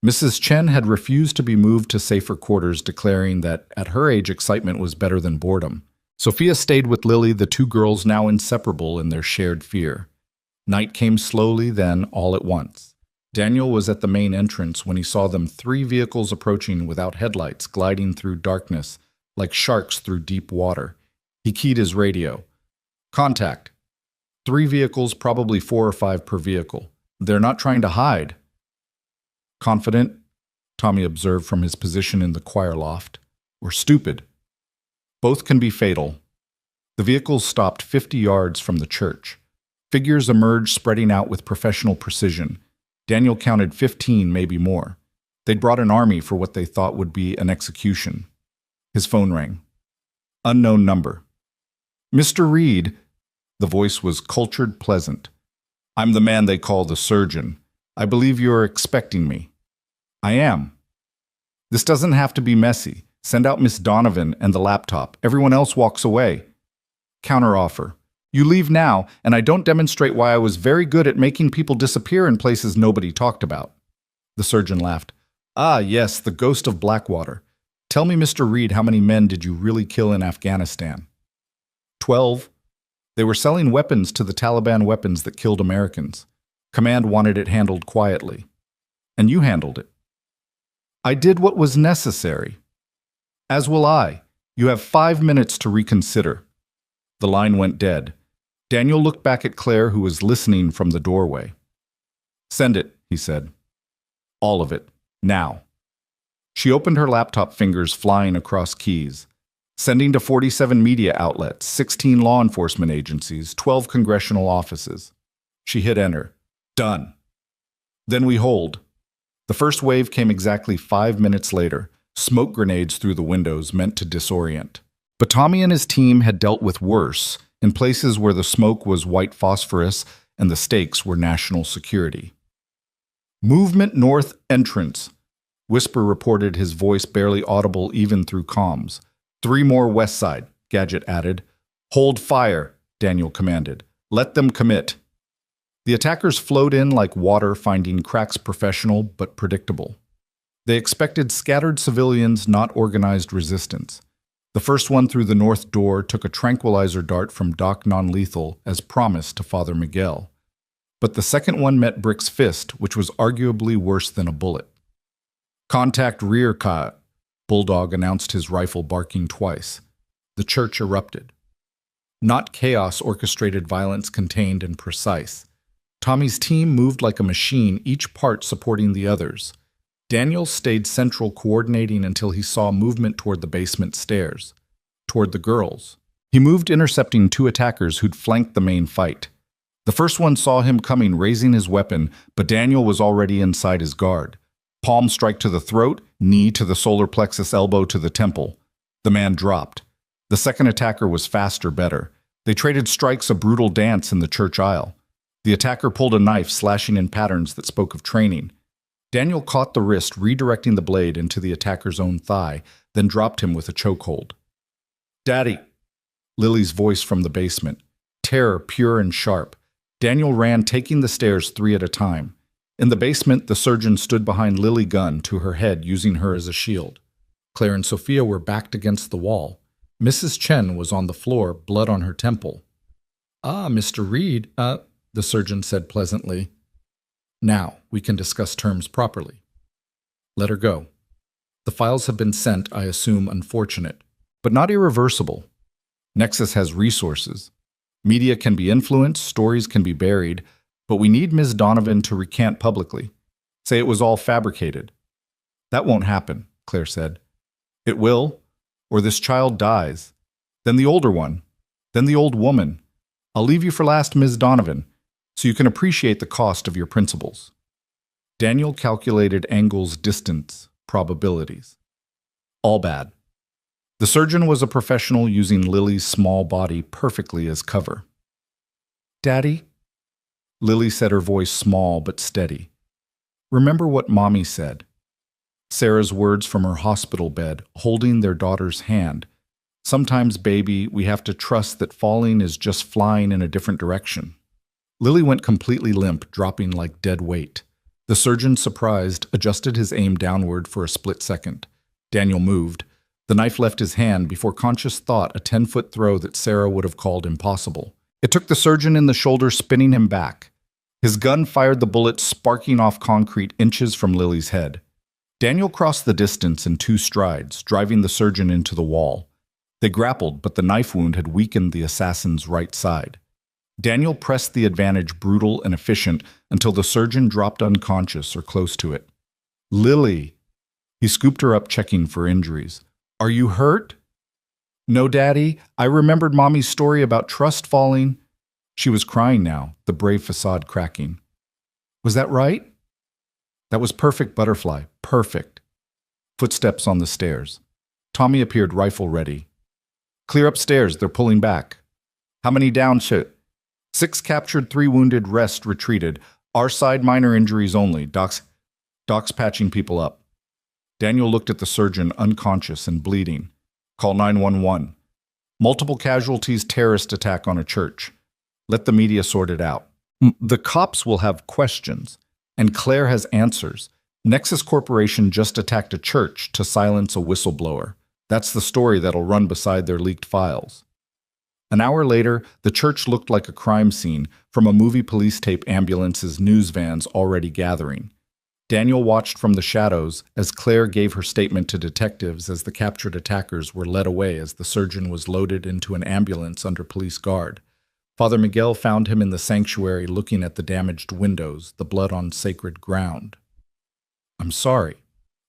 Mrs. Chen had refused to be moved to safer quarters, declaring that at her age excitement was better than boredom. Sophia stayed with Lily, the 2 girls now inseparable in their shared fear. Night came slowly, then all at once. Daniel was at the main entrance when he saw them, 3 vehicles approaching without headlights, gliding through darkness, like sharks through deep water. He keyed his radio. Contact. 3 vehicles, probably 4 or 5 per vehicle. They're not trying to hide. Confident, Tommy observed from his position in the choir loft. Or stupid. Both can be fatal. The vehicles stopped 50 yards from the church. Figures emerged, spreading out with professional precision. Daniel counted 15, maybe more. They'd brought an army for what they thought would be an execution. His phone rang. Unknown number. Mr. Reed. The voice was cultured, pleasant. I'm the man they call the surgeon. I believe you are expecting me. I am. This doesn't have to be messy. Send out Miss Donovan and the laptop. Everyone else walks away. Counteroffer. You leave now, and I don't demonstrate why I was very good at making people disappear in places nobody talked about. The surgeon laughed. Ah, yes, the ghost of Blackwater. Tell me, Mr. Reed, how many men did you really kill in Afghanistan? 12. They were selling weapons to the Taliban, weapons that killed Americans. Command wanted it handled quietly. And you handled it. I did what was necessary. As will I. You have 5 minutes to reconsider. The line went dead. Daniel looked back at Claire, who was listening from the doorway. Send it, he said. All of it. Now. She opened her laptop, fingers flying across keys. Sending to 47 media outlets, 16 law enforcement agencies, 12 congressional offices. She hit enter. Done. Then we hold. The first wave came exactly 5 minutes later. Smoke grenades through the windows meant to disorient. But Tommy and his team had dealt with worse, in places where the smoke was white phosphorus and the stakes were national security. Movement north entrance, Whisper reported, his voice barely audible even through comms. 3 more west side, Gadget added. Hold fire, Daniel commanded. Let them commit. The attackers flowed in like water, finding cracks professional but predictable. They expected scattered civilians, not organized resistance. The first one through the north door took a tranquilizer dart from Doc Non-Lethal as promised to Father Miguel. But the second one met Brick's fist, which was arguably worse than a bullet. "Contact rear cut," Bulldog announced, his rifle barking twice. The church erupted. Not chaos, orchestrated violence, contained and precise. Tommy's team moved like a machine, each part supporting the others. Daniel stayed central, coordinating until he saw movement toward the basement stairs, toward the girls. He moved, intercepting two attackers who'd flanked the main fight. The first one saw him coming, raising his weapon, but Daniel was already inside his guard. Palm strike to the throat, knee to the solar plexus, elbow to the temple. The man dropped. The second attacker was faster, better. They traded strikes, a brutal dance in the church aisle. The attacker pulled a knife, slashing in patterns that spoke of training. Daniel caught the wrist, redirecting the blade into the attacker's own thigh, then dropped him with a chokehold. "Daddy!" Lily's voice from the basement. Terror, pure and sharp. Daniel ran, taking the stairs 3 at a time. In the basement, the surgeon stood behind Lily, gun to her head, using her as a shield. Claire and Sophia were backed against the wall. Mrs. Chen was on the floor, blood on her temple. "Ah, Mr. Reed," the surgeon said pleasantly. "Now, we can discuss terms properly. Let her go. The files have been sent, I assume unfortunate, but not irreversible. Nexus has resources. Media can be influenced, stories can be buried, but we need Ms. Donovan to recant publicly. Say it was all fabricated." "That won't happen," Claire said. "It will, or this child dies. Then the older one. Then the old woman. I'll leave you for last, Ms. Donovan, so you can appreciate the cost of your principles." Daniel calculated angles, distance, probabilities. All bad. The surgeon was a professional, using Lily's small body perfectly as cover. "Daddy?" Lily said, her voice small but steady. "Remember what Mommy said." Sarah's words from her hospital bed, holding their daughter's hand. "Sometimes, baby, we have to trust that falling is just flying in a different direction." Lily went completely limp, dropping like dead weight. The surgeon, surprised, adjusted his aim downward for a split second. Daniel moved. The knife left his hand before conscious thought, a 10-foot throw that Sarah would have called impossible. It took the surgeon in the shoulder, spinning him back. His gun fired the bullet, sparking off concrete inches from Lily's head. Daniel crossed the distance in 2 strides, driving the surgeon into the wall. They grappled, but the knife wound had weakened the assassin's right side. Daniel pressed the advantage, brutal and efficient, until the surgeon dropped unconscious or close to it. "Lily!" He scooped her up, checking for injuries. "Are you hurt?" "No, Daddy. I remembered Mommy's story about trust falling." She was crying now, the brave facade cracking. "Was that right?" "That was perfect, Butterfly. Perfect." Footsteps on the stairs. Tommy appeared, rifle ready. "Clear upstairs. They're pulling back." "How many down, shit?" 6 captured, 3 wounded, rest retreated. Our side, minor injuries only. Doc's patching people up. Daniel looked at the surgeon, unconscious and bleeding. "Call 911. Multiple casualties, terrorist attack on a church. Let the media sort it out. The cops will have questions, and Claire has answers. Nexus Corporation just attacked a church to silence a whistleblower. That's the story that'll run beside their leaked files." An hour later, the church looked like a crime scene, from a movie police tape, ambulances, news vans already gathering. Daniel watched from the shadows as Claire gave her statement to detectives as the captured attackers were led away, as the surgeon was loaded into an ambulance under police guard. Father Miguel found him in the sanctuary, looking at the damaged windows, the blood on sacred ground. "I'm sorry,"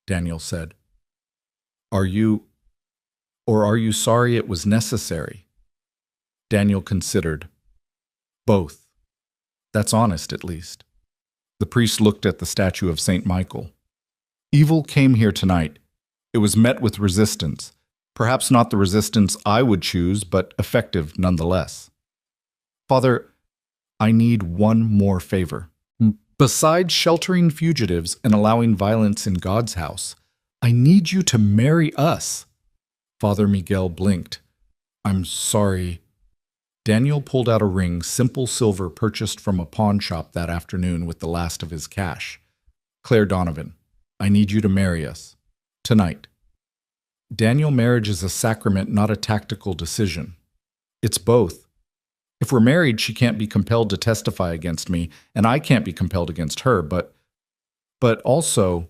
Daniel said. Are you sorry it was necessary?" Daniel considered. "Both. That's honest, at least." The priest looked at the statue of St. Michael. "Evil came here tonight. It was met with resistance. Perhaps not the resistance I would choose, but effective nonetheless. Father, I need one more favor. Besides sheltering fugitives and allowing violence in God's house, I need you to marry us." Father Miguel blinked. "I'm sorry." Daniel pulled out a ring, simple silver, purchased from a pawn shop that afternoon with the last of his cash. "Claire Donovan, I need you to marry us. Tonight." Daniel, marriage is a sacrament, not a tactical decision. It's both. If we're married, she can't be compelled to testify against me, and I can't be compelled against her, but also,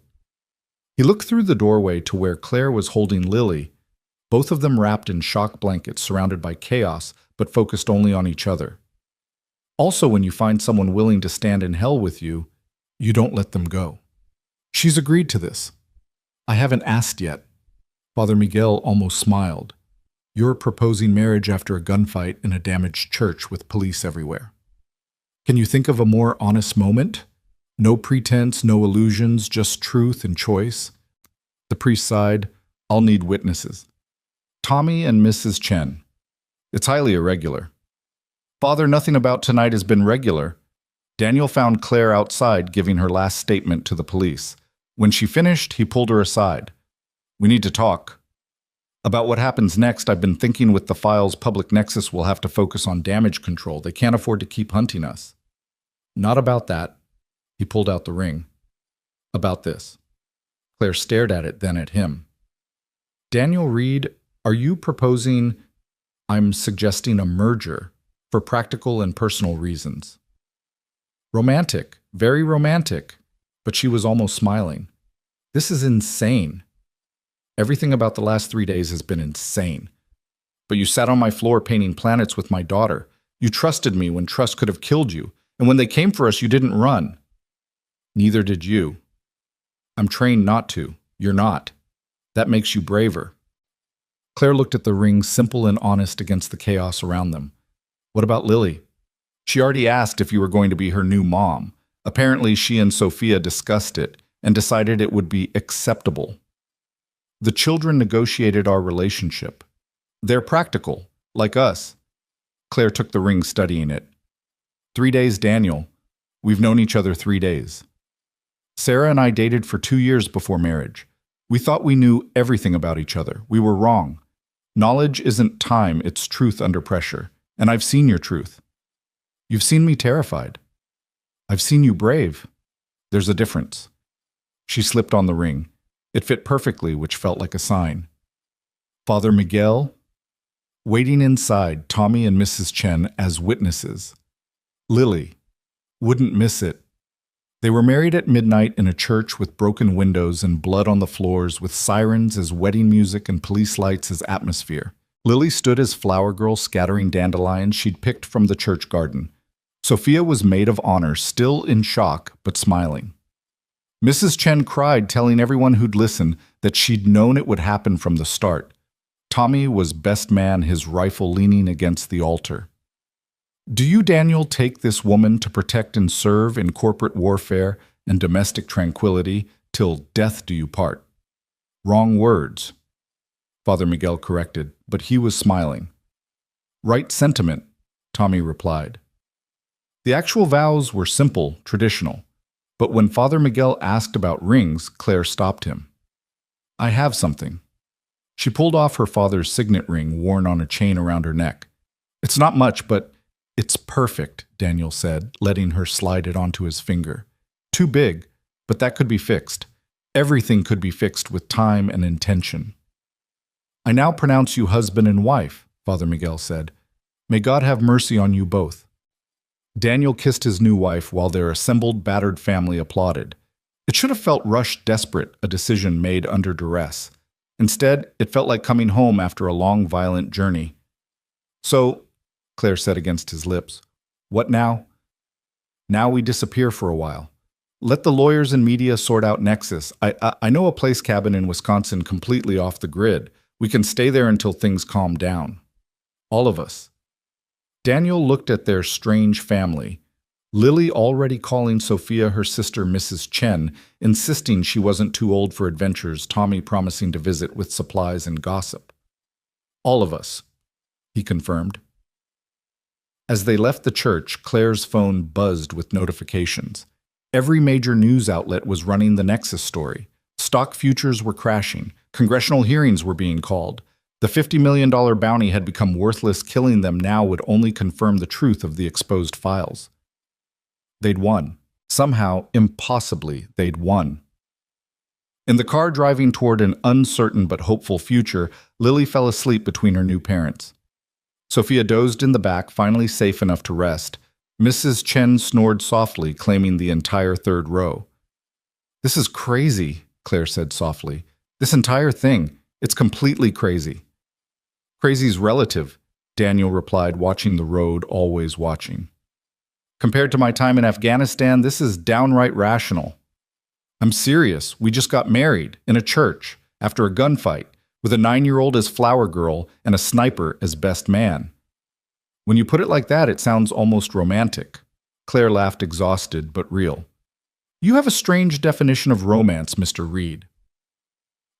he looked through the doorway to where Claire was holding Lily, both of them wrapped in shock blankets, surrounded by chaos, but focused only on each other. Also, when you find someone willing to stand in hell with you, you don't let them go. She's agreed to this. I haven't asked yet. Father Miguel almost smiled. You're proposing marriage after a gunfight in a damaged church with police everywhere. Can you think of a more honest moment? No pretense, no illusions, just truth and choice. The priest sighed. I'll need witnesses. Tommy and Mrs. Chen. It's highly irregular. Father, nothing about tonight has been regular. Daniel found Claire outside giving her last statement to the police. When she finished, he pulled her aside. We need to talk. About what happens next, I've been thinking with the files, Public Nexus will have to focus on damage control. They can't afford to keep hunting us. Not about that. He pulled out the ring. About this. Claire stared at it, then at him. Daniel Reed, are you proposing? I'm suggesting a merger for practical and personal reasons. Romantic, very romantic, but she was almost smiling. This is insane. Everything about the last 3 days has been insane. But you sat on my floor painting planets with my daughter. You trusted me when trust could have killed you. And when they came for us, you didn't run. Neither did you. I'm trained not to. You're not. That makes you braver. Claire looked at the ring, simple and honest against the chaos around them. What about Lily? She already asked if you were going to be her new mom. Apparently, she and Sophia discussed it and decided it would be acceptable. The children negotiated our relationship. They're practical, like us. Claire took the ring, studying it. 3 days, Daniel. We've known each other 3 days. Sarah and I dated for 2 years before marriage. We thought we knew everything about each other. We were wrong. Knowledge isn't time, it's truth under pressure. And I've seen your truth. You've seen me terrified. I've seen you brave. There's a difference. She slipped on the ring. It fit perfectly, which felt like a sign. Father Miguel, waiting inside, Tommy and Mrs. Chen as witnesses. Lily, wouldn't miss it. They were married at midnight in a church with broken windows and blood on the floors, with sirens as wedding music and police lights as atmosphere. Lily stood as flower girl scattering dandelions she'd picked from the church garden. Sophia was maid of honor, still in shock, but smiling. Mrs. Chen cried, telling everyone who'd listen that she'd known it would happen from the start. Tommy was best man, his rifle leaning against the altar. Do you, Daniel, take this woman to protect and serve in corporate warfare and domestic tranquility till death do you part? Wrong words. Father Miguel corrected, but he was smiling. Right sentiment, Tommy replied. The actual vows were simple, traditional, but when Father Miguel asked about rings, Claire stopped him. I have something. She pulled off her father's signet ring worn on a chain around her neck. It's not much, but it's perfect, Daniel said, letting her slide it onto his finger. Too big, but that could be fixed. Everything could be fixed with time and intention. I now pronounce you husband and wife, Father Miguel said. May God have mercy on you both. Daniel kissed his new wife while their assembled, battered family applauded. It should have felt rushed, desperate, a decision made under duress. Instead, it felt like coming home after a long, violent journey. So, Claire said against his lips, what now? Now we disappear for a while. Let the lawyers and media sort out Nexus. I know a place cabin in Wisconsin completely off the grid. We can stay there until things calm down. All of us. Daniel looked at their strange family. Lily already calling Sophia her sister Mrs. Chen, insisting she wasn't too old for adventures, Tommy promising to visit with supplies and gossip. All of us, he confirmed. As they left the church, Claire's phone buzzed with notifications. Every major news outlet was running the Nexus story. Stock futures were crashing. Congressional hearings were being called. The $50 million bounty had become worthless. Killing them now would only confirm the truth of the exposed files. They'd won. Somehow, impossibly, they'd won. In the car driving toward an uncertain but hopeful future, Lily fell asleep between her new parents. Sophia dozed in the back, finally safe enough to rest. Mrs. Chen snored softly, claiming the entire third row. "This is crazy," Claire said softly. "This entire thing. It's completely crazy." "Crazy's relative," Daniel replied, watching the road, always watching. "Compared to my time in Afghanistan, this is downright rational. I'm serious. We just got married, in a church, after a gunfight, with a 9-year-old as flower girl and a sniper as best man. When you put it like that, it sounds almost romantic." Claire laughed, exhausted but real. "You have a strange definition of romance, Mr. Reed."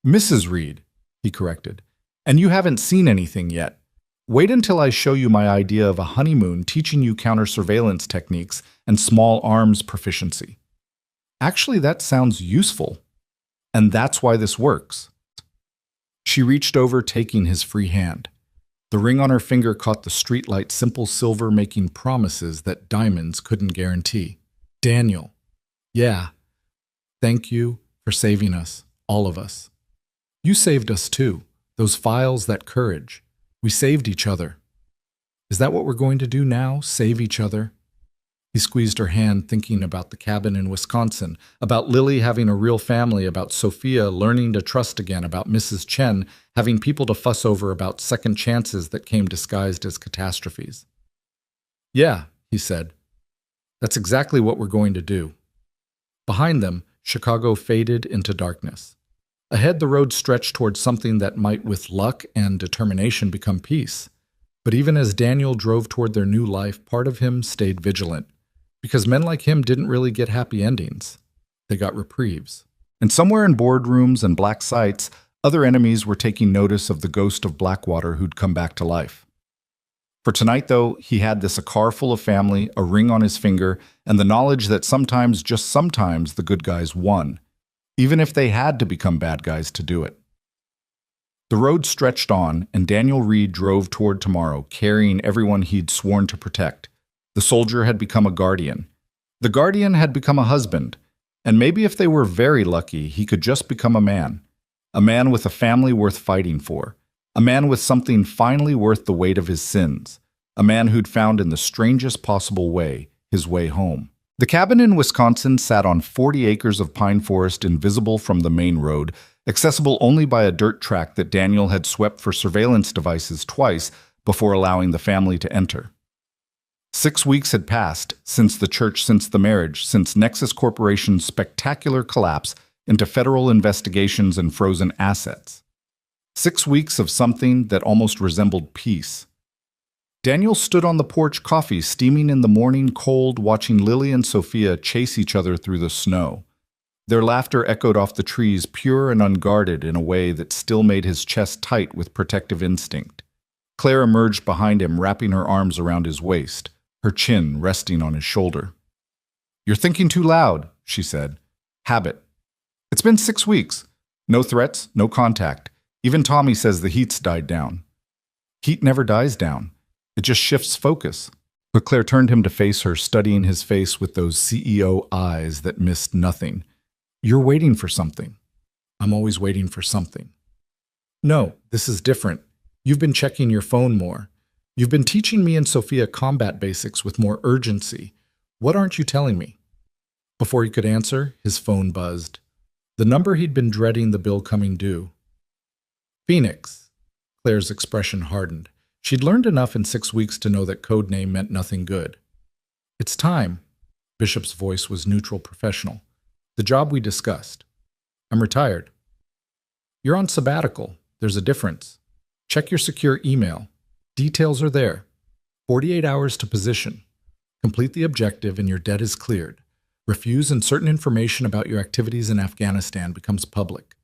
"Mrs. Reed," he corrected. "And you haven't seen anything yet. Wait until I show you my idea of a honeymoon teaching you counter-surveillance techniques and small arms proficiency. Actually, that sounds useful. And that's why this works." She reached over, taking his free hand. The ring on her finger caught the streetlight simple silver, making promises that diamonds couldn't guarantee. "Daniel. Yeah. Thank you for saving us, all of us. You saved us too. Those files, that courage. We saved each other. Is that what we're going to do now? Save each other?" He squeezed her hand, thinking about the cabin in Wisconsin, about Lily having a real family, about Sophia learning to trust again, about Mrs. Chen having people to fuss over, about second chances that came disguised as catastrophes. "Yeah," he said. "That's exactly what we're going to do." Behind them, Chicago faded into darkness. Ahead, the road stretched towards something that might, with luck and determination, become peace. But even as Daniel drove toward their new life, part of him stayed vigilant. Because men like him didn't really get happy endings. They got reprieves. And somewhere in boardrooms and black sites, other enemies were taking notice of the ghost of Blackwater who'd come back to life. For tonight, though, he had a car full of family, a ring on his finger, and the knowledge that sometimes, just sometimes, the good guys won, even if they had to become bad guys to do it. The road stretched on, and Daniel Reed drove toward tomorrow, carrying everyone he'd sworn to protect. The soldier had become a guardian. The guardian had become a husband. And maybe if they were very lucky, he could just become a man with a family worth fighting for, a man with something finally worth the weight of his sins, a man who'd found in the strangest possible way his way home. The cabin in Wisconsin sat on 40 acres of pine forest, invisible from the main road, accessible only by a dirt track that Daniel had swept for surveillance devices twice before allowing the family to enter. 6 weeks had passed since the church, since the marriage, since Nexus Corporation's spectacular collapse into federal investigations and frozen assets. 6 weeks of something that almost resembled peace. Daniel stood on the porch, coffee steaming in the morning cold, watching Lily and Sophia chase each other through the snow. Their laughter echoed off the trees, pure and unguarded in a way that still made his chest tight with protective instinct. Claire emerged behind him, wrapping her arms around his waist, her chin resting on his shoulder. "You're thinking too loud," she said. "Habit. It's been 6 weeks. No threats, no contact. Even Tommy says the heat's died down." "Heat never dies down. It just shifts focus." But Claire turned him to face her, studying his face with those CEO eyes that missed nothing. "You're waiting for something." "I'm always waiting for something." "No, this is different. You've been checking your phone more. You've been teaching me and Sophia combat basics with more urgency. What aren't you telling me?" Before he could answer, his phone buzzed. The number he'd been dreading, the bill coming due. "Phoenix." Claire's expression hardened. She'd learned enough in 6 weeks to know that code name meant nothing good. "It's time." Bishop's voice was neutral, professional. "The job we discussed. I'm retired." "You're on sabbatical. There's a difference. Check your secure email. Details are there. 48 hours to position. Complete the objective and your debt is cleared. Refuse and certain information about your activities in Afghanistan becomes public.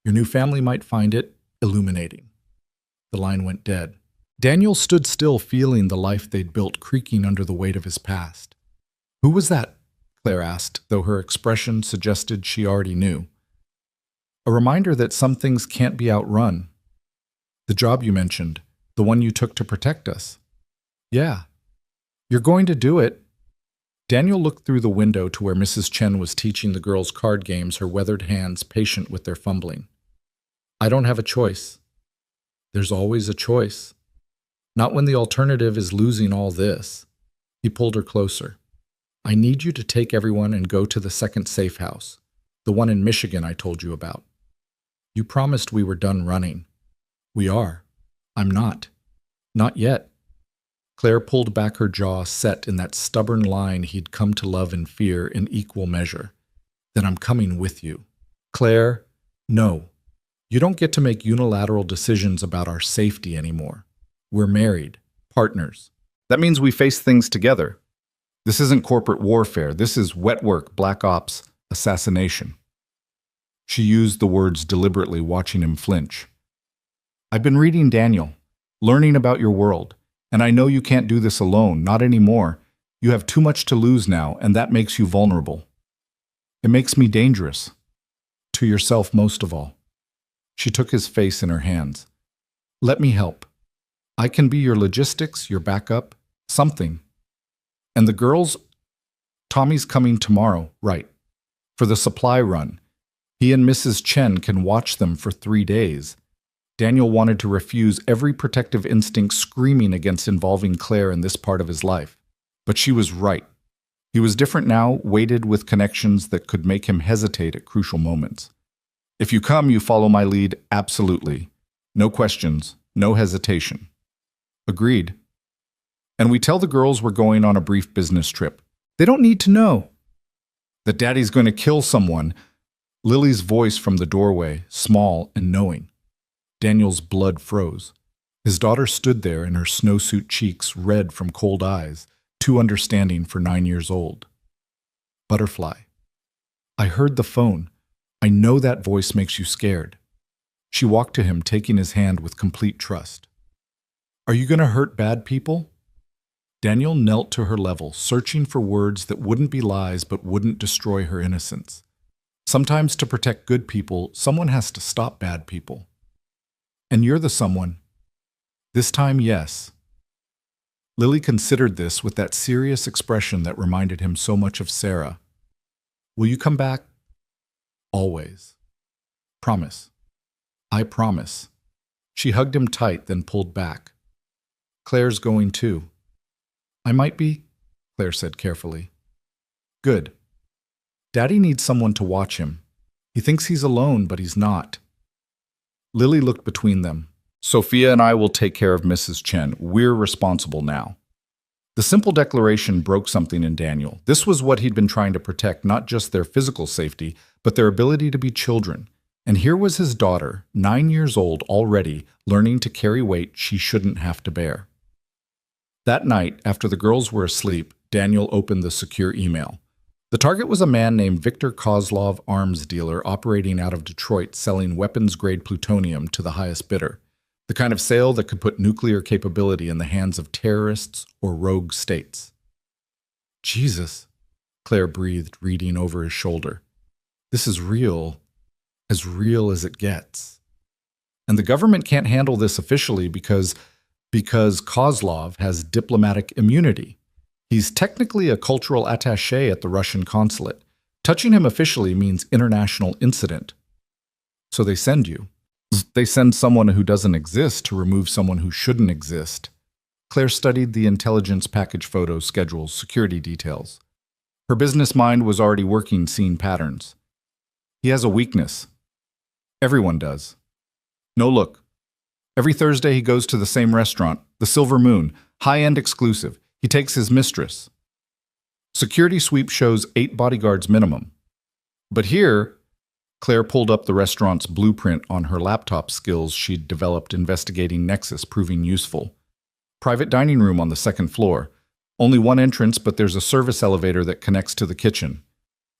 Your new family might find it illuminating." The line went dead. Daniel stood still, feeling the life they'd built creaking under the weight of his past. "Who was that?" Claire asked, though her expression suggested she already knew. "A reminder that some things can't be outrun." "The job you mentioned. The one you took to protect us." "Yeah." "You're going to do it." Daniel looked through the window to where Mrs. Chen was teaching the girls card games, her weathered hands patient with their fumbling. I don't have a choice. There's always a choice. Not when the alternative is losing all this. He pulled her closer. I need you to take everyone and go to the second safe house, the one in Michigan I told you about. You promised we were done running. We are. I'm not. Not yet. Claire pulled back her jaw, set in that stubborn line he'd come to love and fear in equal measure. Then I'm coming with you. Claire, no. You don't get to make unilateral decisions about our safety anymore. We're married, partners. That means we face things together. This isn't corporate warfare. This is wet work, black ops, assassination. She used the words deliberately, watching him flinch. I've been reading Daniel, learning about your world, and I know you can't do this alone, not anymore. You have too much to lose now, and that makes you vulnerable. It makes me dangerous. To yourself most of all. She took his face in her hands. Let me help. I can be your logistics, your backup, something. And the girls, Tommy's coming tomorrow, right, for the supply run. He and Mrs. Chen can watch them for 3 days. Daniel wanted to refuse every protective instinct screaming against involving Claire in this part of his life. But she was right. He was different now, weighted with connections that could make him hesitate at crucial moments. If you come, you follow my lead, absolutely. No questions, no hesitation. Agreed. And we tell the girls we're going on a brief business trip. They don't need to know that Daddy's going to kill someone. Lily's voice from the doorway, small and knowing. Daniel's blood froze. His daughter stood there in her snowsuit cheeks, red from cold eyes, too understanding for 9 years old. Butterfly. I heard the phone. I know that voice makes you scared. She walked to him, taking his hand with complete trust. Are you going to hurt bad people? Daniel knelt to her level, searching for words that wouldn't be lies but wouldn't destroy her innocence. Sometimes to protect good people, someone has to stop bad people. And you're the someone. This time, yes. Lily considered this with that serious expression that reminded him so much of Sarah. Will you come back? Always. Promise. I promise. She hugged him tight, then pulled back. Claire's going too. I might be, Claire said carefully. Good. Daddy needs someone to watch him. He thinks he's alone, but he's not. Lily looked between them. Sophia and I will take care of Mrs. Chen. We're responsible now. The simple declaration broke something in Daniel. This was what he'd been trying to protect, not just their physical safety, but their ability to be children. And here was his daughter, 9 years old already, learning to carry weight she shouldn't have to bear. That night, after the girls were asleep, Daniel opened the secure email. The target was a man named Victor Kozlov, arms dealer operating out of Detroit, selling weapons-grade plutonium to the highest bidder, the kind of sale that could put nuclear capability in the hands of terrorists or rogue states. Jesus, Claire breathed, reading over his shoulder. This is real as it gets. And the government can't handle this officially because Kozlov has diplomatic immunity. He's technically a cultural attaché at the Russian consulate. Touching him officially means international incident. So they send you. They send someone who doesn't exist to remove someone who shouldn't exist. Claire studied the intelligence package photos, schedules, security details. Her business mind was already working, seeing patterns. He has a weakness. Everyone does. No, look. Every Thursday he goes to the same restaurant, the Silver Moon, high-end exclusive. He takes his mistress. Security sweep shows 8 bodyguards minimum. But here, Claire pulled up the restaurant's blueprint on her laptop skills she'd developed investigating Nexus, proving useful. Private dining room on the 2nd floor. Only one entrance, but there's a service elevator that connects to the kitchen.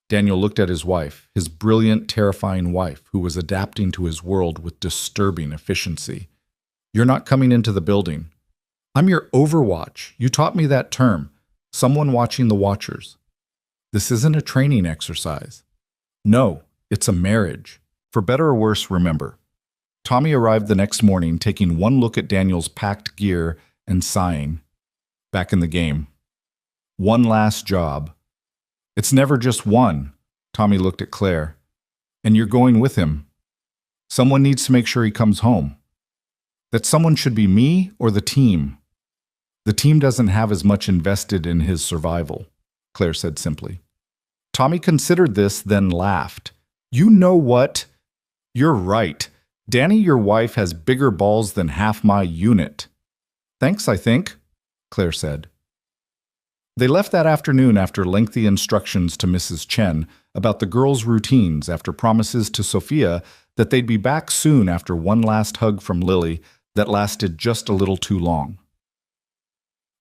Daniel looked at his wife, his brilliant, terrifying wife, who was adapting to his world with disturbing efficiency. You're not coming into the building. I'm your overwatch. You taught me that term. Someone watching the watchers. This isn't a training exercise. No, it's a marriage. For better or worse, remember. Tommy arrived the next morning, taking one look at Daniel's packed gear and sighing. Back in the game. One last job. It's never just one. Tommy looked at Claire. And you're going with him. Someone needs to make sure he comes home. That someone should be me or the team. The team doesn't have as much invested in his survival, Claire said simply. Tommy considered this, then laughed. You know what? You're right. Danny, your wife, has bigger balls than half my unit. Thanks, I think, Claire said. They left that afternoon after lengthy instructions to Mrs. Chen about the girls' routines after promises to Sophia that they'd be back soon after one last hug from Lily that lasted just a little too long.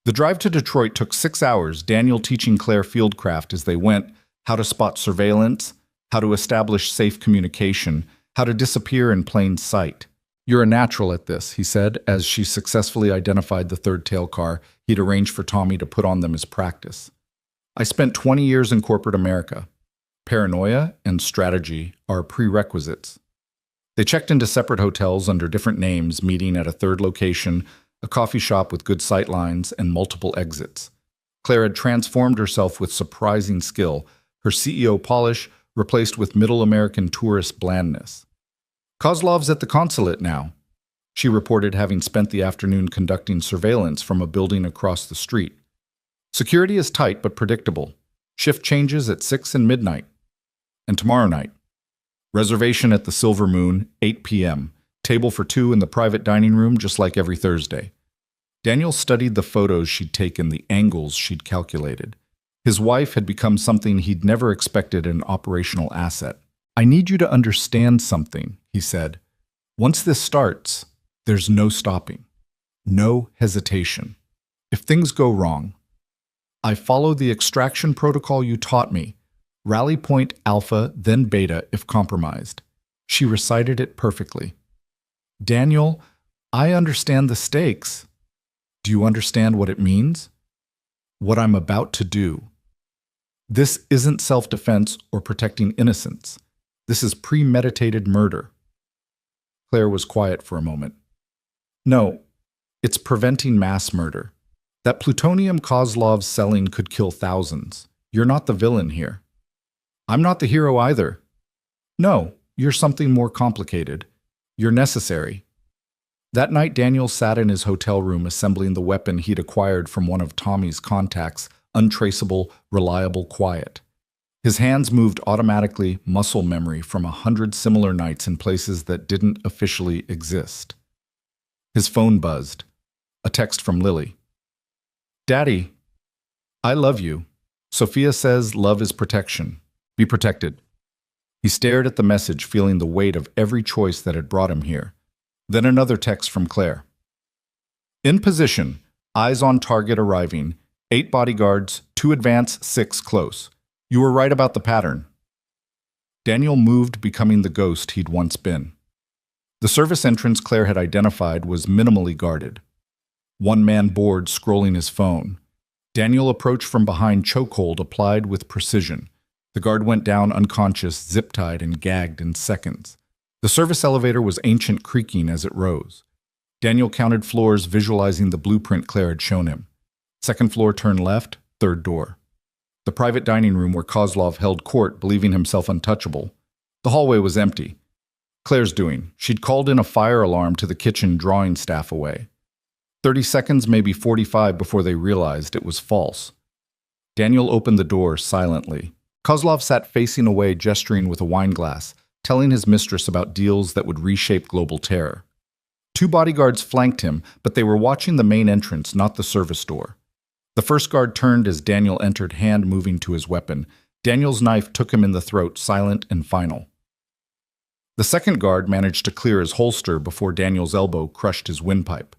The drive to Detroit took 6 hours, Daniel teaching Claire fieldcraft as they went, how to spot surveillance, how to establish safe communication, how to disappear in plain sight. You're a natural at this, he said, as she successfully identified the third tail car he'd arranged for Tommy to put on them as practice. I spent 20 years in corporate America. Paranoia and strategy are prerequisites. They checked into separate hotels under different names, meeting at a third location, a coffee shop with good sight lines and multiple exits. Claire had transformed herself with surprising skill, her CEO polish replaced with middle American tourist blandness. Kozlov's at the consulate now, she reported, having spent the afternoon conducting surveillance from a building across the street. Security is tight but predictable. Shift changes at 6 and midnight. And tomorrow night. Reservation at the Silver Moon, 8 p.m. Table for 2 in the private dining room, just like every Thursday. Daniel studied the photos she'd taken, the angles she'd calculated. His wife had become something he'd never expected an operational asset. I need you to understand something, he said. Once this starts, there's no stopping. No hesitation. If things go wrong, I follow the extraction protocol you taught me. Rally point alpha, then beta if compromised. She recited it perfectly. Daniel, I understand the stakes. Do you understand what it means? What I'm about to do. This isn't self-defense or protecting innocence. This is premeditated murder. Claire was quiet for a moment. No, it's preventing mass murder. That plutonium Kozlov's selling could kill thousands. You're not the villain here. I'm not the hero either. No, you're something more complicated. You're necessary. That night, Daniel sat in his hotel room assembling the weapon he'd acquired from one of Tommy's contacts, untraceable, reliable, quiet. His hands moved automatically, muscle memory from 100 similar nights in places that didn't officially exist. His phone buzzed. A text from Lily. Daddy, I love you. Sophia says love is protection. Be protected. He stared at the message, feeling the weight of every choice that had brought him here. Then another text from Claire. In position, eyes on target arriving, 8 bodyguards, 2 advance, 6 close. You were right about the pattern. Daniel moved, becoming the ghost he'd once been. The service entrance Claire had identified was minimally guarded. One man bored, scrolling his phone. Daniel approached from behind, chokehold applied with precision. The guard went down unconscious, zip-tied and gagged in seconds. The service elevator was ancient, creaking as it rose. Daniel counted floors, visualizing the blueprint Claire had shown him. Second floor, turn left, third door. The private dining room where Kozlov held court, believing himself untouchable. The hallway was empty. Claire's doing. She'd called in a fire alarm to the kitchen, drawing staff away. 30 seconds, maybe 45, before they realized it was false. Daniel opened the door silently. Kozlov sat facing away, gesturing with a wine glass, telling his mistress about deals that would reshape global terror. 2 bodyguards flanked him, but they were watching the main entrance, not the service door. The first guard turned as Daniel entered, hand moving to his weapon. Daniel's knife took him in the throat, silent and final. The second guard managed to clear his holster before Daniel's elbow crushed his windpipe.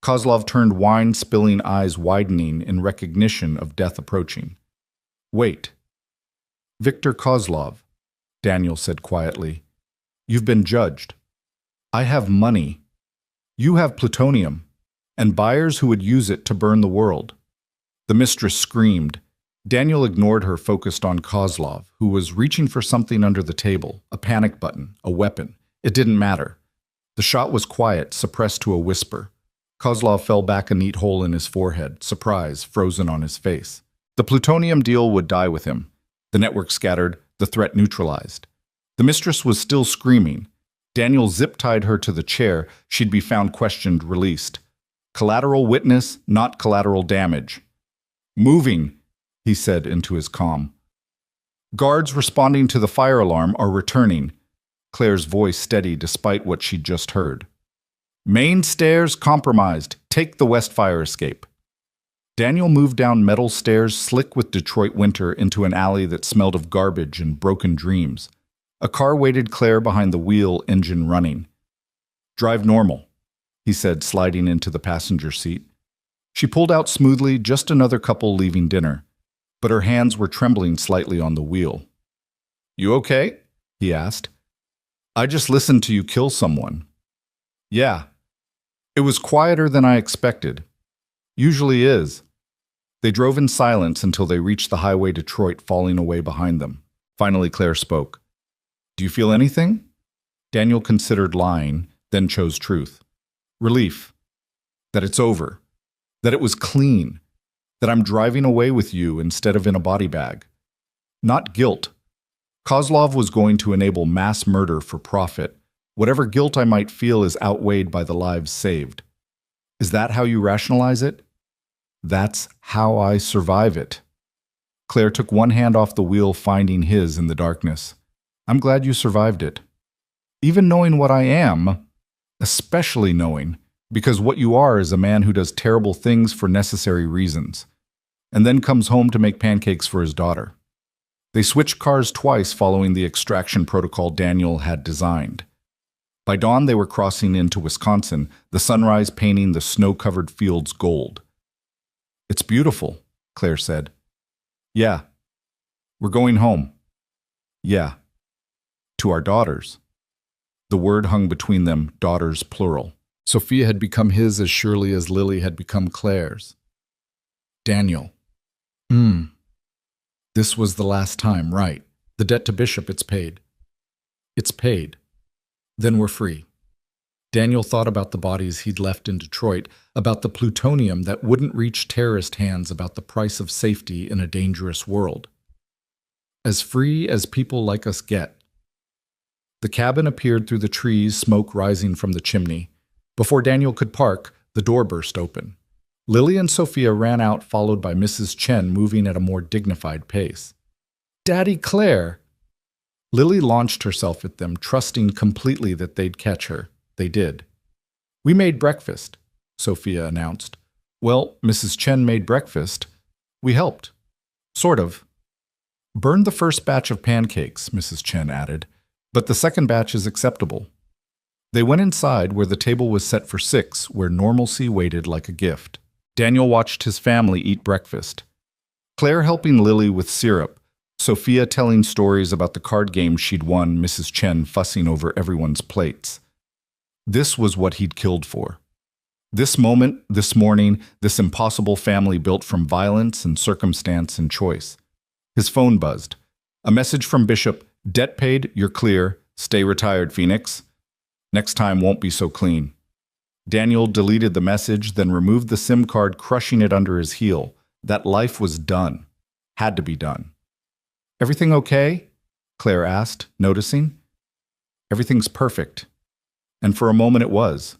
Kozlov turned, wine-spilling eyes widening in recognition of death approaching. Wait. Victor Kozlov, Daniel said quietly. You've been judged. I have money. You have plutonium, and buyers who would use it to burn the world. The mistress screamed. Daniel ignored her, focused on Kozlov, who was reaching for something under the table, a panic button, a weapon. It didn't matter. The shot was quiet, suppressed to a whisper. Kozlov fell back, a neat hole in his forehead, surprise frozen on his face. The plutonium deal would die with him. The network scattered, the threat neutralized. The mistress was still screaming. Daniel zip-tied her to the chair. She'd be found questioned, released. Collateral witness, not collateral damage. Moving, he said into his calm. Guards responding to the fire alarm are returning. Claire's voice steady despite what she'd just heard. Main stairs compromised. Take the west fire escape. Daniel moved down metal stairs slick with Detroit winter into an alley that smelled of garbage and broken dreams. A car waited Claire behind the wheel, engine running. Drive normal, he said, sliding into the passenger seat. She pulled out smoothly, just another couple leaving dinner, but her hands were trembling slightly on the wheel. You okay? He asked. I just listened to you kill someone. Yeah. It was quieter than I expected. Usually is. They drove in silence until they reached the highway Detroit falling away behind them. Finally, Claire spoke. Do you feel anything? Daniel considered lying, then chose truth. Relief. That it's over. That it was clean. That I'm driving away with you instead of in a body bag. Not guilt. Kozlov was going to enable mass murder for profit. Whatever guilt I might feel is outweighed by the lives saved. Is that how you rationalize it? That's how I survive it. Claire took one hand off the wheel, finding his in the darkness. I'm glad you survived it. Even knowing what I am, especially knowing, because what you are is a man who does terrible things for necessary reasons, and then comes home to make pancakes for his daughter. They switched cars twice following the extraction protocol Daniel had designed. By dawn, they were crossing into Wisconsin, the sunrise painting the snow-covered fields gold. It's beautiful, Claire said. Yeah. We're going home. Yeah. To our daughters. The word hung between them, daughters plural. Sophia had become his as surely as Lily had become Claire's. Daniel. This was the last time, right? The debt to Bishop, it's paid. It's paid. Then we're free. Daniel thought about the bodies he'd left in Detroit, about the plutonium that wouldn't reach terrorist hands, about the price of safety in a dangerous world. As free as people like us get. The cabin appeared through the trees, smoke rising from the chimney. Before Daniel could park, the door burst open. Lily and Sophia ran out, followed by Mrs. Chen, moving at a more dignified pace. Daddy Claire! Lily launched herself at them, trusting completely that they'd catch her. They did. We made breakfast, Sophia announced. Well, Mrs. Chen made breakfast. We helped. Sort of. Burned the first batch of pancakes, Mrs. Chen added, but the second batch is acceptable. They went inside where the table was set for 6, where normalcy waited like a gift. Daniel watched his family eat breakfast. Claire helping Lily with syrup, Sophia telling stories about the card game she'd won, Mrs. Chen fussing over everyone's plates. This was what he'd killed for. This moment, this morning, this impossible family built from violence and circumstance and choice. His phone buzzed. A message from Bishop, debt paid, you're clear, stay retired, Phoenix. Next time won't be so clean. Daniel deleted the message, then removed the SIM card, crushing it under his heel. That life was done. Had to be done. Everything okay? Claire asked, noticing. Everything's perfect. And for a moment it was.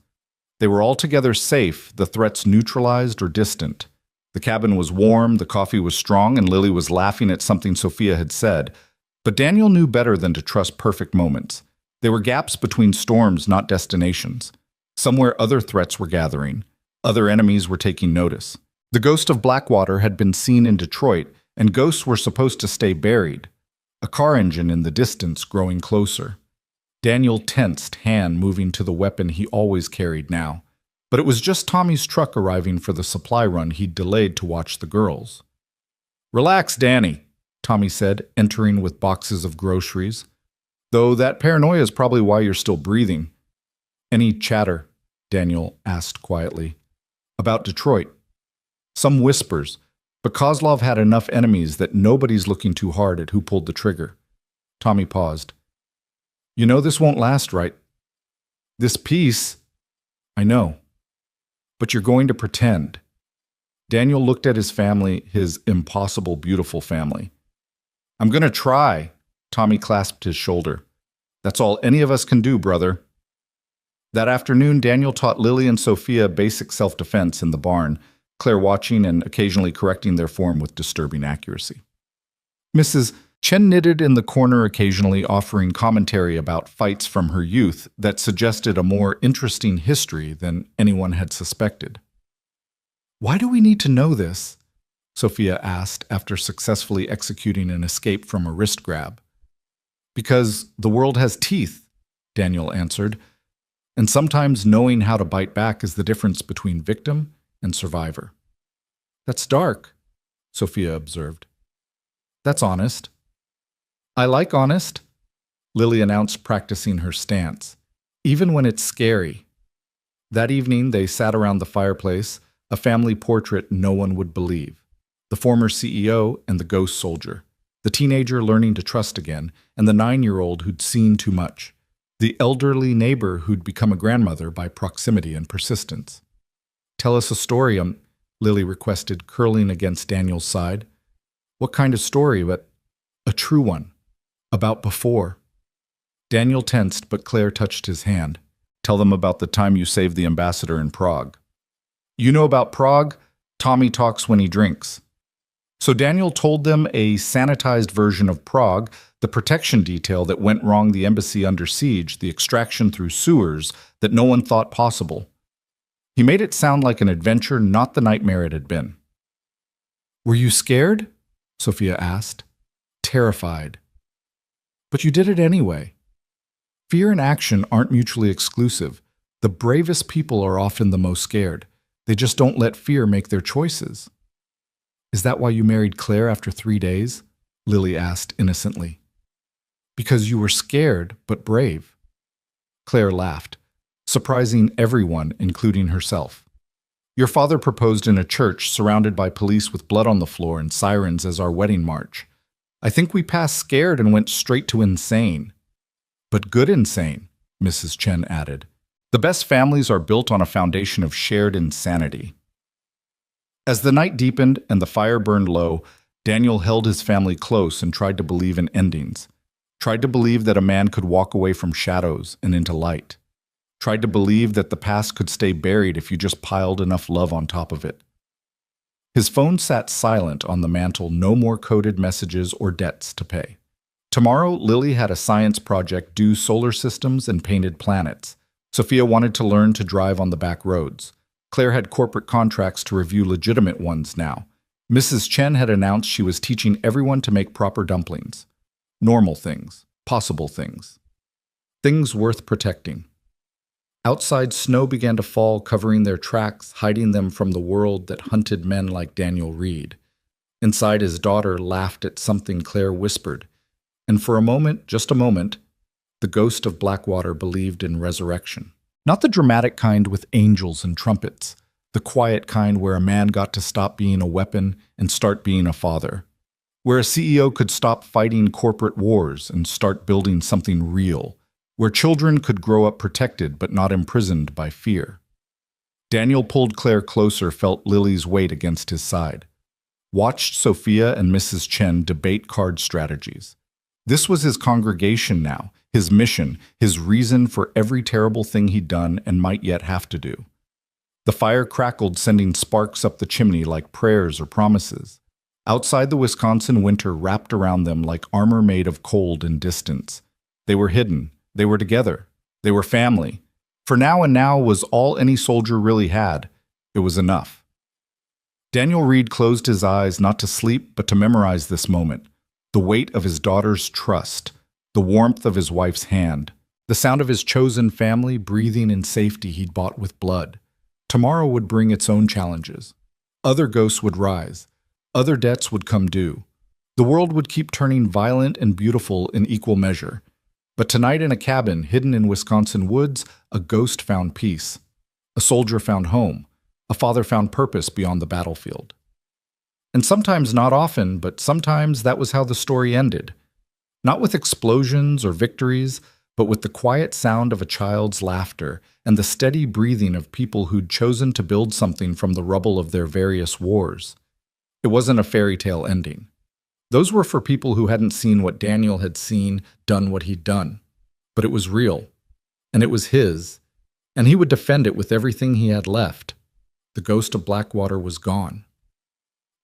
They were altogether safe, the threats neutralized or distant. The cabin was warm, the coffee was strong, and Lily was laughing at something Sophia had said. But Daniel knew better than to trust perfect moments. There were gaps between storms, not destinations. Somewhere other threats were gathering. Other enemies were taking notice. The ghost of Blackwater had been seen in Detroit, and ghosts were supposed to stay buried. A car engine in the distance growing closer. Daniel tensed, hand moving to the weapon he always carried now. But it was just Tommy's truck arriving for the supply run he'd delayed to watch the girls. Relax, Danny, Tommy said, entering with boxes of groceries. Though that paranoia is probably why you're still breathing. Any chatter? Daniel asked quietly. About Detroit. Some whispers, but Kozlov had enough enemies that nobody's looking too hard at who pulled the trigger. Tommy paused. You know this won't last, right? This peace, I know. But you're going to pretend. Daniel looked at his family, his impossible, beautiful family. I'm going to try. Tommy clasped his shoulder. That's all any of us can do, brother. That afternoon, Daniel taught Lily and Sophia basic self-defense in the barn, Claire watching and occasionally correcting their form with disturbing accuracy. Mrs. Chen knitted in the corner occasionally, offering commentary about fights from her youth that suggested a more interesting history than anyone had suspected. Why do we need to know this? Sophia asked after successfully executing an escape from a wrist grab. Because the world has teeth, Daniel answered, and sometimes knowing how to bite back is the difference between victim and survivor. That's dark, Sophia observed. That's honest. I like honest, Lily announced, practicing her stance, even when it's scary. That evening, they sat around the fireplace, a family portrait no one would believe. The former CEO and the ghost soldier, the teenager learning to trust again, and the 9-year-old who'd seen too much, the elderly neighbor who'd become a grandmother by proximity and persistence. Tell us a story, Lily requested, curling against Daniel's side. What kind of story, but a true one. About before. Daniel tensed, but Claire touched his hand. Tell them about the time you saved the ambassador in Prague. You know about Prague? Tommy talks when he drinks. So Daniel told them a sanitized version of Prague, the protection detail that went wrong, the embassy under siege, the extraction through sewers that no one thought possible. He made it sound like an adventure, not the nightmare it had been. Were you scared? Sophia asked. Terrified. But you did it anyway. Fear and action aren't mutually exclusive. The bravest people are often the most scared. They just don't let fear make their choices. Is that why you married Claire after 3 days? Lily asked innocently. Because you were scared, but brave. Claire laughed, surprising everyone, including herself. Your father proposed in a church surrounded by police with blood on the floor and sirens as our wedding march. I think we passed scared and went straight to insane. But good insane, Mrs. Chen added. The best families are built on a foundation of shared insanity. As the night deepened and the fire burned low, Daniel held his family close and tried to believe in endings. Tried to believe that a man could walk away from shadows and into light. Tried to believe that the past could stay buried if you just piled enough love on top of it. His phone sat silent on the mantel, no more coded messages or debts to pay. Tomorrow, Lily had a science project due, solar systems and painted planets. Sophia wanted to learn to drive on the back roads. Claire had corporate contracts to review legitimate ones now. Mrs. Chen had announced she was teaching everyone to make proper dumplings. Normal things, possible things. Things worth protecting. Outside, snow began to fall, covering their tracks, hiding them from the world that hunted men like Daniel Reed. Inside, his daughter laughed at something Claire whispered, and for a moment, just a moment, the ghost of Blackwater believed in resurrection. Not the dramatic kind with angels and trumpets, the quiet kind where a man got to stop being a weapon and start being a father, where a CEO could stop fighting corporate wars and start building something real, where children could grow up protected but not imprisoned by fear. Daniel pulled Claire closer, felt Lily's weight against his side. Watched Sophia and Mrs. Chen debate card strategies. This was his congregation now, his mission, his reason for every terrible thing he'd done and might yet have to do. The fire crackled, sending sparks up the chimney like prayers or promises. Outside, the Wisconsin winter wrapped around them like armor made of cold and distance. They were hidden. They were together. They were family. For now, and now was all any soldier really had. It was enough. Daniel Reed closed his eyes, not to sleep, but to memorize this moment. The weight of his daughter's trust, the warmth of his wife's hand, the sound of his chosen family breathing in safety he'd bought with blood. Tomorrow would bring its own challenges. Other ghosts would rise. Other debts would come due. The world would keep turning violent and beautiful in equal measure. But tonight in a cabin hidden in Wisconsin woods, a ghost found peace. A soldier found home. A father found purpose beyond the battlefield. And sometimes, not often, but sometimes that was how the story ended. Not with explosions or victories, but with the quiet sound of a child's laughter and the steady breathing of people who'd chosen to build something from the rubble of their various wars. It wasn't a fairy tale ending. Those were for people who hadn't seen what Daniel had seen, done what he'd done. But it was real, and it was his, and he would defend it with everything he had left. The ghost of Blackwater was gone.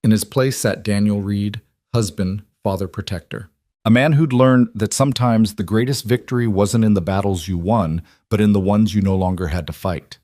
In his place sat Daniel Reed, husband, father, protector. A man who'd learned that sometimes the greatest victory wasn't in the battles you won, but in the ones you no longer had to fight.